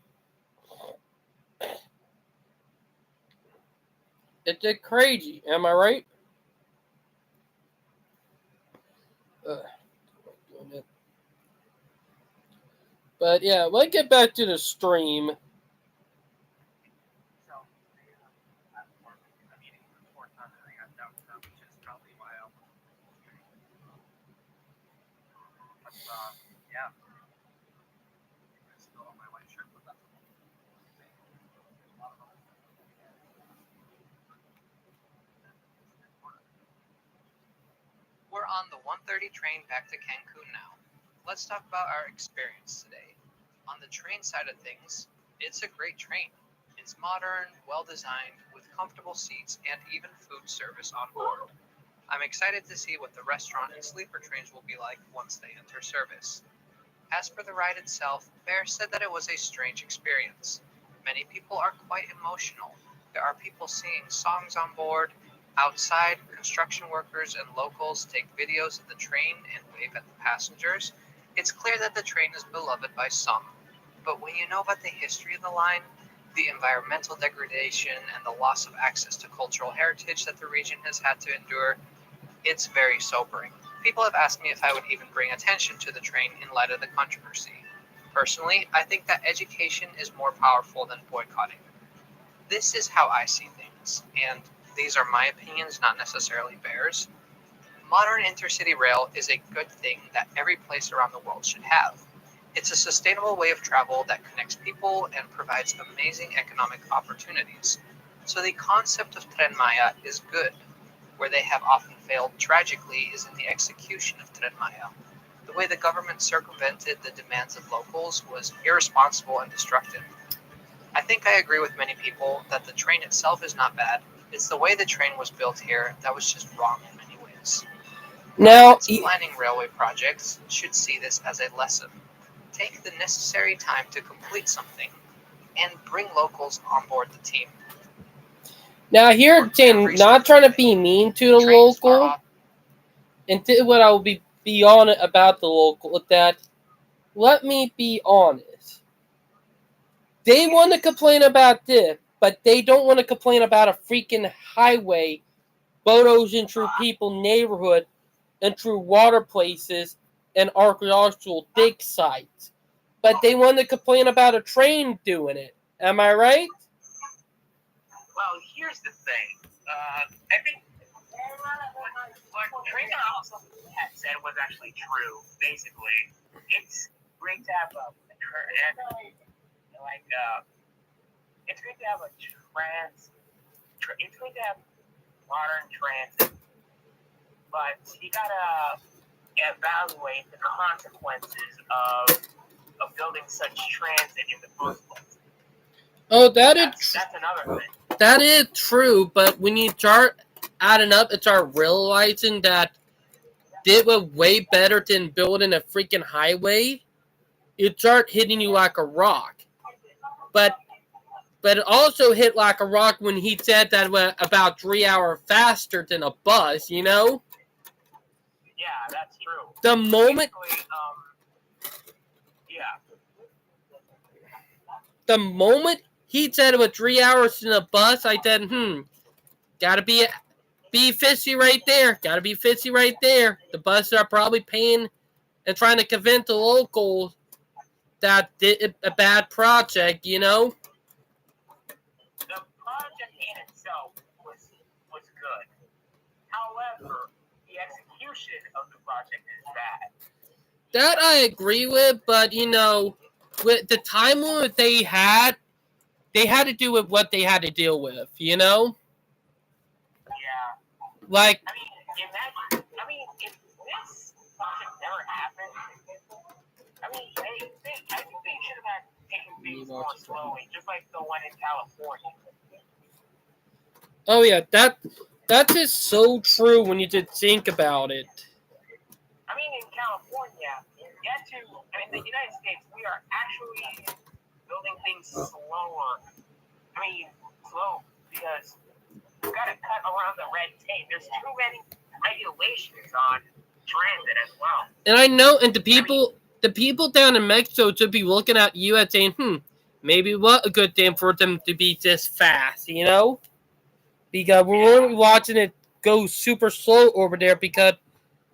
It's just crazy. Am I right? But, yeah, let's get back to the stream. We're on the 1:30 train back to Cancun now. Let's talk about our experience today. On the train side of things, it's a great train. It's modern, well-designed, with comfortable seats and even food service on board. I'm excited to see what the restaurant and sleeper trains will be like once they enter service. As for the ride itself, Bear said that it was a strange experience. Many people are quite emotional. There are people singing songs on board. Outside, construction workers and locals take videos of the train and wave at the passengers. It's clear that the train is beloved by some. But when you know about the history of the line, the environmental degradation, and the loss of access to cultural heritage that the region has had to endure, it's very sobering. People have asked me if I would even bring attention to the train in light of the controversy. Personally, I think that education is more powerful than boycotting. This is how I see things, and these are my opinions, not necessarily Bear's. Modern intercity rail is a good thing that every place around the world should have. It's a sustainable way of travel that connects people and provides amazing economic opportunities. So the concept of Tren Maya is good. Where they have often failed tragically is in the execution of Tren Maya. The way the government circumvented the demands of locals was irresponsible and destructive. I think I agree with many people that the train itself is not bad. It's the way the train was built here that was just wrong in many ways. Now, Planning railway projects should see this as a lesson. Take the necessary time to complete something and bring locals on board the team. Now here, Jane, not trying to be mean to the local, and what I will be on about the local, that, let me be honest. They want to complain about this, but they don't want to complain about a freaking highway, bulldozing through people's neighborhood, and through water places and archaeological dig sites. But they want to complain about a train doing it. Am I right? Well, here's the thing. I think what Trainer also had said was actually true. Basically, it's great to have it's great to have it's great to have modern transit, but you gotta evaluate the consequences of building such transit in the first place. Oh, that's another thing. That is true, but when you start adding up, it's start realizing that it was way better than building a freaking highway. It start hitting you like a rock. But it also hit like a rock when he said that it was about 3 hours faster than a bus, you know? Yeah, that's true. The moment... The moment he said it was 3 hours in a bus, I said, gotta be fishy right there. Gotta be fishy right there. The buses are probably paying and trying to convince the locals that did a bad project, you know? The project in itself was good. However, That I agree with, but with the time limit they had to do with what they had to deal with. Yeah. Like, I mean, if this never happened, I think they should have had taken things more slowly, just like the one in California. oh yeah, that is so true when you did think about it. I mean, in California, in the United States, we are actually building things slower. I mean, slow, because we've got to cut around the red tape. There's too many regulations on transit as well. And I know, and the people down in Mexico should be looking at you and saying, maybe what a good thing for them to be this fast, Because we're really watching it go super slow over there because,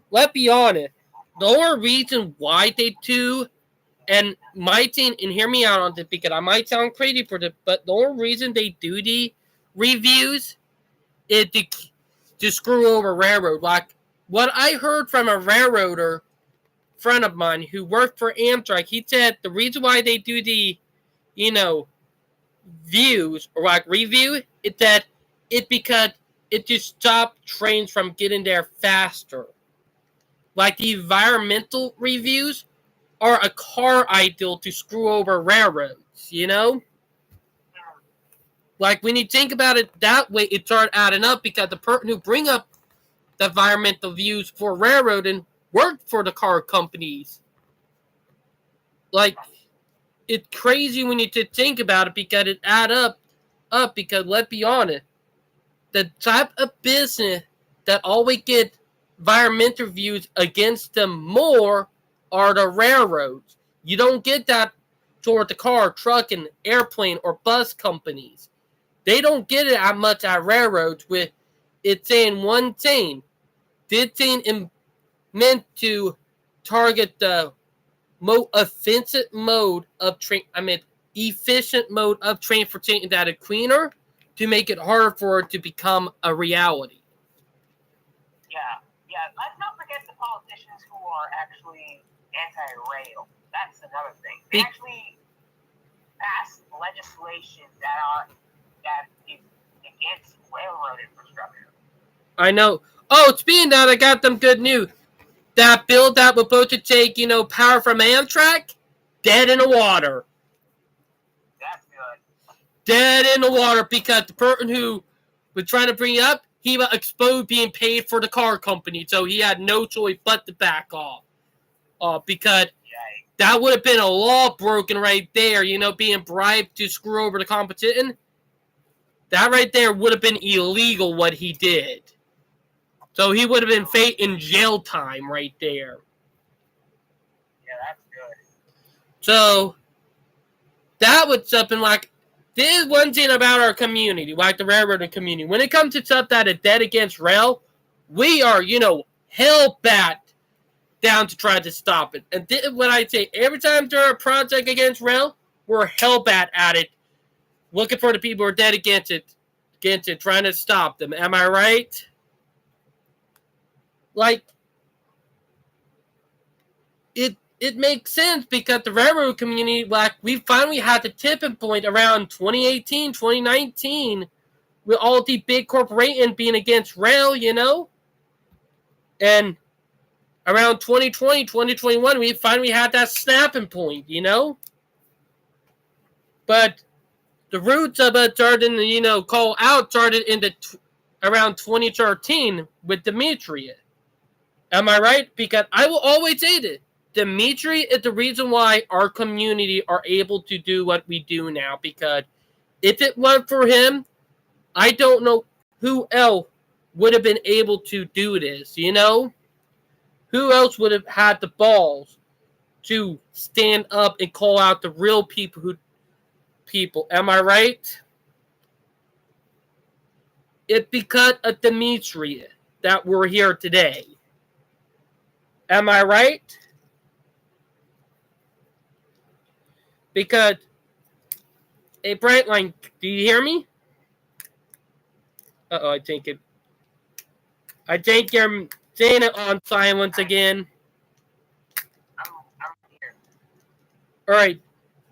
let's be honest, the only reason why they do, and my team, and hear me out on this because I might sound crazy for this, but the only reason they do the reviews is to screw over railroad. Like, what I heard from a railroader friend of mine who worked for Amtrak, he said the reason why they do the, views or like review is that it because it just stops trains from getting there faster. Like the environmental reviews are a car ideal to screw over railroads, Like when you think about it that way, it starts adding up because the person who bring up the environmental views for railroading worked for the car companies. Like, it's crazy when you think about it because it add up because let's be honest, the type of business that always get environmental views against them more are the railroads. You don't get that toward the car, truck, and airplane or bus companies. They don't get it as much at railroads with it saying one thing. This thing is meant to target the efficient mode of transportation that is cleaner to make it harder for it to become a reality. Yeah. Let's not forget the politicians who are actually anti-rail. That's another thing. They actually pass legislation that is against railroad infrastructure. I know. Oh, speaking of that, I got them good news. That bill that was supposed to take, power from Amtrak, dead in the water. That's good. Dead in the water because the person who was trying to bring it up, he was exposed being paid for the car company, so he had no choice but to back off. Because that would have been a law broken right there, being bribed to screw over the competition. That right there would have been illegal what he did. So he would have been in jail time right there. Yeah, that's good. So that was something like, this is one thing about our community, like the railroading community. When it comes to stuff that is dead against rail, we are, hell-bent down to try to stop it. And this is what I say. Every time there's a project against rail, we're hell-bent at it, looking for the people who are dead against it, trying to stop them. Am I right? Like, it makes sense because the railroad community, like, we finally had the tipping point around 2018, 2019, with all the big corporations being against rail, And around 2020, 2021, we finally had that snapping point, But the roots of it started, call out started around 2013 with Demetria. Am I right? Because I will always say this. Dimitri is the reason why our community are able to do what we do now. Because if it weren't for him, I don't know who else would have been able to do this, Who else would have had the balls to stand up and call out the real people Am I right? It's because of Dimitri that we're here today. Am I right? Because, hey, Brightline, do you hear me? Uh-oh, I think you're saying it on silence again. I'm All right.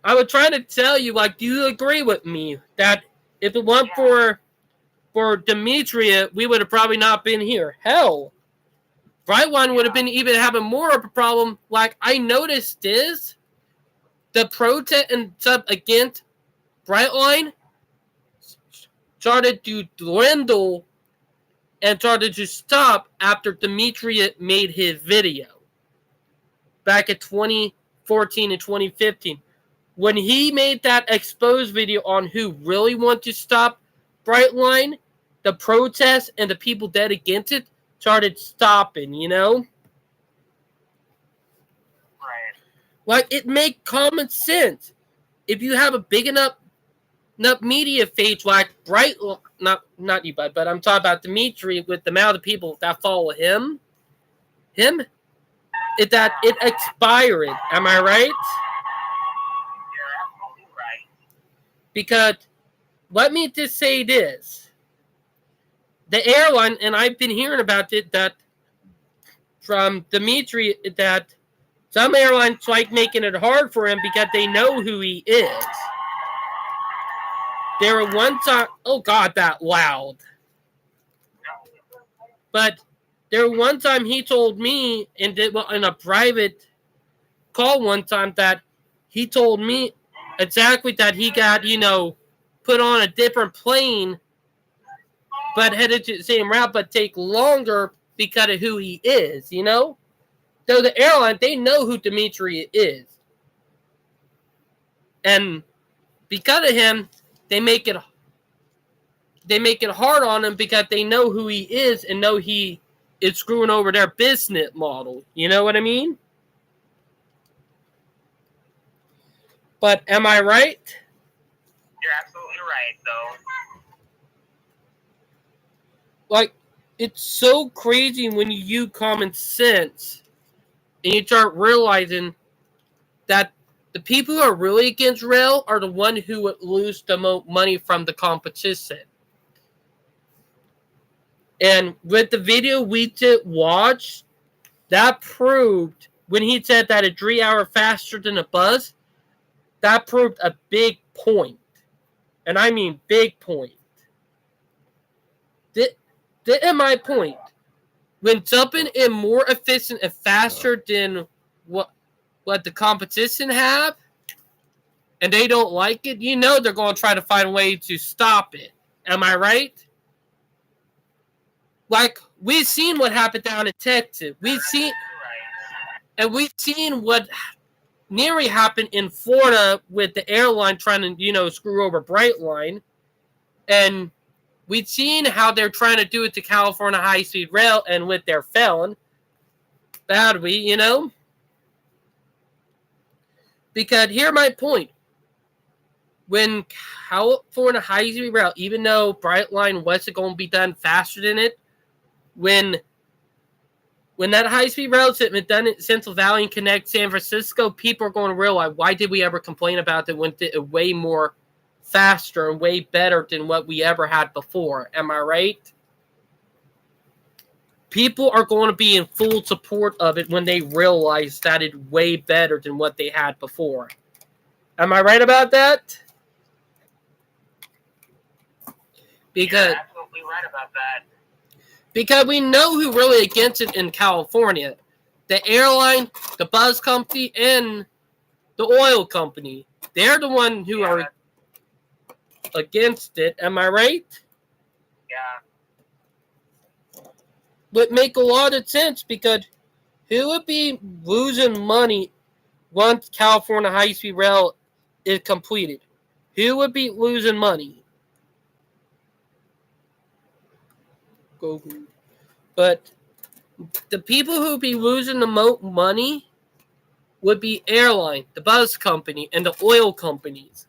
I was trying to tell you, like, do you agree with me that if it weren't for Demetria, we would have probably not been here? Hell, Brightline would have been even having more of a problem. Like, I noticed this. The protest and stuff against Brightline started to dwindle and started to stop after Demetria made his video back in 2014 and 2015. When he made that exposed video on who really want to stop Brightline, the protests and the people dead against it started stopping, you know? Right. Like, it make common sense. If you have a big enough media face like not you, but I'm talking about Dimitri with the amount of people that follow him, it expired. Am I right? You're absolutely right. Because let me just say this. The airline, and I've been hearing about it, that from Dimitri, that some airlines like making it hard for him because they know who he is. There were one time, oh God, that loud. But there was one time he told me in a private call one time that he told me exactly that he got, put on a different plane but headed to the same route but take longer because of who he is, So the airline, they know who Dimitri is. And because of him, they make it hard on him because they know who he is and know he is screwing over their business model. You know what I mean? But am I right? You're absolutely right, though. Like, it's so crazy when you use common sense and you start realizing that the people who are really against rail are the ones who would lose the most money from the competition. And with the video we did watch, that proved, when he said that a 3 hour faster than a bus, that proved a big point. And I mean big point. This is my point. When something is more efficient and faster than what the competition have, and they don't like it, they're going to try to find a way to stop it. Am I right? Like, we've seen what happened down in Texas. We've seen what nearly happened in Florida with the airline trying to, screw over Brightline. And we've seen how they're trying to do it to California high-speed rail and with their felon. Badly, Because here's my point. When California high-speed rail, even though Brightline wasn't going to be done faster than it, when that high-speed rail has been done at Central Valley and connect San Francisco, people are going to realize, why did we ever complain about it when it way more faster and way better than what we ever had before? Am I right? People are going to be in full support of it when they realize that it's way better than what they had before. Am I right about that? Because you're absolutely right about that. Because we know who really against it in California. The airline, the bus company, and the oil company. They're the ones who are against it. Am I right? Yeah. Would make a lot of sense because who would be losing money once California high-speed rail is completed? Who would be losing money? But the people who would be losing the most money would be airline, the bus company, and the oil companies.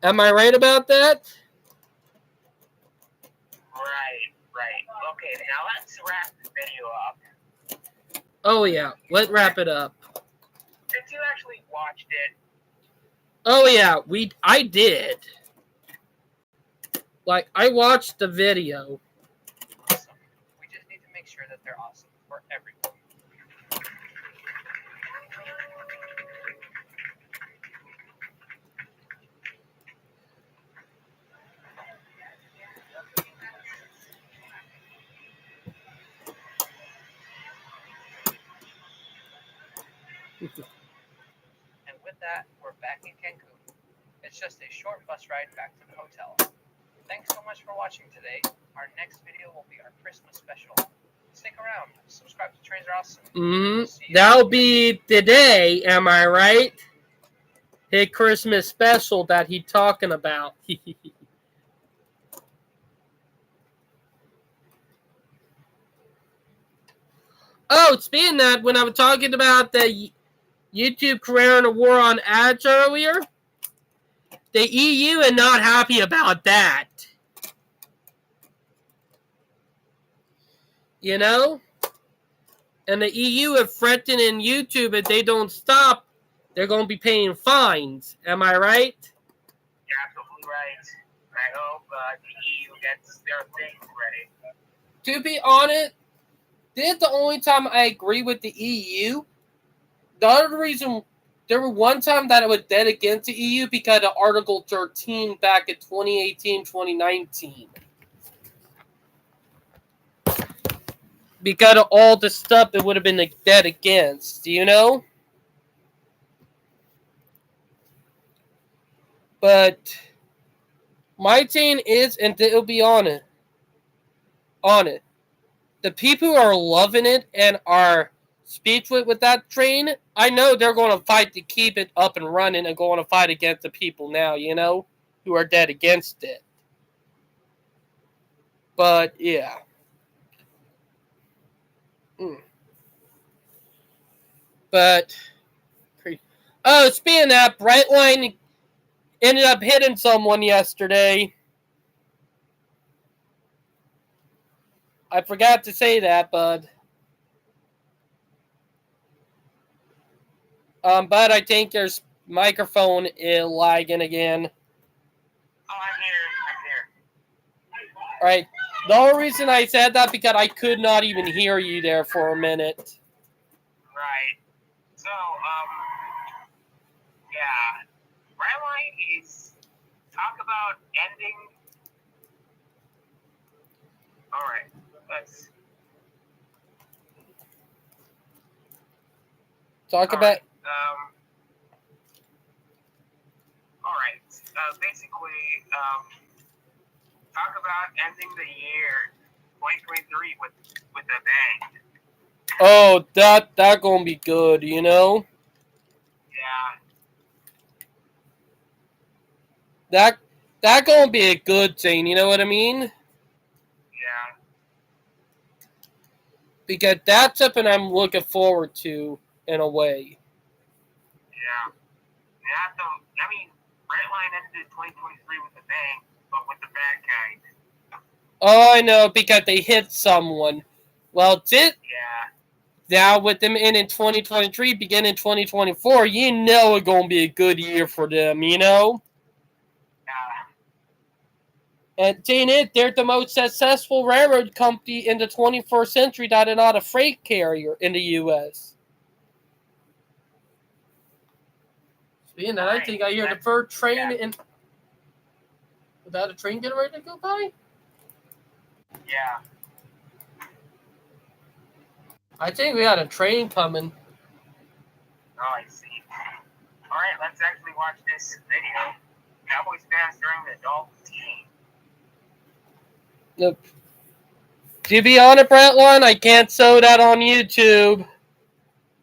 Am I right about that? Right. Okay, now let's wrap the video up. Oh yeah, let's wrap it up. Since you actually watched it. Oh yeah, I did. Like, I watched the video. Awesome. We just need to make sure that they're awesome for everyone. And with that, we're back in Cancun. It's just a short bus ride back to the hotel. Thanks so much for watching today. Our next video will be our Christmas special. Stick around. Subscribe to Trains Are Awesome. That'll be today, am I right? His Christmas special that he's talking about. Oh, speaking of that, when I was talking about the YouTube career and the war on ads earlier, the EU is not happy about that. You know? And the EU is threatening YouTube if they don't stop, they're going to be paying fines. Am I right? You're absolutely right. I hope the EU gets their things ready. To be honest, this is the only time I agree with the EU. The other reason, there was one time that I was dead against the EU because of Article 13 back in 2018, 2019. Because of all the stuff it would have been dead against, you know? But my thing is, and it'll be on it. The people who are loving it and are speechless with that train, I know they're going to fight to keep it up and running and going to fight against the people now, you know, who are dead against it. But, yeah. But, oh, speaking of that, Brightline ended up hitting someone yesterday. I forgot to say that, bud. But I think your microphone is lagging again. Oh, I'm here. All right. The only reason I said that because I could not even hear you there for a minute. Right. So, yeah. Brightline is talk about ending. All right. Let's talk about. All right. Basically, talk about ending the year 2023 with a bang. Oh, that gonna be good, you know. Yeah. That gonna be a good thing, you know what I mean? Yeah. Because that's something I'm looking forward to in a way. Yeah. Yeah. So I mean, Brightline ended 2023 with a bang, but with the bad kind. Oh, I know, because they hit someone. Well, Yeah. Now with them in 2023, beginning 2024, you know it's gonna be a good year for them, you know. And seeing it, they're the most successful railroad company in the 21st century that is not a freight carrier in the U.S. Speaking of that, I think I hear the first train in. Without a train getting ready to go by? Yeah. I think we had a train coming. Oh, I see. All right, let's actually watch this video. Cowboys fans during the Dolphins game. Look, to be honest, Brightline, I can't show that on YouTube.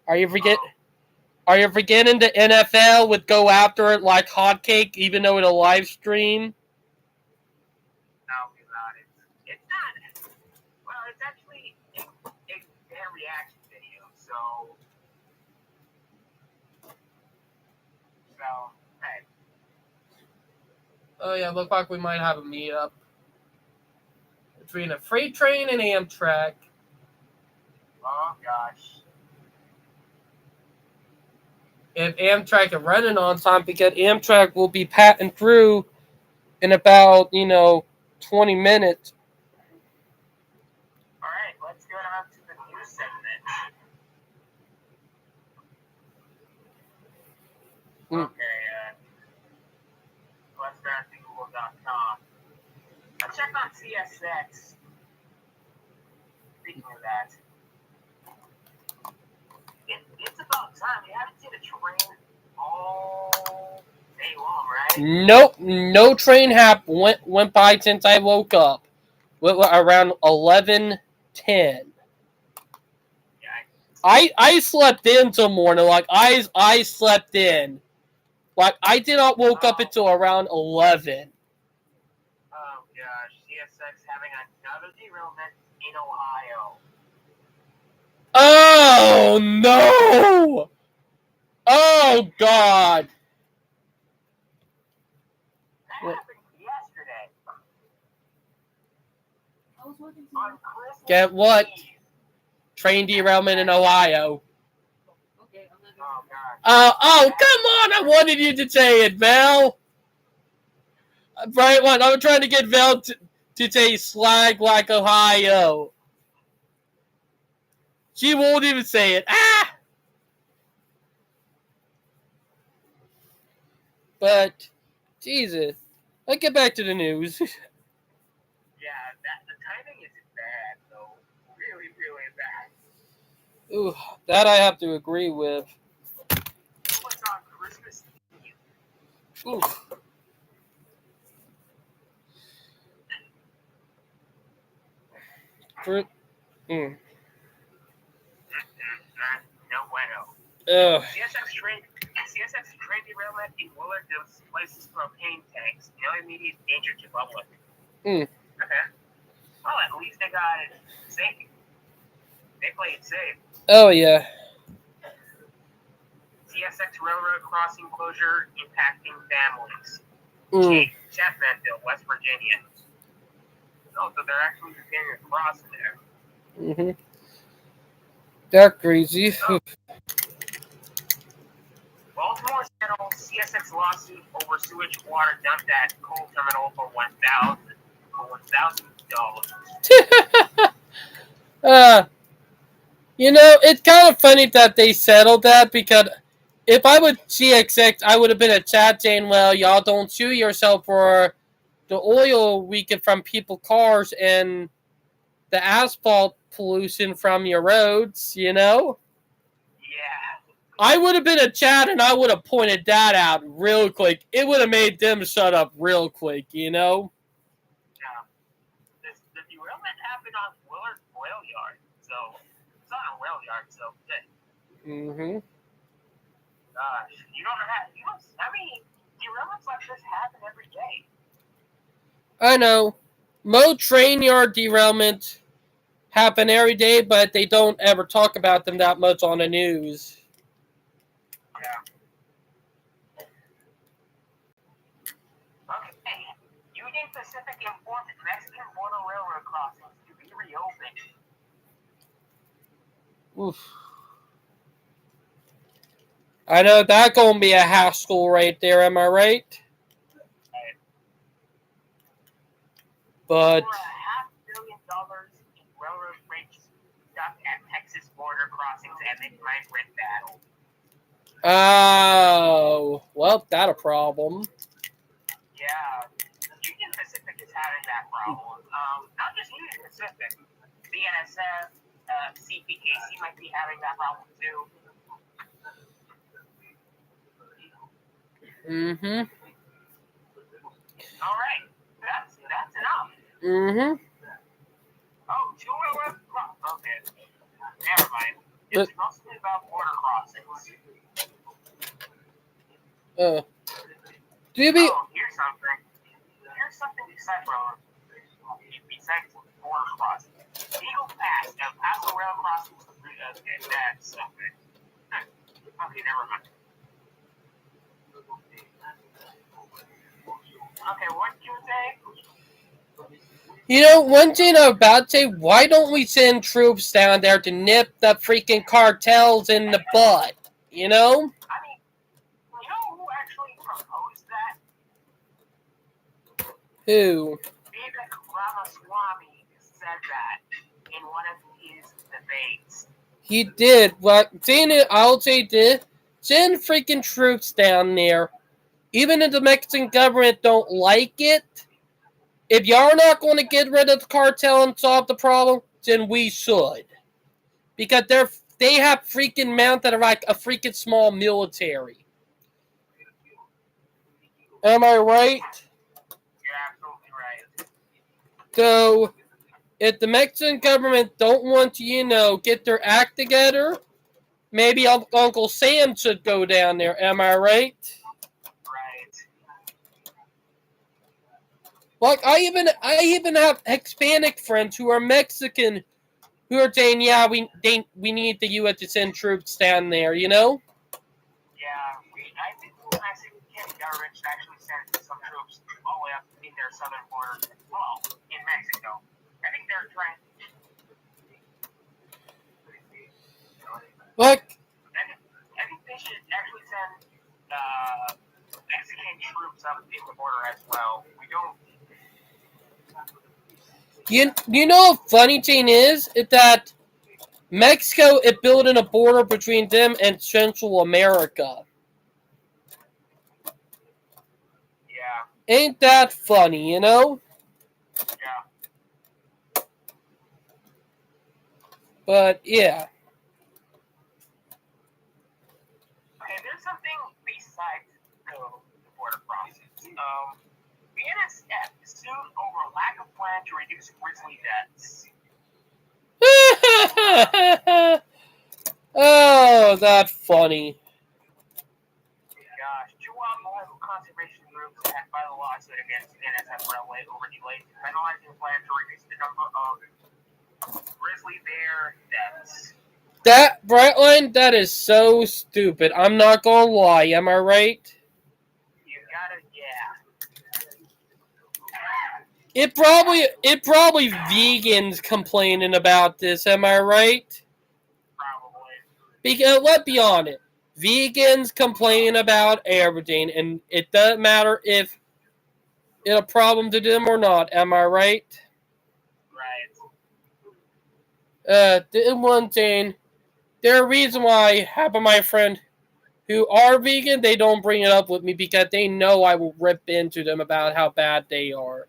Are you forgetting the NFL would go after it like hotcake, even though it's a live stream? No, it's not. It's not. Well, it's actually a reaction video, so hey. Oh yeah, look like we might have a meetup between a freight train and Amtrak. Oh gosh. If Amtrak is running on time, because Amtrak will be passing through in about 20 minutes. All right, let's go on to the news segment. Okay, let's start at Google.com. Let's check on CSX. Speaking of that, it's about Son, you haven't seen a train all day long, right? Nope, no train went by since I woke up. Around 11:10. I slept in till morning. Like I slept in. Like I did not woke up until around 11. Oh gosh, CSX having another derailment in Ohio. Oh no! Oh God! That happened yesterday. I was working On Christmas Get what? Eve. Train derailment in Ohio. Okay, I'm not Oh gosh. Oh, come on! I wanted you to say it, Val. Right one. I'm trying to get Val to say slag like Ohio. She won't even say it. Ah! But, Jesus. Let's get back to the news. Yeah, the timing is bad, though. Really, really bad. Ooh, that I have to agree with. What's on Christmas Eve? Ooh. No bueno. Ugh. CSX train derailment in Willard displaces propane tanks. No immediate danger to public. Hmm. Okay. Well, at least they got it safe. They played it safe. Oh, yeah. CSX railroad crossing closure impacting families. Chapmanville, West Virginia. Oh, so they're actually getting across there. Mm-hmm. They're crazy. Oh. Baltimore settles CSX lawsuit over sewage water dumped at coal terminal for $1,000. You know, it's kind of funny that they settled that because if I would CSX, I would have been a chat saying, well, y'all don't sue yourself for the oil we get from people's cars and the asphalt pollution from your roads, you know? Yeah. I would have been a chat and I would have pointed that out real quick. It would have made them shut up real quick, you know? Yeah. The derailment happened on Willard Rail Yard, so it's on a rail yard, so Mm-hmm. gosh, I mean, derailments like this happen every day. I know. Most train yard derailments happen every day, but they don't ever talk about them that much on the news. Yeah. Okay. Union Pacific informed Mexican border railroad crossings to be reopened. Oof. I know that's gonna be a hassle right there, am I right? But Over $500 million in railroad freight stuck at Texas border crossings amid migrant battle. oh, well, that's a problem. Yeah, Union Pacific is having that problem. Not just Union Pacific, BNSF, CPKC might be having that problem too. Mm-hmm. All right, that's enough. Mm-hmm. Oh, two railroad crossings. Okay, never mind. It's mostly about border crossings. Do you be? Oh, here's something. Here's something besides border crossing. Eagle Pass, El Paso rail crossing. Okay, that's okay. Okay, never mind. Okay, what did you say? You know, one thing I'm about to say, why don't we send troops down there to nip the freaking cartels in the butt? You know? I mean, you know who actually proposed that? Who? Vivek Ramaswamy said that in one of his debates. He did. But I'll say this. Send freaking troops down there. Even if the Mexican government don't like it, if y'all are not going to get rid of the cartel and solve the problem, then we should. Because they have freaking mounted like a freaking small military. Am I right? You're absolutely right. So, if the Mexican government don't want to, get their act together, maybe Uncle Sam should go down there. Am I right? Right. Like I even have Hispanic friends who are Mexican, who are saying, yeah, we need the U.S. to send troops down there. Yeah, I think the Mexican government should actually send some troops all the way up in their southern border. Well, in Mexico. I think they're trying. Look, I think they should actually send Mexican troops up in the border as well. We don't. you know what funny thing is that Mexico is building a border between them and Central America. Yeah. Ain't that funny, Yeah. But yeah. Okay, there's something besides the border process. BNSF sued over lack of plan to reduce grizzly deaths. Oh, that's funny. Gosh, two more conservation groups have filed a lawsuit against BNSF Railway over delays in finalizing a plan to reduce the number of grizzly bear deaths. That, Brightline, that is so stupid. I'm not gonna lie, am I right? You gotta, It probably vegans complaining about this, am I right? Probably. Because let's be honest, vegans complain about everything, and it doesn't matter if it's a problem to them or not, am I right? Right. The one thing, there's a reason why half of my friends who are vegan, they don't bring it up with me because they know I will rip into them about how bad they are.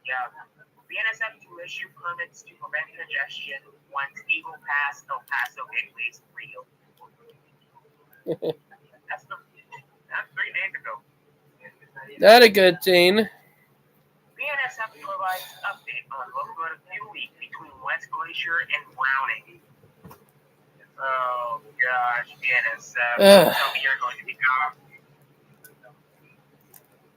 Yeah. BNSF to issue permits to prevent congestion once Eagle Pass, El Paso Gateway is real. That's 3 days ago. Not a good thing. BNSF provides update on locomotive fuel leak between West Glacier and Browning. Oh gosh, BNSF. Tell me you're going to be gone.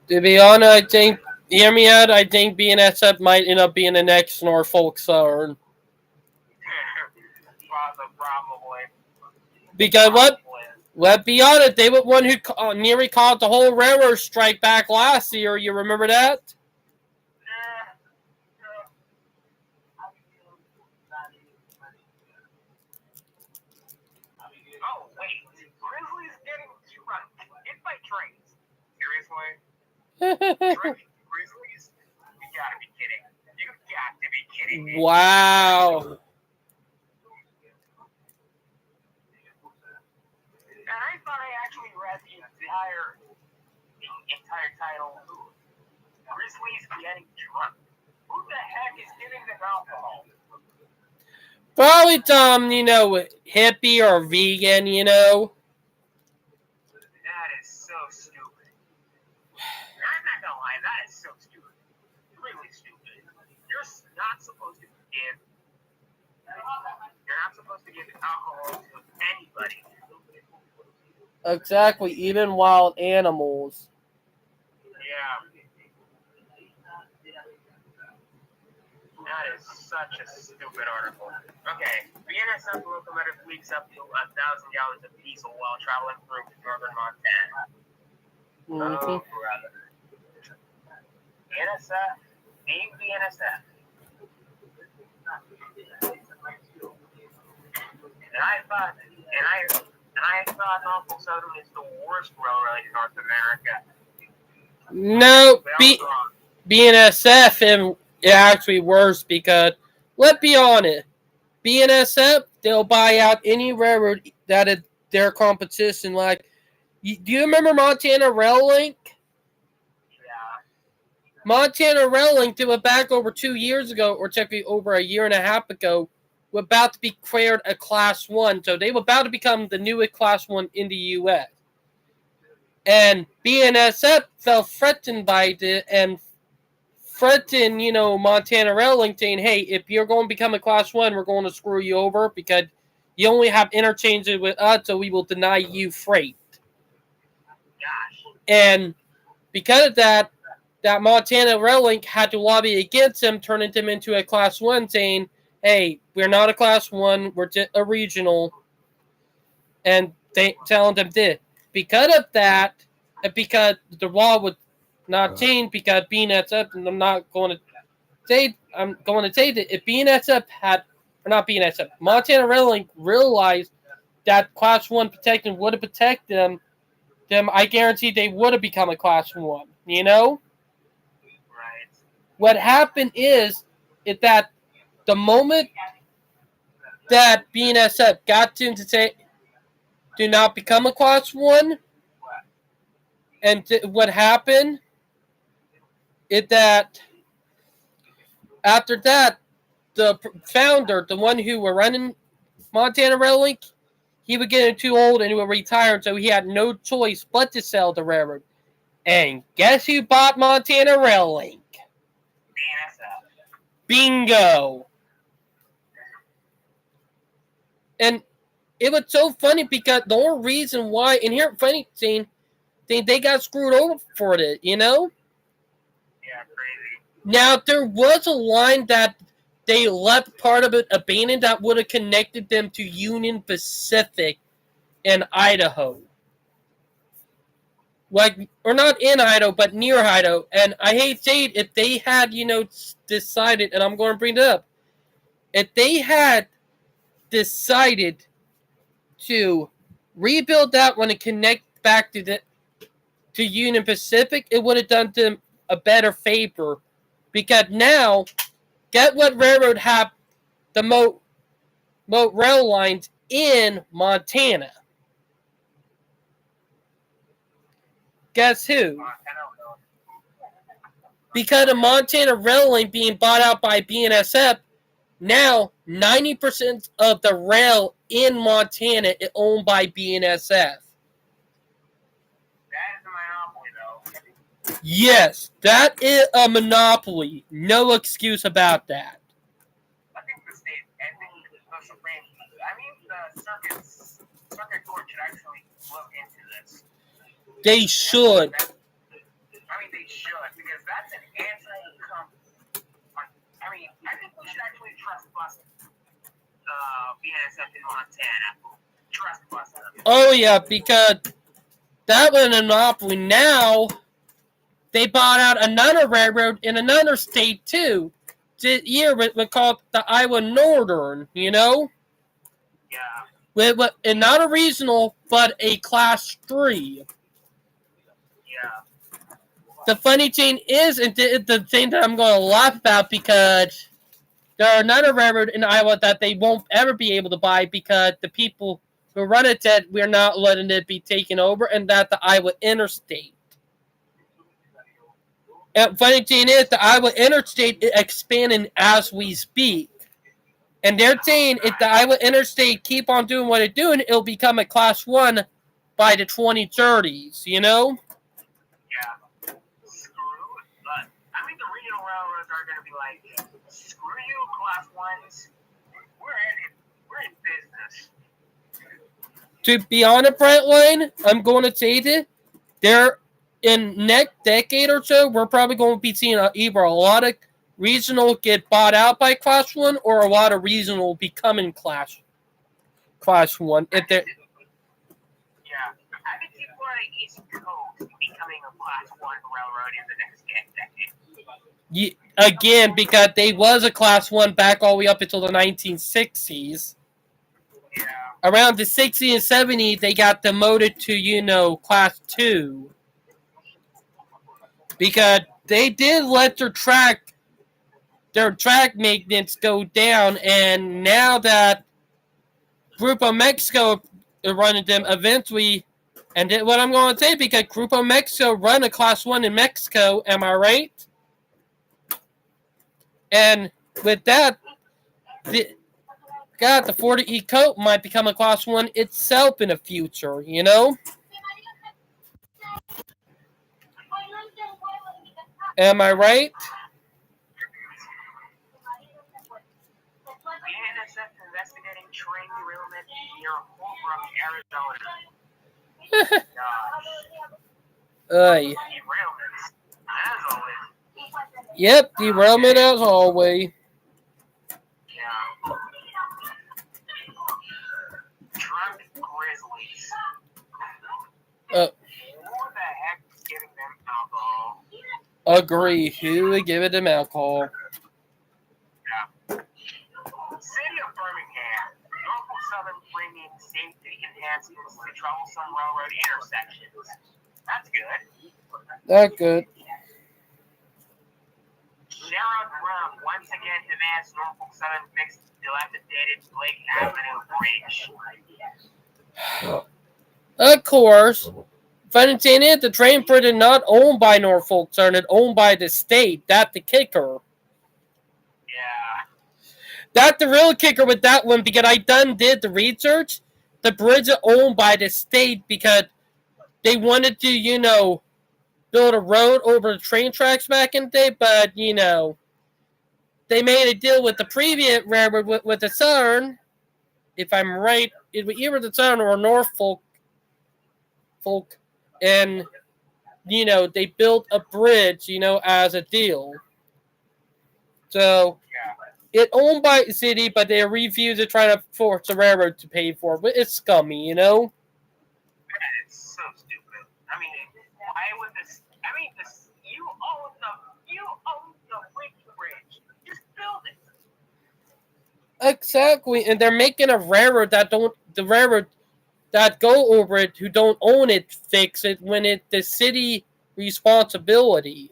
To be honest, I think, hear me out, I think BNSF might end up being the next Norfolk Southern. Probably. Because let's be honest, they were one who nearly caused the whole railroad strike back last year. You remember that? Oh wait, Grizzly's getting struck. It's by trains. Seriously? Grizzlies? You gotta be kidding. You got to be kidding me. Wow. And I thought I actually read the entire title. Grizzlies getting drunk. Who the heck is giving them alcohol? Probably some, hippie or vegan, That is so stupid. I'm not gonna lie, that is so stupid. Really stupid. You're not supposed to give. You're not supposed to give alcohol to anybody. Exactly, even wild animals. Yeah. That is such a stupid article. Okay, BNSF locomotive leaks up to 1,000 gallons of diesel while traveling through northern Montana. Mm-hmm. Oh, brother. BNSF, being BNSF. And I thought Norfolk Southern is the worst railroad in North America. No, BNSF and actually worse because, let's be honest, BNSF, they'll buy out any railroad that is their competition. Like, do you remember Montana Rail Link? Yeah. Montana Rail Link, they were back over 2 years ago, or technically over a year and a half ago, were about to be declared a Class 1. So they were about to become the newest Class 1 in the U.S. And BNSF felt threatened by it and threatened, Montana Railway saying, hey, if you're going to become a Class 1, we're going to screw you over because you only have interchanges with us, so we will deny you freight. And because of that Montana Railway had to lobby against him, turning them into a Class 1, saying, hey, we're not a Class 1, we're just a regional. And they telling them this. Because of that, and because the law would not change, because BNSF, and I'm going to say that if BNSF Montana Railway realized that Class 1 protection would have protected them, I guarantee they would have become a Class 1, Right. What happened is that the moment that BNSF got to say, do not become a Class 1, and what happened is that after that, the founder, the one who were running Montana Railway, he was getting too old and he would retire, so he had no choice but to sell the railroad. And guess who bought Montana Railway? Bingo! And it was so funny because the only reason why, and here, funny thing, they got screwed over for it, Yeah, crazy. Now, there was a line that they left part of it abandoned that would have connected them to Union Pacific in Idaho. Or not in Idaho, but near Idaho. And I hate to say it, if they had, decided, and I'm going to bring it up, if they had decided to rebuild that one and connect back to Union Pacific, it would have done them a better favor. Because now, get what railroad have the moat rail lines in Montana. Guess who? Because of Montana Railway being bought out by BNSF, now 90% of the rail in Montana is owned by BNSF. That is a monopoly, though. Yes, that is a monopoly. No excuse about that. I think the Supreme, the circuit court should actually look into this. They should. They should, because that's an I think we should actually trust bust BNSF in Montana. Trust bust them. Oh, yeah, because that was a monopoly. Now, they bought out another railroad in another state, too. This year, we called the Iowa Northern, Yeah. And not a regional, but a Class 3. Yeah. The funny thing is, and the thing that I'm going to laugh about, because there are another railroad in Iowa that they won't ever be able to buy because the people who run it said we're not letting it be taken over, and that the Iowa Interstate. And funny thing is, the Iowa Interstate is expanding as we speak. And they're saying if the Iowa Interstate keep on doing what it's doing, it'll become a Class 1 by the 2030s, Yeah. Screw it. But, the regional railroads are going to be like, screw you, Class 1s. We're in business. To be honest, Brentline, I'm going to say that in next decade or so, we're probably going to be seeing either a lot of regional get bought out by Class 1 or a lot of regional becoming Class 1. If they're, I think people on the East Coast becoming a Class 1 railroad in the next decade. Again, because they was a Class 1 back all the way up until the 1960s. Yeah. Around the 60s and 70s, they got demoted to, Class 2. Because they did let their track maintenance go down, and now that Grupo Mexico is running them eventually, and what I'm going to say, because Grupo Mexico run a Class 1 in Mexico, am I right? And with that, God, the 40E coat might become a Class 1 itself in the future, you know? Am I right? BNSF investigating train derailment near Holbrook, Arizona. Ay. Derailments, as always. Yep, derailment as always. Yeah. Drunk grizzlies. Who the heck is giving them alcohol? Agree. Who would give it them alcohol? City of Birmingham, Norfolk Southern bringing safety enhancements to troublesome railroad intersections. That's good. Not good. Narrowed road once again demands Norfolk Southern fix dilapidated Blake Avenue Bridge. Of course. Funny thing is, the train bridge is not owned by Norfolk Southern, it's owned by the state. That's the kicker. Yeah. That's the real kicker with that one, because I did the research. The bridge is owned by the state because they wanted to, build a road over the train tracks back in the day, but, they made a deal with the previous railroad with the Southern. If I'm right, it was either the Southern or Norfolk. And, they built a bridge, as a deal. So, it's owned by the city, but they refuse to try to force the railroad to pay for it. But it's scummy, It's so stupid. I mean, why would this? I mean, you own the bridge. Just build it. Exactly, and they're making a railroad that go over it who don't own it fix it when it's the city responsibility.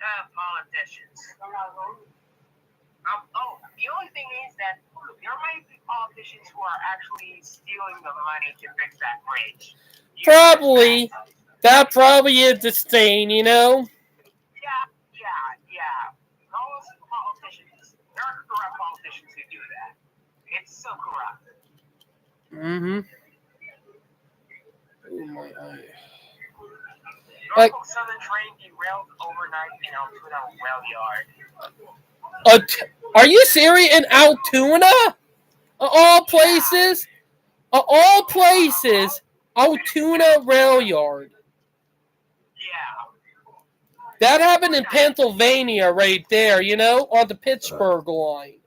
Politicians. The only thing is that there might be politicians who are actually stealing the money to fix that bridge. Probably. That probably is the stain, Yeah. Those politicians, there are corrupt politicians who do that. It's so corrupt. Mm-hmm. Oh my eye. Norfolk Southern train derailed overnight in Altoona rail yard. Are you serious? In Altoona? Of all places? Of all places, Altoona rail yard. Yeah. That happened in Pennsylvania right there, on the Pittsburgh line.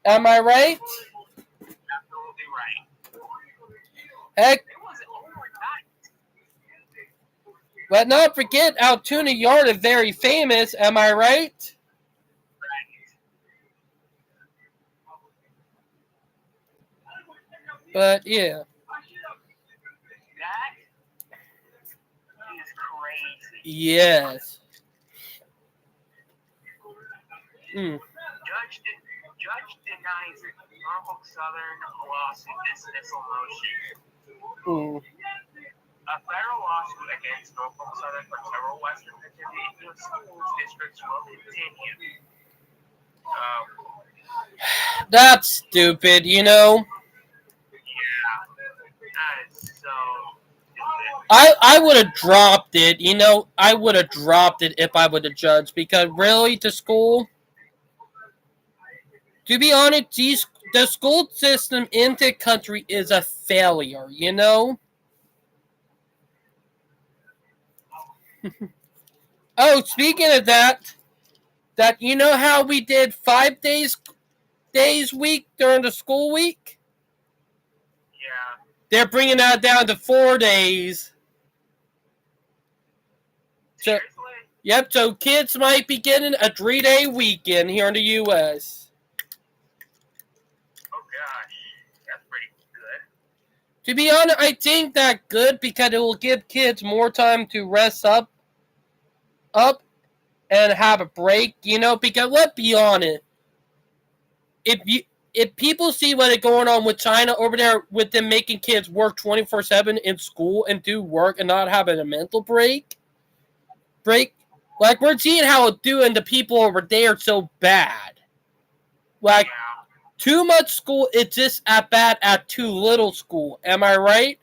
Am I right? Absolutely right. Heck, It was overnight. but not forget, Altoona Yard is very famous. Am I right? But yeah. That is crazy. Yes. Judge denies Norfolk Southern lawsuit dismissal motion. A federal lawsuit against Norfolk Southern for several Western Virginia school districts will continue. That's stupid, Yeah, that is so stupid. I would have dropped it, I would have dropped it if I were the judge, because really, the school, to be honest, the school system in the country is a failure, Oh, speaking of that how we did 5 days week during the school week? Yeah. They're bringing that down to 4 days. So, yep, so kids might be getting a 3-day weekend here in the U.S. Oh, gosh. That's pretty good. To be honest, I think that's good because it will give kids more time to rest up and have a break, because let's be honest, if people see what is going on with China over there with them making kids work 24/7 in school and do work and not having a mental break, Like, we're seeing how it's doing the people over there so bad. Like, too much school, it's just at bad at too little school. Am I right?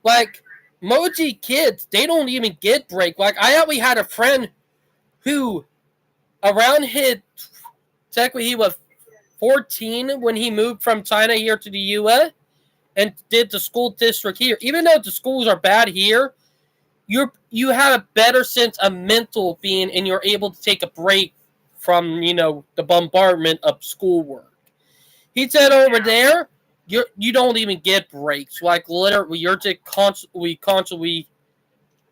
Like, Moji kids, they don't even get break. Like, I actually had a friend who, around his, technically he was 14 when he moved from China here to the U.S. and did the school district here. Even though the schools are bad here, you have a better sense of mental being, and you're able to take a break from, the bombardment of schoolwork. He said over there, you don't even get breaks. Like, literally, you're just constantly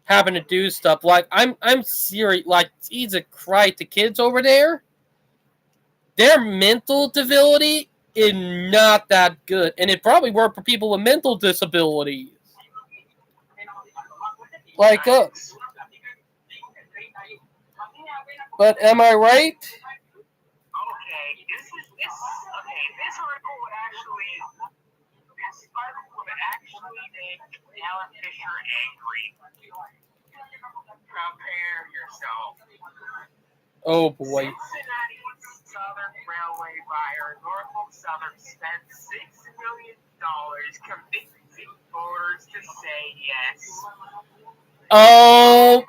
having to do stuff. Like, I'm serious. Like, Jesus Christ, the kids over there, their mental disability is not that good. And it probably worked for people with mental disabilities. Like us. But am I right? This article would actually make Alan Fisher angry. Prepare yourself. Oh boy. Cincinnati's Southern Railway buyer Norfolk Southern spent $6 million convincing voters to say yes. Oh.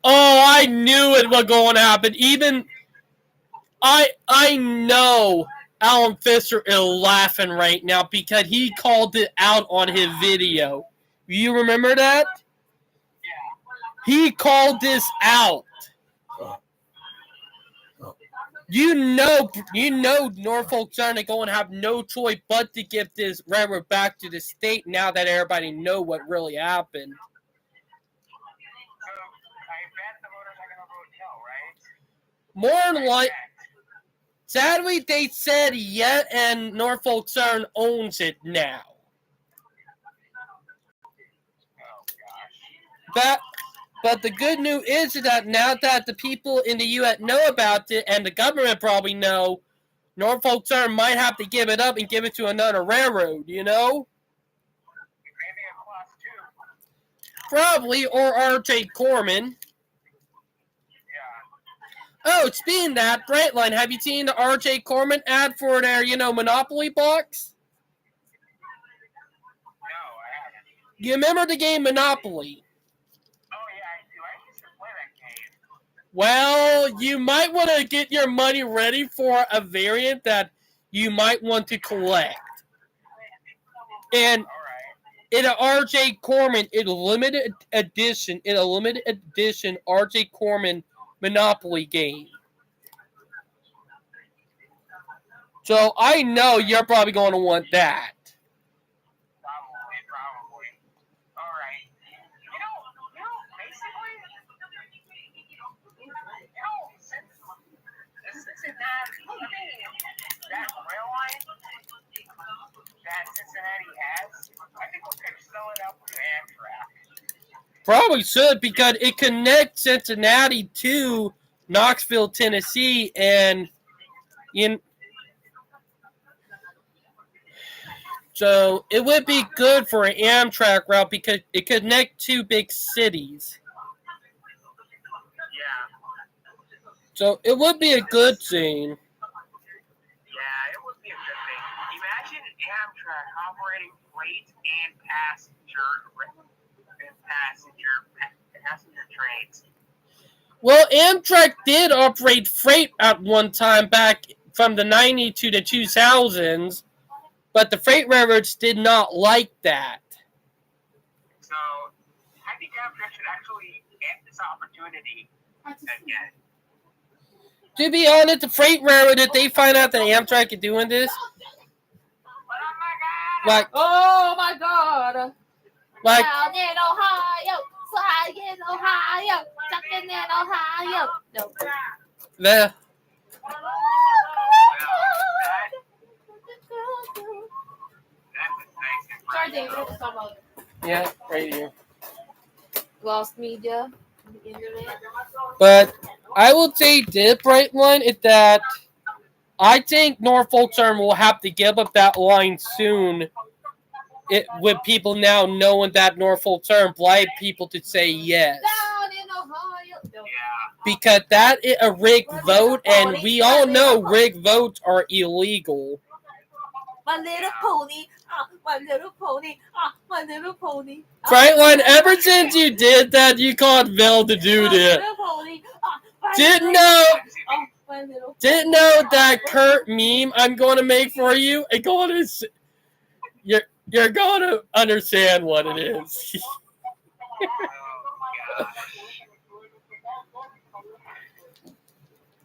Oh, I knew it was going to happen. Even I know Alan Fisher is laughing right now because he called it out on his video. You remember that? He called this out. You know Norfolk Southern are going to have no choice but to give this railroad back to the state now that everybody know what really happened. More than like, sadly, they said yet, and Norfolk Southern owns it now. But the good news is that now that the people in the U.S. know about it, and the government probably know, Norfolk Southern might have to give it up and give it to another railroad, Maybe a class 2. Probably, or R.J. Corman. Oh, speaking of that, Brightline, have you seen the R.J. Corman ad for their, Monopoly box? No, I haven't. You remember the game Monopoly? Oh, yeah, I do. I used to play that game. Well, you might want to get your money ready for a variant that you might want to collect. And in an R.J. Corman, in a limited edition R.J. Corman Monopoly game. So I know you're probably going to want that. Probably. All right. Basically, that rail line that Cincinnati has, I think we could sell it out to Amtrak. Probably should, because it connects Cincinnati to Knoxville, Tennessee, and so it would be good for an Amtrak route because it connects two big cities. Yeah. So it would be a good thing. Yeah, it would be a good thing. Imagine Amtrak operating freight and passenger trains. Well, Amtrak did operate freight at one time back from the 90s to the 2000s, but the freight railroads did not like that. So, I think Amtrak should actually get this opportunity again. To be honest, the freight railroad, if they find out that Amtrak is doing this, like, Oh my god! like, Down in Ohio, flying in Ohio, jumping in Ohio. No. the Sorry, David. Just talk about yeah, right here. lost media, the internet. But I will say this, Brightline, is that I think Norfolk Southern will have to give up that line soon with people now knowing that Norfolk term, blind people to say yes. Down in Ohio. Yeah. Because that is a rigged vote, and we all know rigged votes are illegal. My little pony. My little pony. My little pony. Franklin, ever since you did that, you called Bill to do My this. little pony. My Didn't little- know, my little didn't know that Kurt meme I'm going to make for you. You're going to understand what it is. Oh, gosh.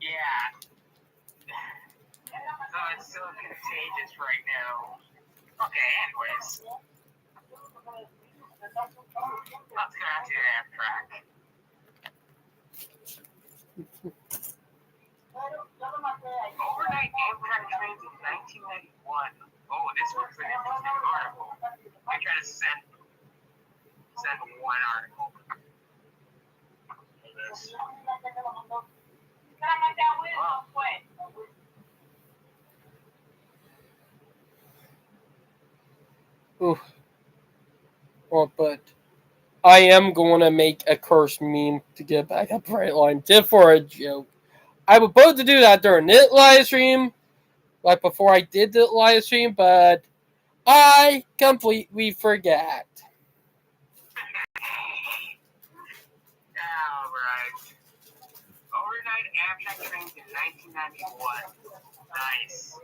Yeah. So it's so contagious right now. Okay, anyways. Let's go out to Amtrak. Overnight Amtrak trains in 1991. Oh, this was an interesting article. I try to send one article. This. Ooh. Oh, but I am going to make a curse meme to get back up right line, just for a joke. I was supposed to do that during this live stream, like before I did the live stream, but I completely forgot. Alright. Overnight Amtrak trains in 1991. Nice.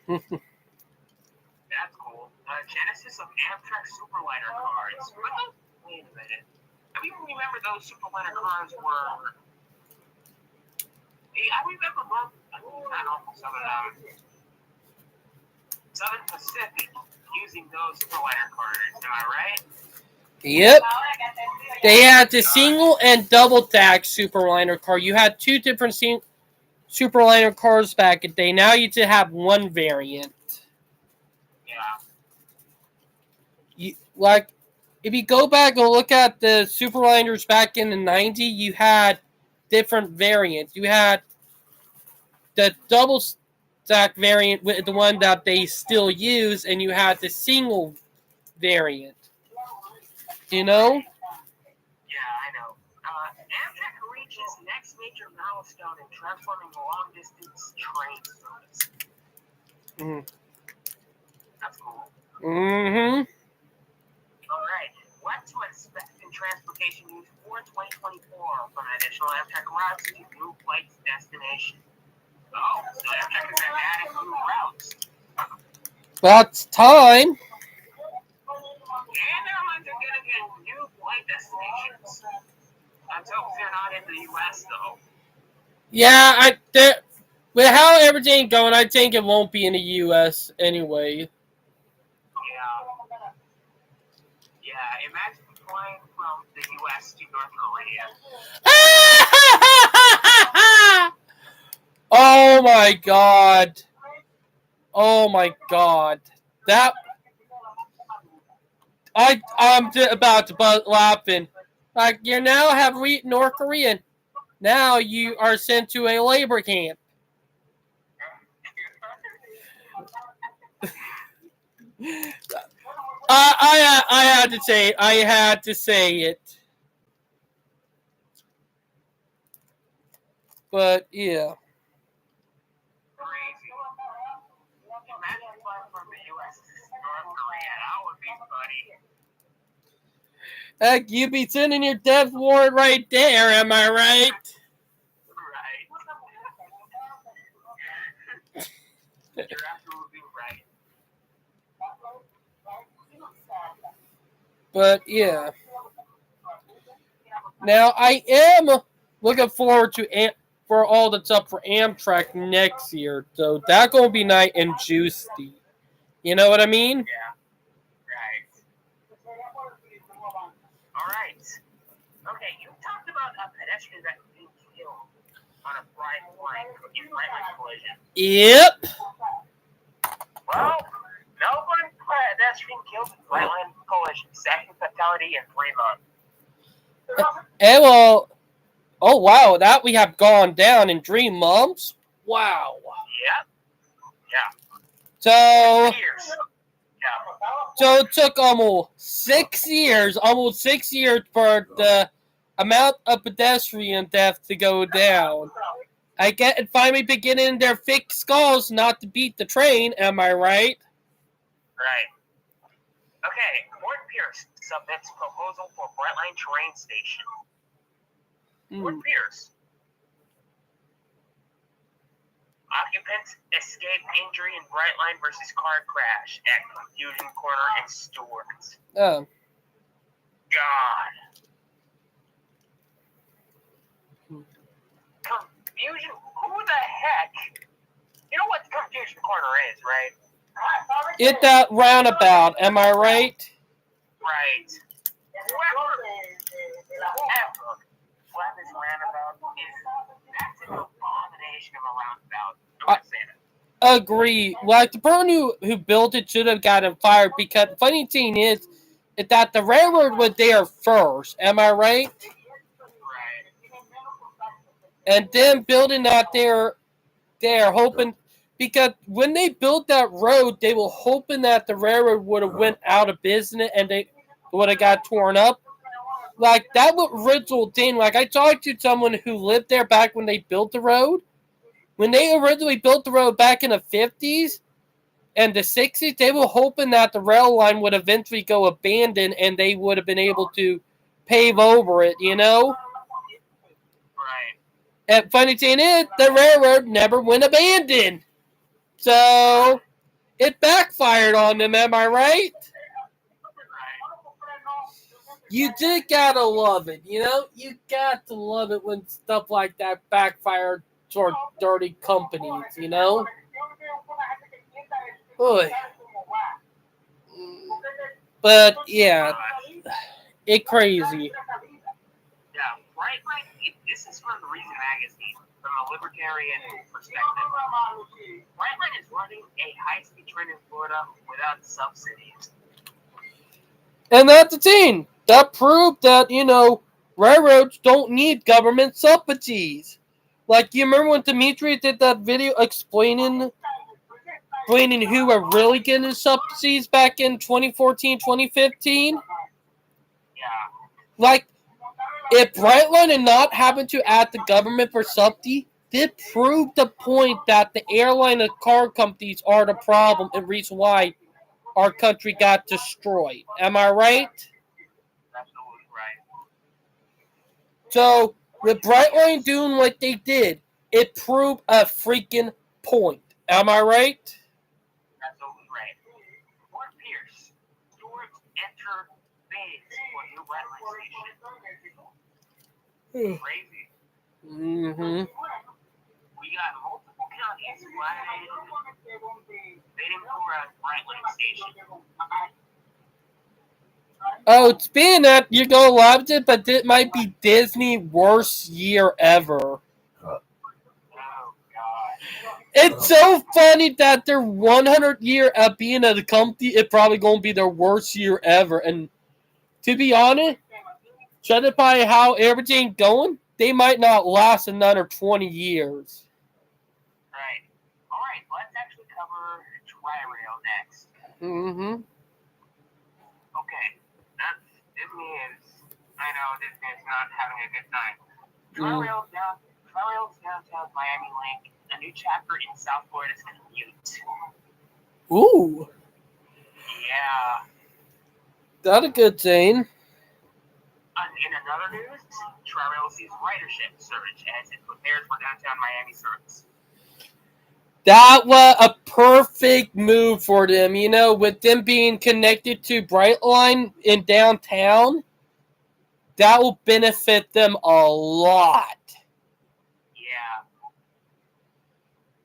That's cool. Genesis of Amtrak Superliner cars. Wait a minute. I mean, remember those Superliner cars were... I remember both, not almost some of them. Southern Pacific using those Superliner cars, am I right? Yep. They had the single and double stack Superliner car. You had two different Superliner cars back in the day. Now you just have one variant. Yeah. If you go back and look at the Superliners back in the 90s, you had different variants. You had the double stack variant, with the one that they still use, and you had the single variant. You know? Yeah, I know. Amtrak reaches next major milestone in transforming long-distance train service. Mm-hmm. That's cool. Mm-hmm. All right. What to expect in transportation news for 2024 from additional Amtrak routes to new flights destination? Oh, so Amtrak is adding new routes. That's time. And airlines are going to get new flight destinations. Let's hope they're not in the U.S., though. Yeah, with how everything's going, I think it won't be in the U.S. anyway. Yeah, imagine flying from the U.S. to North Korea. Oh my god. Oh my god. I'm about to butt laughing. Like, you now have North Korean. Now you are sent to a labor camp. I had to say it. I had to say it. But yeah. Crazy. Imagine flying from the U.S. to North Korea. That would be funny. Heck, you'd be sending your death warrant right there, am I right? Right. You're absolutely right. But yeah. Now I am looking forward to for all that's up for Amtrak next year. So that's gonna be nice and juicy. You know what I mean? Yeah. Right. All right. Okay, you talked about a pedestrian that being killed on a right-line collision. Yep. Well, Melbourne pedestrian killed in right-line collision. Second fatality in 3 months. And well, oh wow, that we have gone down in 3 months. Wow. Yep. Yeah. So Years. So it took almost 6 years for the amount of pedestrian death to go down. I get it finally beginning their thick skulls not to beat the train, am I right? Right. Okay, Fort Pierce submits proposal for Brightline train station. Fort Pierce. Occupants escape injury in Brightline versus car crash at Confusion Corner and Stewart. Oh. God. Confusion? Who the heck? You know what Confusion Corner is, right? It's that roundabout, am I right? Right. Whoever this roundabout is, that's an abomination of a roundabout. I'm gonna say that. Agree. Like the person who built it should have gotten fired because the funny thing is that the railroad was there first, am I right? Right. And then building out there, they're hoping because when they built that road, they were hoping that the railroad would have went out of business and they would have got torn up. Like that was original thing. Like I talked to someone who lived there back when they built the road. When they originally built the road back in the 50s and the 60s, they were hoping that the rail line would eventually go abandoned and they would have been able to pave over it, you know? Right. And funny thing is, the railroad never went abandoned. So it backfired on them, am I right? You just gotta love it, you know? You got to love it when stuff like that backfired toward dirty companies, you know? Boy. But, yeah. It's crazy. Yeah, Brightline, this is from the Reason Magazine, from a libertarian perspective. Brightline is running a high-speed train in Florida without subsidies. And that's the thing. That proved that, you know, railroads don't need government subsidies. Like, you remember when Dimitri did that video explaining who are really getting subsidies back in 2014, 2015? Yeah. Like, if Brightline had not happened to ask the government for subsidy, it proved the point that the airline and car companies are the problem and reason why our country got destroyed. Am I right? Absolutely right. So, with Brightline doing what they did, it proved a freaking point. Am I right? Absolutely right. Fort Pierce, Stewart entered bids for new Brightline station. Crazy. Mm-hmm. We got multiple counties bidding for a Brightline station. Oh, speaking of that, you're going to love it, but it might be Disney's worst year ever. Oh, God. It's so funny that their 100 year of being at the company is probably going to be their worst year ever. And to be honest, judging by how everything's going, they might not last another 20 years. Right. All right, let's actually cover Tri-Rail next. Mm-hmm. Okay, Disney is, I know Disney is not having a good time. Tri-Rail's downtown Miami Link, a new chapter in South Florida's commute. Ooh. Yeah. That's a good thing. In another news, Tri-Rail sees ridership surge as it prepares for downtown Miami service. That was a perfect move for them, you know, with them being connected to Brightline in downtown. That will benefit them a lot. Yeah.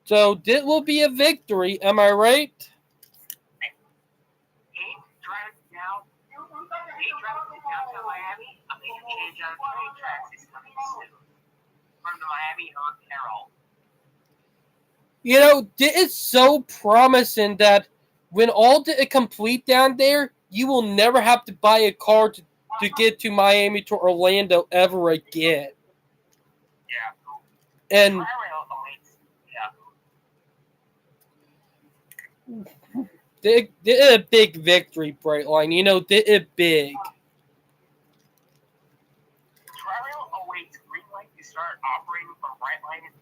So this will be a victory, am I right? Downtown Miami, a major change on train tracks is coming soon. From the Miami Herald. You know, this is so promising that when all is complete down there, you will never have to buy a car to get to Miami to Orlando ever again. Yeah. And Did a big victory, Brightline. You know, did it big. Tri-Rail awaits green light to start operating from Brightline's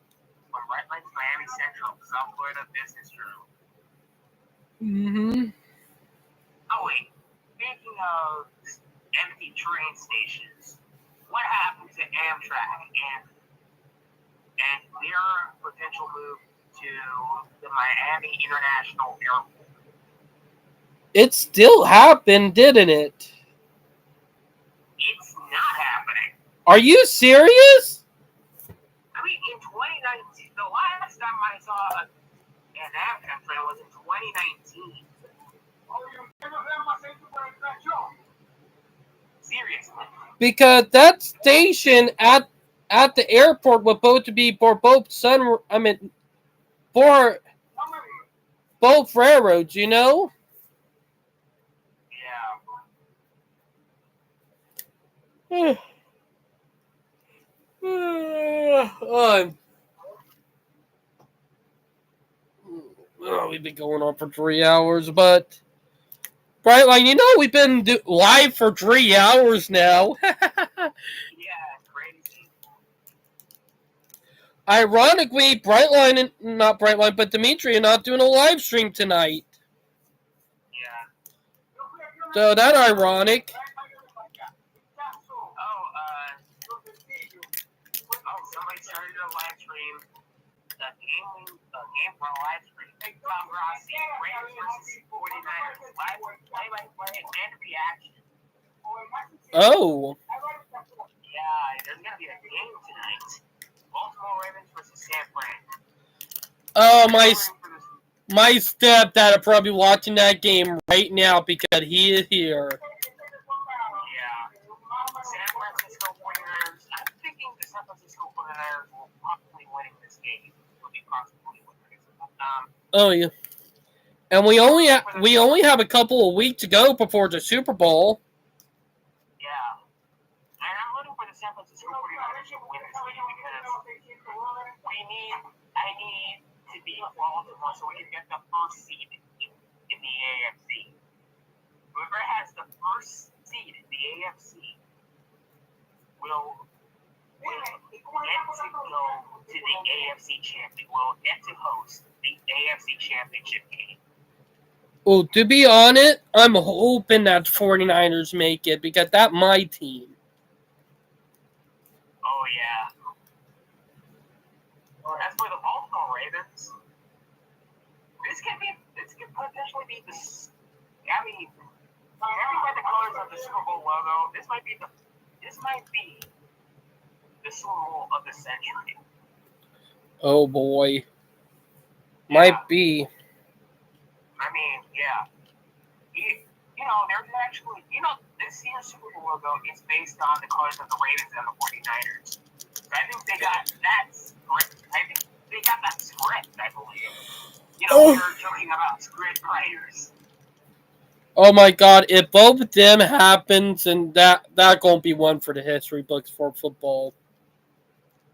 Miami Central, South Florida Business Journal. Mm-hmm. Oh wait, speaking of empty train stations, what happened to Amtrak and their potential move to the Miami International Airport? It still happened, didn't it? It's not happening. Are you serious? I mean, in 2019, the last time I saw an Amtrak train was in 2019. Seriously. Because that station at the airport was supposed to be for both for both railroads, you know? Yeah. We've been going on for 3 hours, but Brightline, you know we've been live for 3 hours now. Yeah, crazy. Ironically, not Brightline, but Dimitri are not doing a live stream tonight. Yeah. So that ironic. Somebody started a live stream. A game for a live stream. Tom Rossi, Raiders versus 49ers. Live play-by-play and reaction. Oh. Yeah, there's going to be a game tonight. Baltimore Ravens versus San Fran. Oh, my stepdad are probably watching that game right now because he is here. Yeah. San Francisco 49ers. I'm thinking the San Francisco 49ers will possibly winning this game. Will be possibly winning. Oh yeah. And we only have a couple of weeks to go before the Super Bowl. Yeah. And I'm rooting for the San Francisco 49ers to win this game because I need to beat Baltimore so we can get the first seed in the AFC. Whoever has the first seed in the AFC will get to go to the AFC Championship. Will get to host the AFC Championship game. Well, to be honest, I'm hoping that 49ers make it because that's my team. Oh, yeah. As for the Baltimore Ravens, this could potentially be the. I mean, judging by the colors of the Super Bowl logo, this might be the Super Bowl of the century. Oh boy, might be. I mean, yeah. There's actually, this year's Super Bowl logo is based on the colors of the Ravens and the 49ers. So I think they got that script. I believe. We were joking about script writers. Oh my God! If both of them happens, and that gonna be one for the history books for football.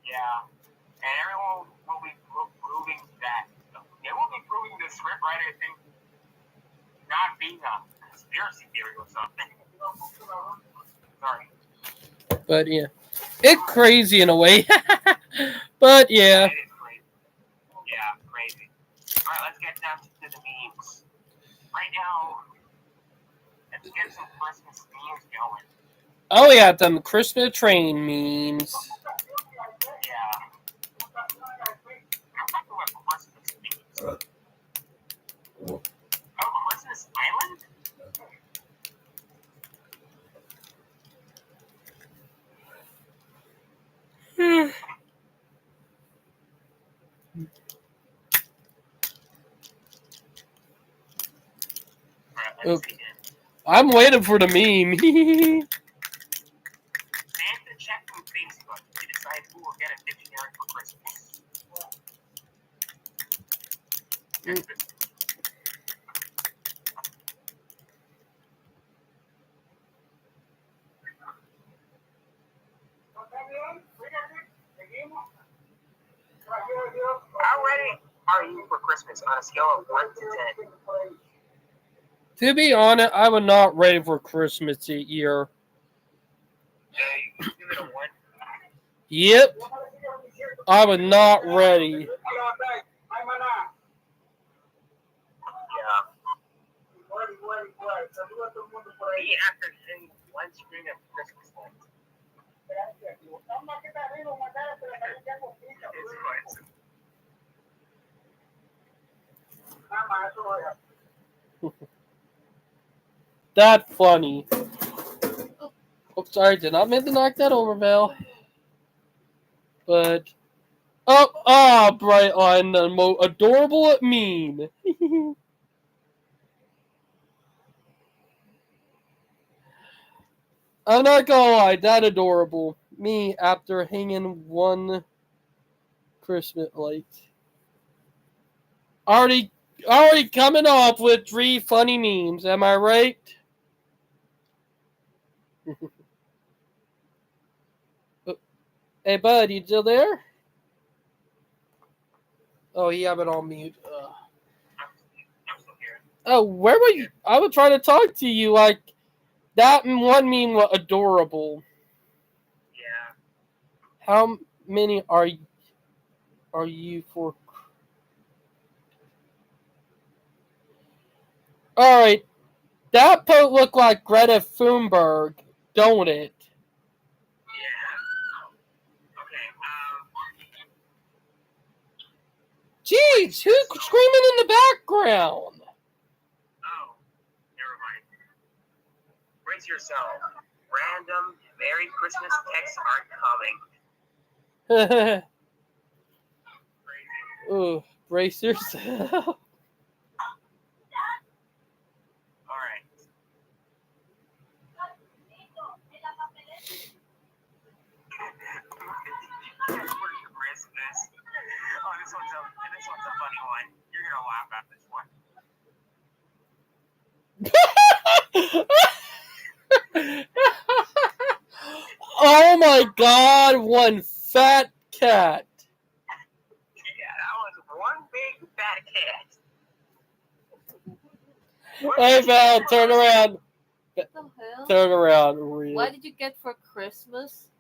Yeah, and everyone will be proving that. They will be proving the script writer thing not being a conspiracy theory or something. Sorry. But yeah, it's crazy in a way. But yeah. It is crazy. Yeah, crazy. All right, let's get down to the memes. Right now, let's get some Christmas memes going. Oh yeah, them Christmas train memes. Yeah. I'm talking about Christmas memes. Oh, Christmas Island? Okay. I'm waiting for the meme. Santa checked on Facebook to decide who will get a dictionary for Christmas. How ready are you for Christmas on a scale of 1 to 10? To be honest, I was not ready for Christmas this year. Yeah, you give it a 1. Yep. I was not ready. Yeah. Me after seeing one screen of Christmas lights. It's fun. That funny. Oh, sorry, did not mean to knock that over, Val. But Brightline, the most adorable meme. I'm not gonna lie, that adorable. Me after hanging one Christmas light. Already coming off with 3 funny memes, am I right? Hey, bud, you still there? Oh, you have it on mute. I'm still here. Oh, where were you? I was trying to talk to you like that one meme was adorable. Yeah. How many are you for? All right, that boat looked like Greta Thunberg, don't it? Yeah. Okay. Jeez, who's screaming in the background? Oh, never mind. Brace yourself. Random Merry Christmas texts are coming. Crazy. Ooh, brace yourself. All right. Christmas. Oh, this one's a funny one. You're gonna laugh at this one. Oh my God! One fat cat. Yeah, that was one big fat cat. Hey Val, turn around. What the hell? Turn around. Real. What did you get for Christmas?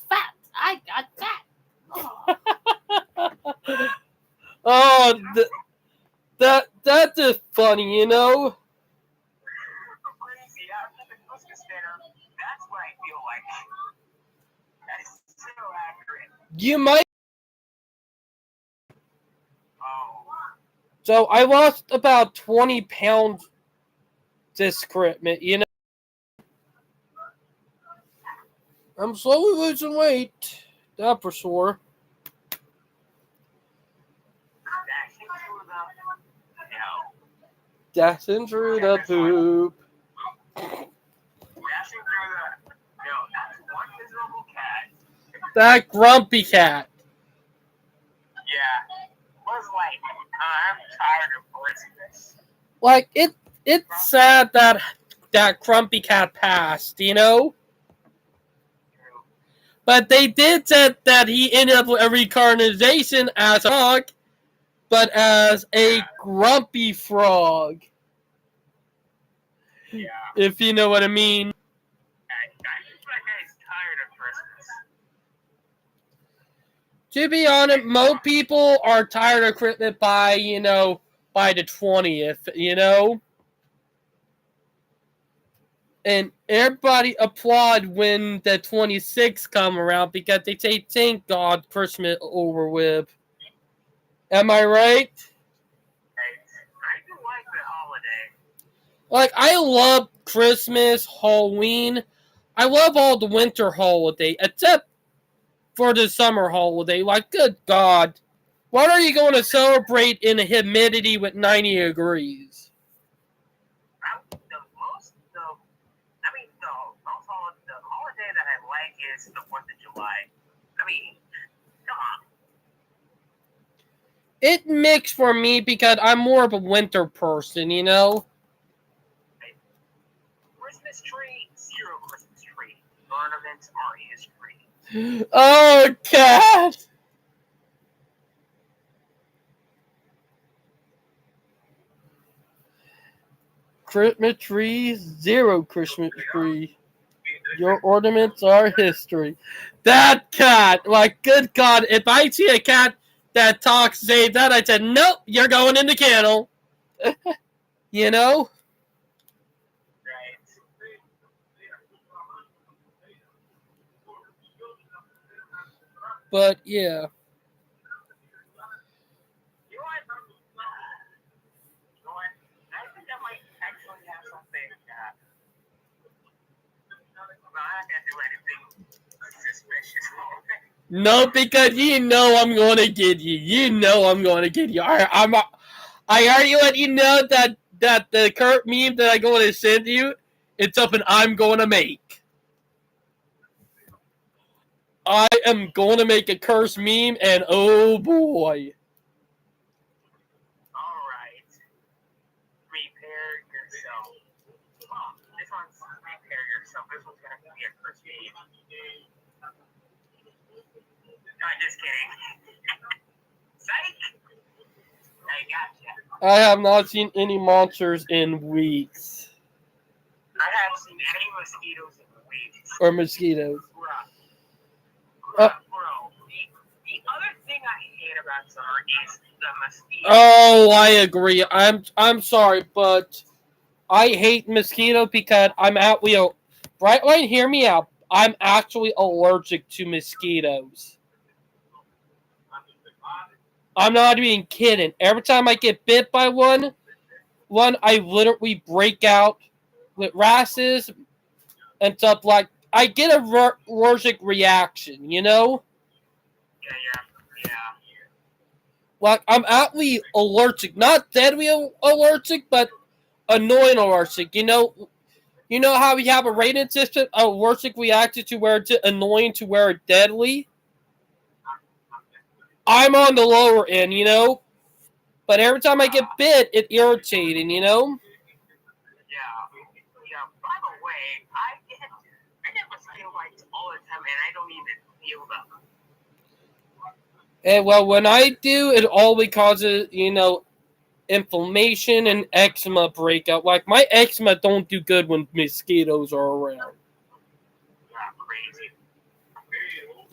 Fat. I got fat. Oh, that's just funny, you know. Crazy. After the Christmas dinner, that's what I feel like. That is so accurate. You might. Oh. So I lost about 20 pounds this Christmas, you know. I'm slowly losing weight. That for sure. Dashing through the poop. Dashing through the. No, that's one miserable cat. That grumpy cat. Yeah. Was like, I'm tired of Christmas. Like it's sad that grumpy cat passed, you know. But they did say that he ended up with a reincarnation as a frog, but as a grumpy frog. Yeah. If you know what I mean. I think that guy's tired of Christmas. To be honest, most people are tired of Christmas by the 20th, you know? And everybody applaud when the 26th come around because they say, thank God Christmas over with. Am I right? I do like the holiday. Like, I love Christmas, Halloween. I love all the winter holiday, except for the summer holiday. Like, good God. What are you going to celebrate in a humidity with 90 degrees? The holiday that I like is the 4th of July. I mean, come on. It mixed for me because I'm more of a winter person, you know? Christmas tree, zero Christmas tree. Ornaments are history. Oh, God! Christmas tree, 0 Christmas tree. Your ornaments are history. That cat, like, good God, if I see a cat that talks, say that, I said, nope, you're going in the kennel. You know? Right. But, yeah. You know what? I think I might actually have something. Well, I'm not gonna do anything suspicious. No, because you know I'm going to get you. You know I'm going to get you. I already let you know that the Kurt meme that I'm going to send you, it's something I'm going to make. I am going to make a curse meme, and oh boy. Alright. Prepare yourself. Oh, this one's prepare yourself. This one's gonna be a curse meme. No, I'm just kidding. Psych! I gotcha. I have not seen any monsters in weeks. I haven't seen any mosquitoes in weeks. Or mosquitoes. Bro, the other thing I hate about summer is the mosquitoes. Oh, I agree. I'm sorry, but I hate mosquito because I'm Brightline, hear me out. I'm actually allergic to mosquitoes. I'm not even kidding. Every time I get bit by one, I literally break out with rashes and stuff like. I get a allergic reaction, you know? Yeah. Like, I'm actually allergic. Not deadly allergic, but annoying allergic. You know how we have a rating system? Allergic reaction to where it's annoying to where it's deadly? I'm on the lower end, you know? But every time I get bit, it's irritating, you know? Yeah. By the way, I get mosquito bites all the time, and I don't even feel them. And, well, when I do, it always causes, inflammation and eczema breakout. Like, my eczema don't do good when mosquitoes are around. Crazy.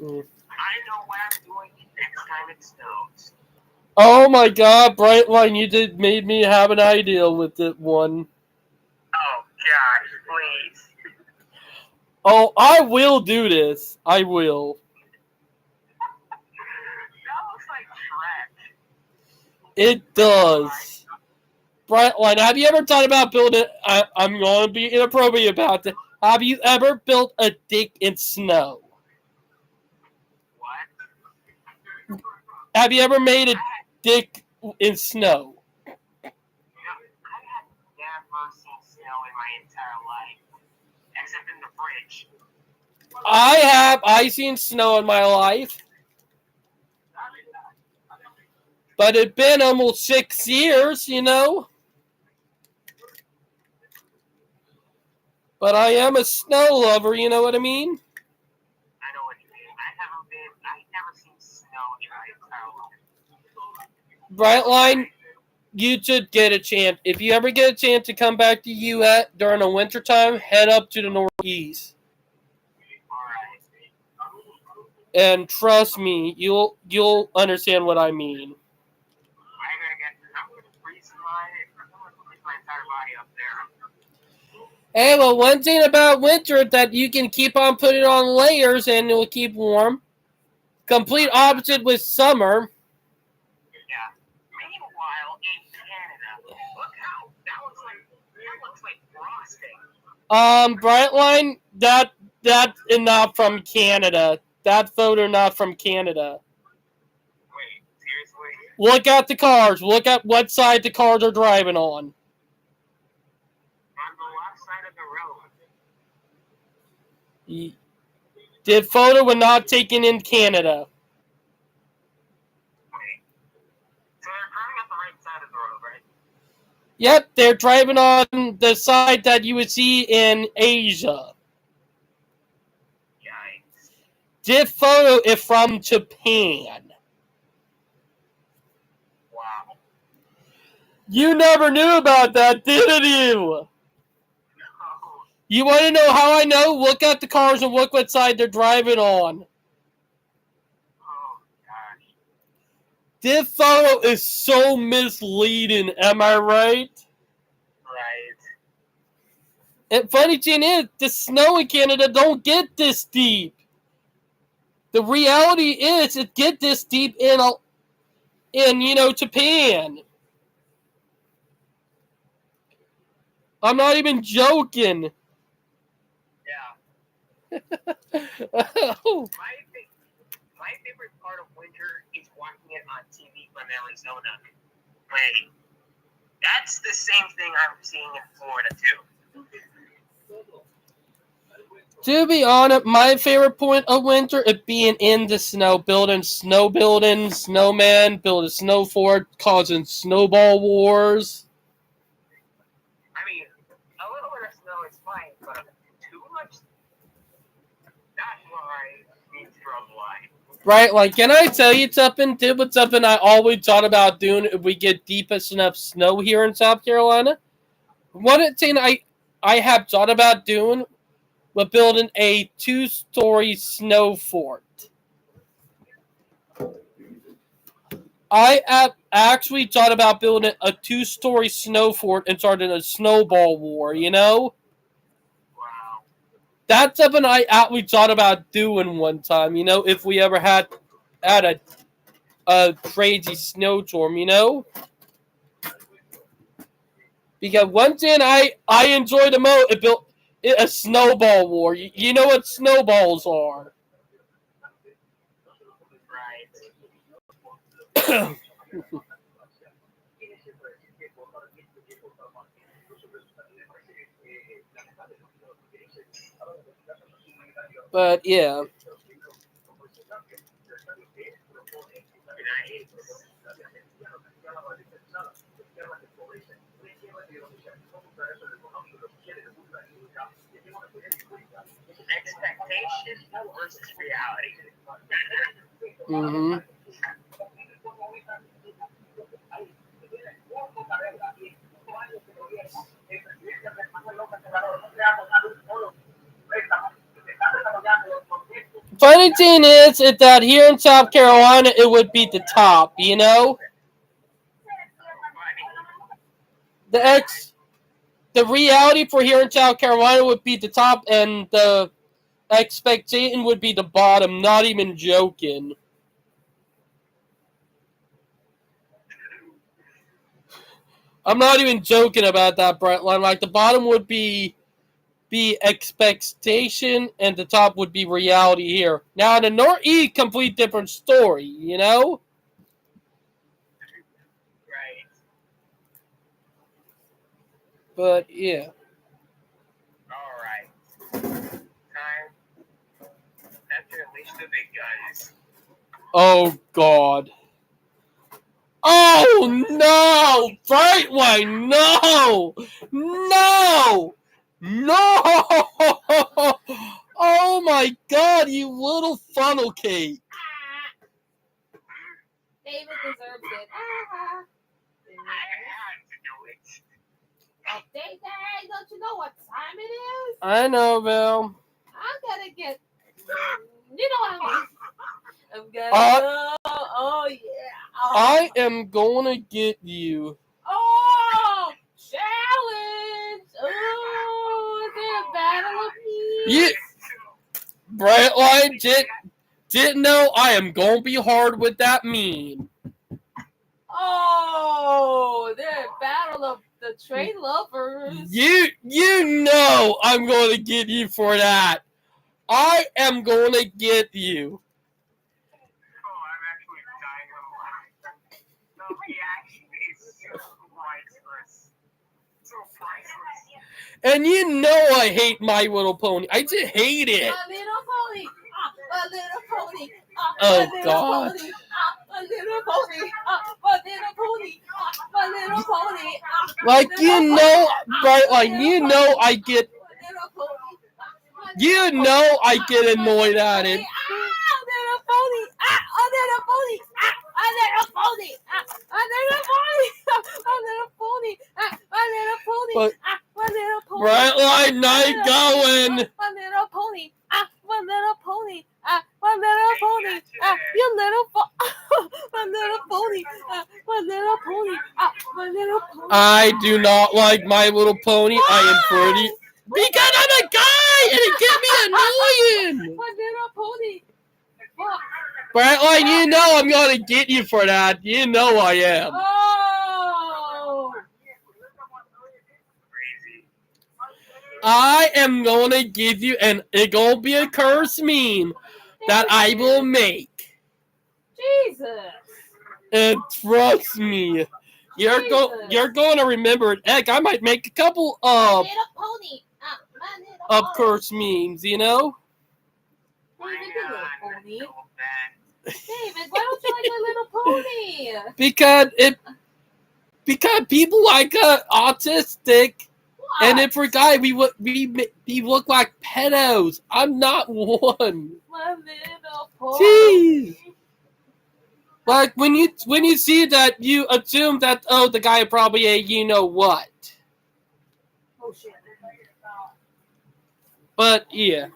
Mm. I know what I'm doing next time it snows. Oh my God, Brightline, you just made me have an idea with it one. Oh gosh, please. Oh, I will do this. I will. That looks like Shrek. It does. Brightline, have you ever thought about building... I'm going to be inappropriate about it. Have you ever built a dick in snow? What? Have you ever made a dick in snow? I have never seen snow in my entire life. Except in the fridge. I have. I've seen snow in my life. But it's been almost 6 years, you know? But I am a snow lover, you know what I mean? I know what you mean. I've never seen snow in my entire life. Brightline, you should get a chance. If you ever get a chance to come back to US during the winter time, head up to the Northeast. Alright. And trust me, you'll understand what I mean. I'm gonna freeze my entire body up there. Hey, well, one thing about winter is that you can keep on putting on layers and it will keep warm. Complete opposite with summer. Yeah. Meanwhile, in Canada, look how that looks like frosting. Brightline, that is not from Canada. That photo not from Canada. Wait, seriously? Look at the cars. Look at what side the cars are driving on. On the left side of the road. The photo was not taken in Canada. Wait. So they're driving at the right side of the road, right? Yep, they're driving on the side that you would see in Asia. Yikes. This photo is from Japan. Wow. You never knew about that, didn't you? You want to know how I know? Look at the cars and look what side they're driving on. Oh, gosh. This photo is so misleading, am I right? Right. And funny thing is, the snow in Canada don't get this deep. The reality is, it get this deep in Japan. I'm not even joking. Yeah. Oh. My favorite part of winter is watching it on TV from Arizona. Wait, that's the same thing I'm seeing in Florida too. To be honest, my favorite point of winter is being in the snow, building snow buildings, snowman, building snow fort, causing snowball wars. I mean, a little bit of snow is fine, but too much, that's where I need to draw the line. Right, like, can I tell you something? What's something I always thought about doing if we get deepest enough snow here in South Carolina? One thing I have thought about doing was building a 2-story snow fort. I have actually thought about building a 2-story snow fort and starting a snowball war, you know? Wow. That's something I actually thought about doing one time, you know, if we ever had a crazy snowstorm, you know? Because one thing I enjoy the most is built a snowball war. You know what snowballs are. Right. But yeah. Expectation versus reality. Mm-hmm. Funny thing is that here in South Carolina, it would be the top, you know? The reality for here in South Carolina would be the top, and the expectation would be the bottom, not even joking. I'm not even joking about that, Brightline. Like, the bottom would be expectation, and the top would be reality here. Now, the Northeast, complete different story, you know? Right. But, yeah. Alright. Time. After unleash the big guys. Oh, God. Oh, no! Brightline, no! No! No! Oh, my God, you little funnel cake. David deserves it. I had to do it. Oh, David, don't you know what time it is? I know, Val. I'm gonna get. You know what I'm gonna go. Oh yeah. Oh. I am gonna get you. Oh, challenge! Oh, is there a battle of me? You, Brightline, didn't know I am gonna be hard with that meme. Oh, there's a battle of the trade lovers. You know I'm gonna get you for that. I am gonna get you. Oh, I'm actually dying of laughter. The reaction is so priceless. So priceless. And you know I hate My Little Pony. I just hate it. A little pony. A little pony. Oh, a little God. Pony, a little pony. A little pony. A little pony. Like, you know, Brightline, you know I get... You know I get annoyed at it. But, Brightline night going. My little pony. My little pony. My little pony. Your little my little pony. My little pony. My little pony. I do not like My Little Pony. I am pretty. Because I'm a guy and it can be annoying. My little pony. Brightline, you know I'm gonna get you for that. You know I am. Oh. I am gonna give you, and it's gonna be a curse meme that I will make. Jesus. And trust me, you're going to remember it. Heck, I might make a couple of Little pony. My little pony. curse memes. You know. David, the little pony. David, why don't you like My Little Pony? Because people like autistic. What? And if we're guy, we look like pedos. I'm not one. My little pony. Jeez. Like when you see that, you assume that the guy probably a you know what. Oh shit. But yeah.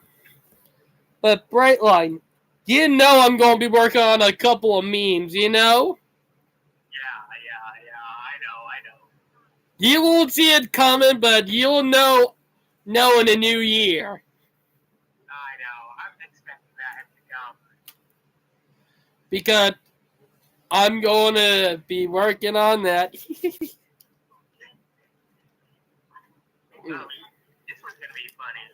But Brightline, you know I'm gonna be working on a couple of memes. You know. I know. You won't see it coming, but you'll know in the new year. I know. I'm expecting that to come. Because I'm going to be working on that. Oh, this one's gonna be funny.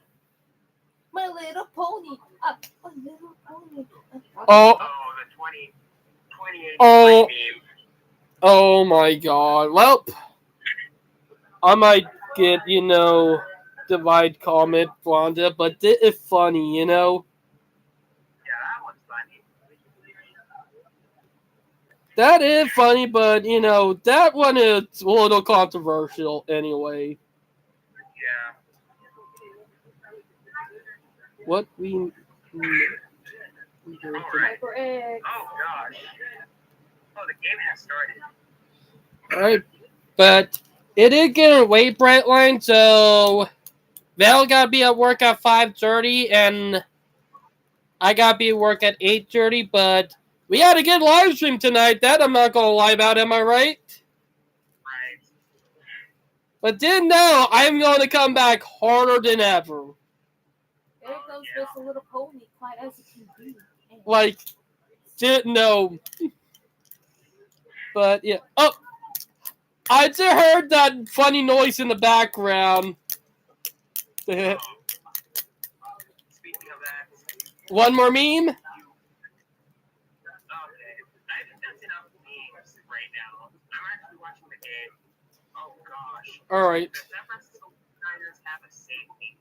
My little pony. My little pony. Oh, the 2028 Oh. meme. oh my God. Well, I might get, divide comment Wanda, but it's funny, Yeah, that one's funny. That is funny, but, that one is a little controversial anyway. Yeah. What we... Alright. Hyper X. Oh gosh. Oh, the game has started. Alright, but it is getting late, Brightline, so Val gotta be at work at 5:30, and I gotta be at work at 8:30, but we had a good live stream tonight, that I'm not gonna lie about, am I right? Right. But didn't know I'm gonna come back harder than ever. There comes Miss Little Pony, quiet as it can be. Like, didn't know. But yeah. Oh, I just heard that funny noise in the background. Speaking of that, One more meme? okay, I think that's enough memes right now. I'm actually watching the game. Oh gosh. Alright. The San Francisco 49ers have a safety.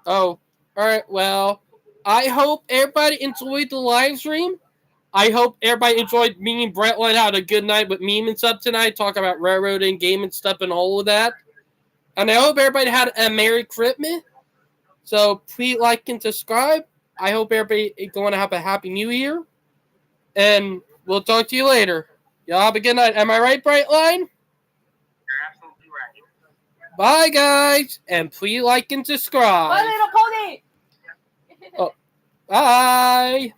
Oh, alright, well, I hope everybody enjoyed the live stream. I hope everybody enjoyed me and Brightline had a good night with meme and stuff tonight, talk about railroading, game and stuff and all of that. And I hope everybody had a Merry Christmas. So please like and subscribe. I hope everybody is going to have a Happy New Year. And we'll talk to you later. Y'all have a good night. Am I right, Brightline? You're absolutely right. Bye, guys. And please like and subscribe. My Little Pony. Bye.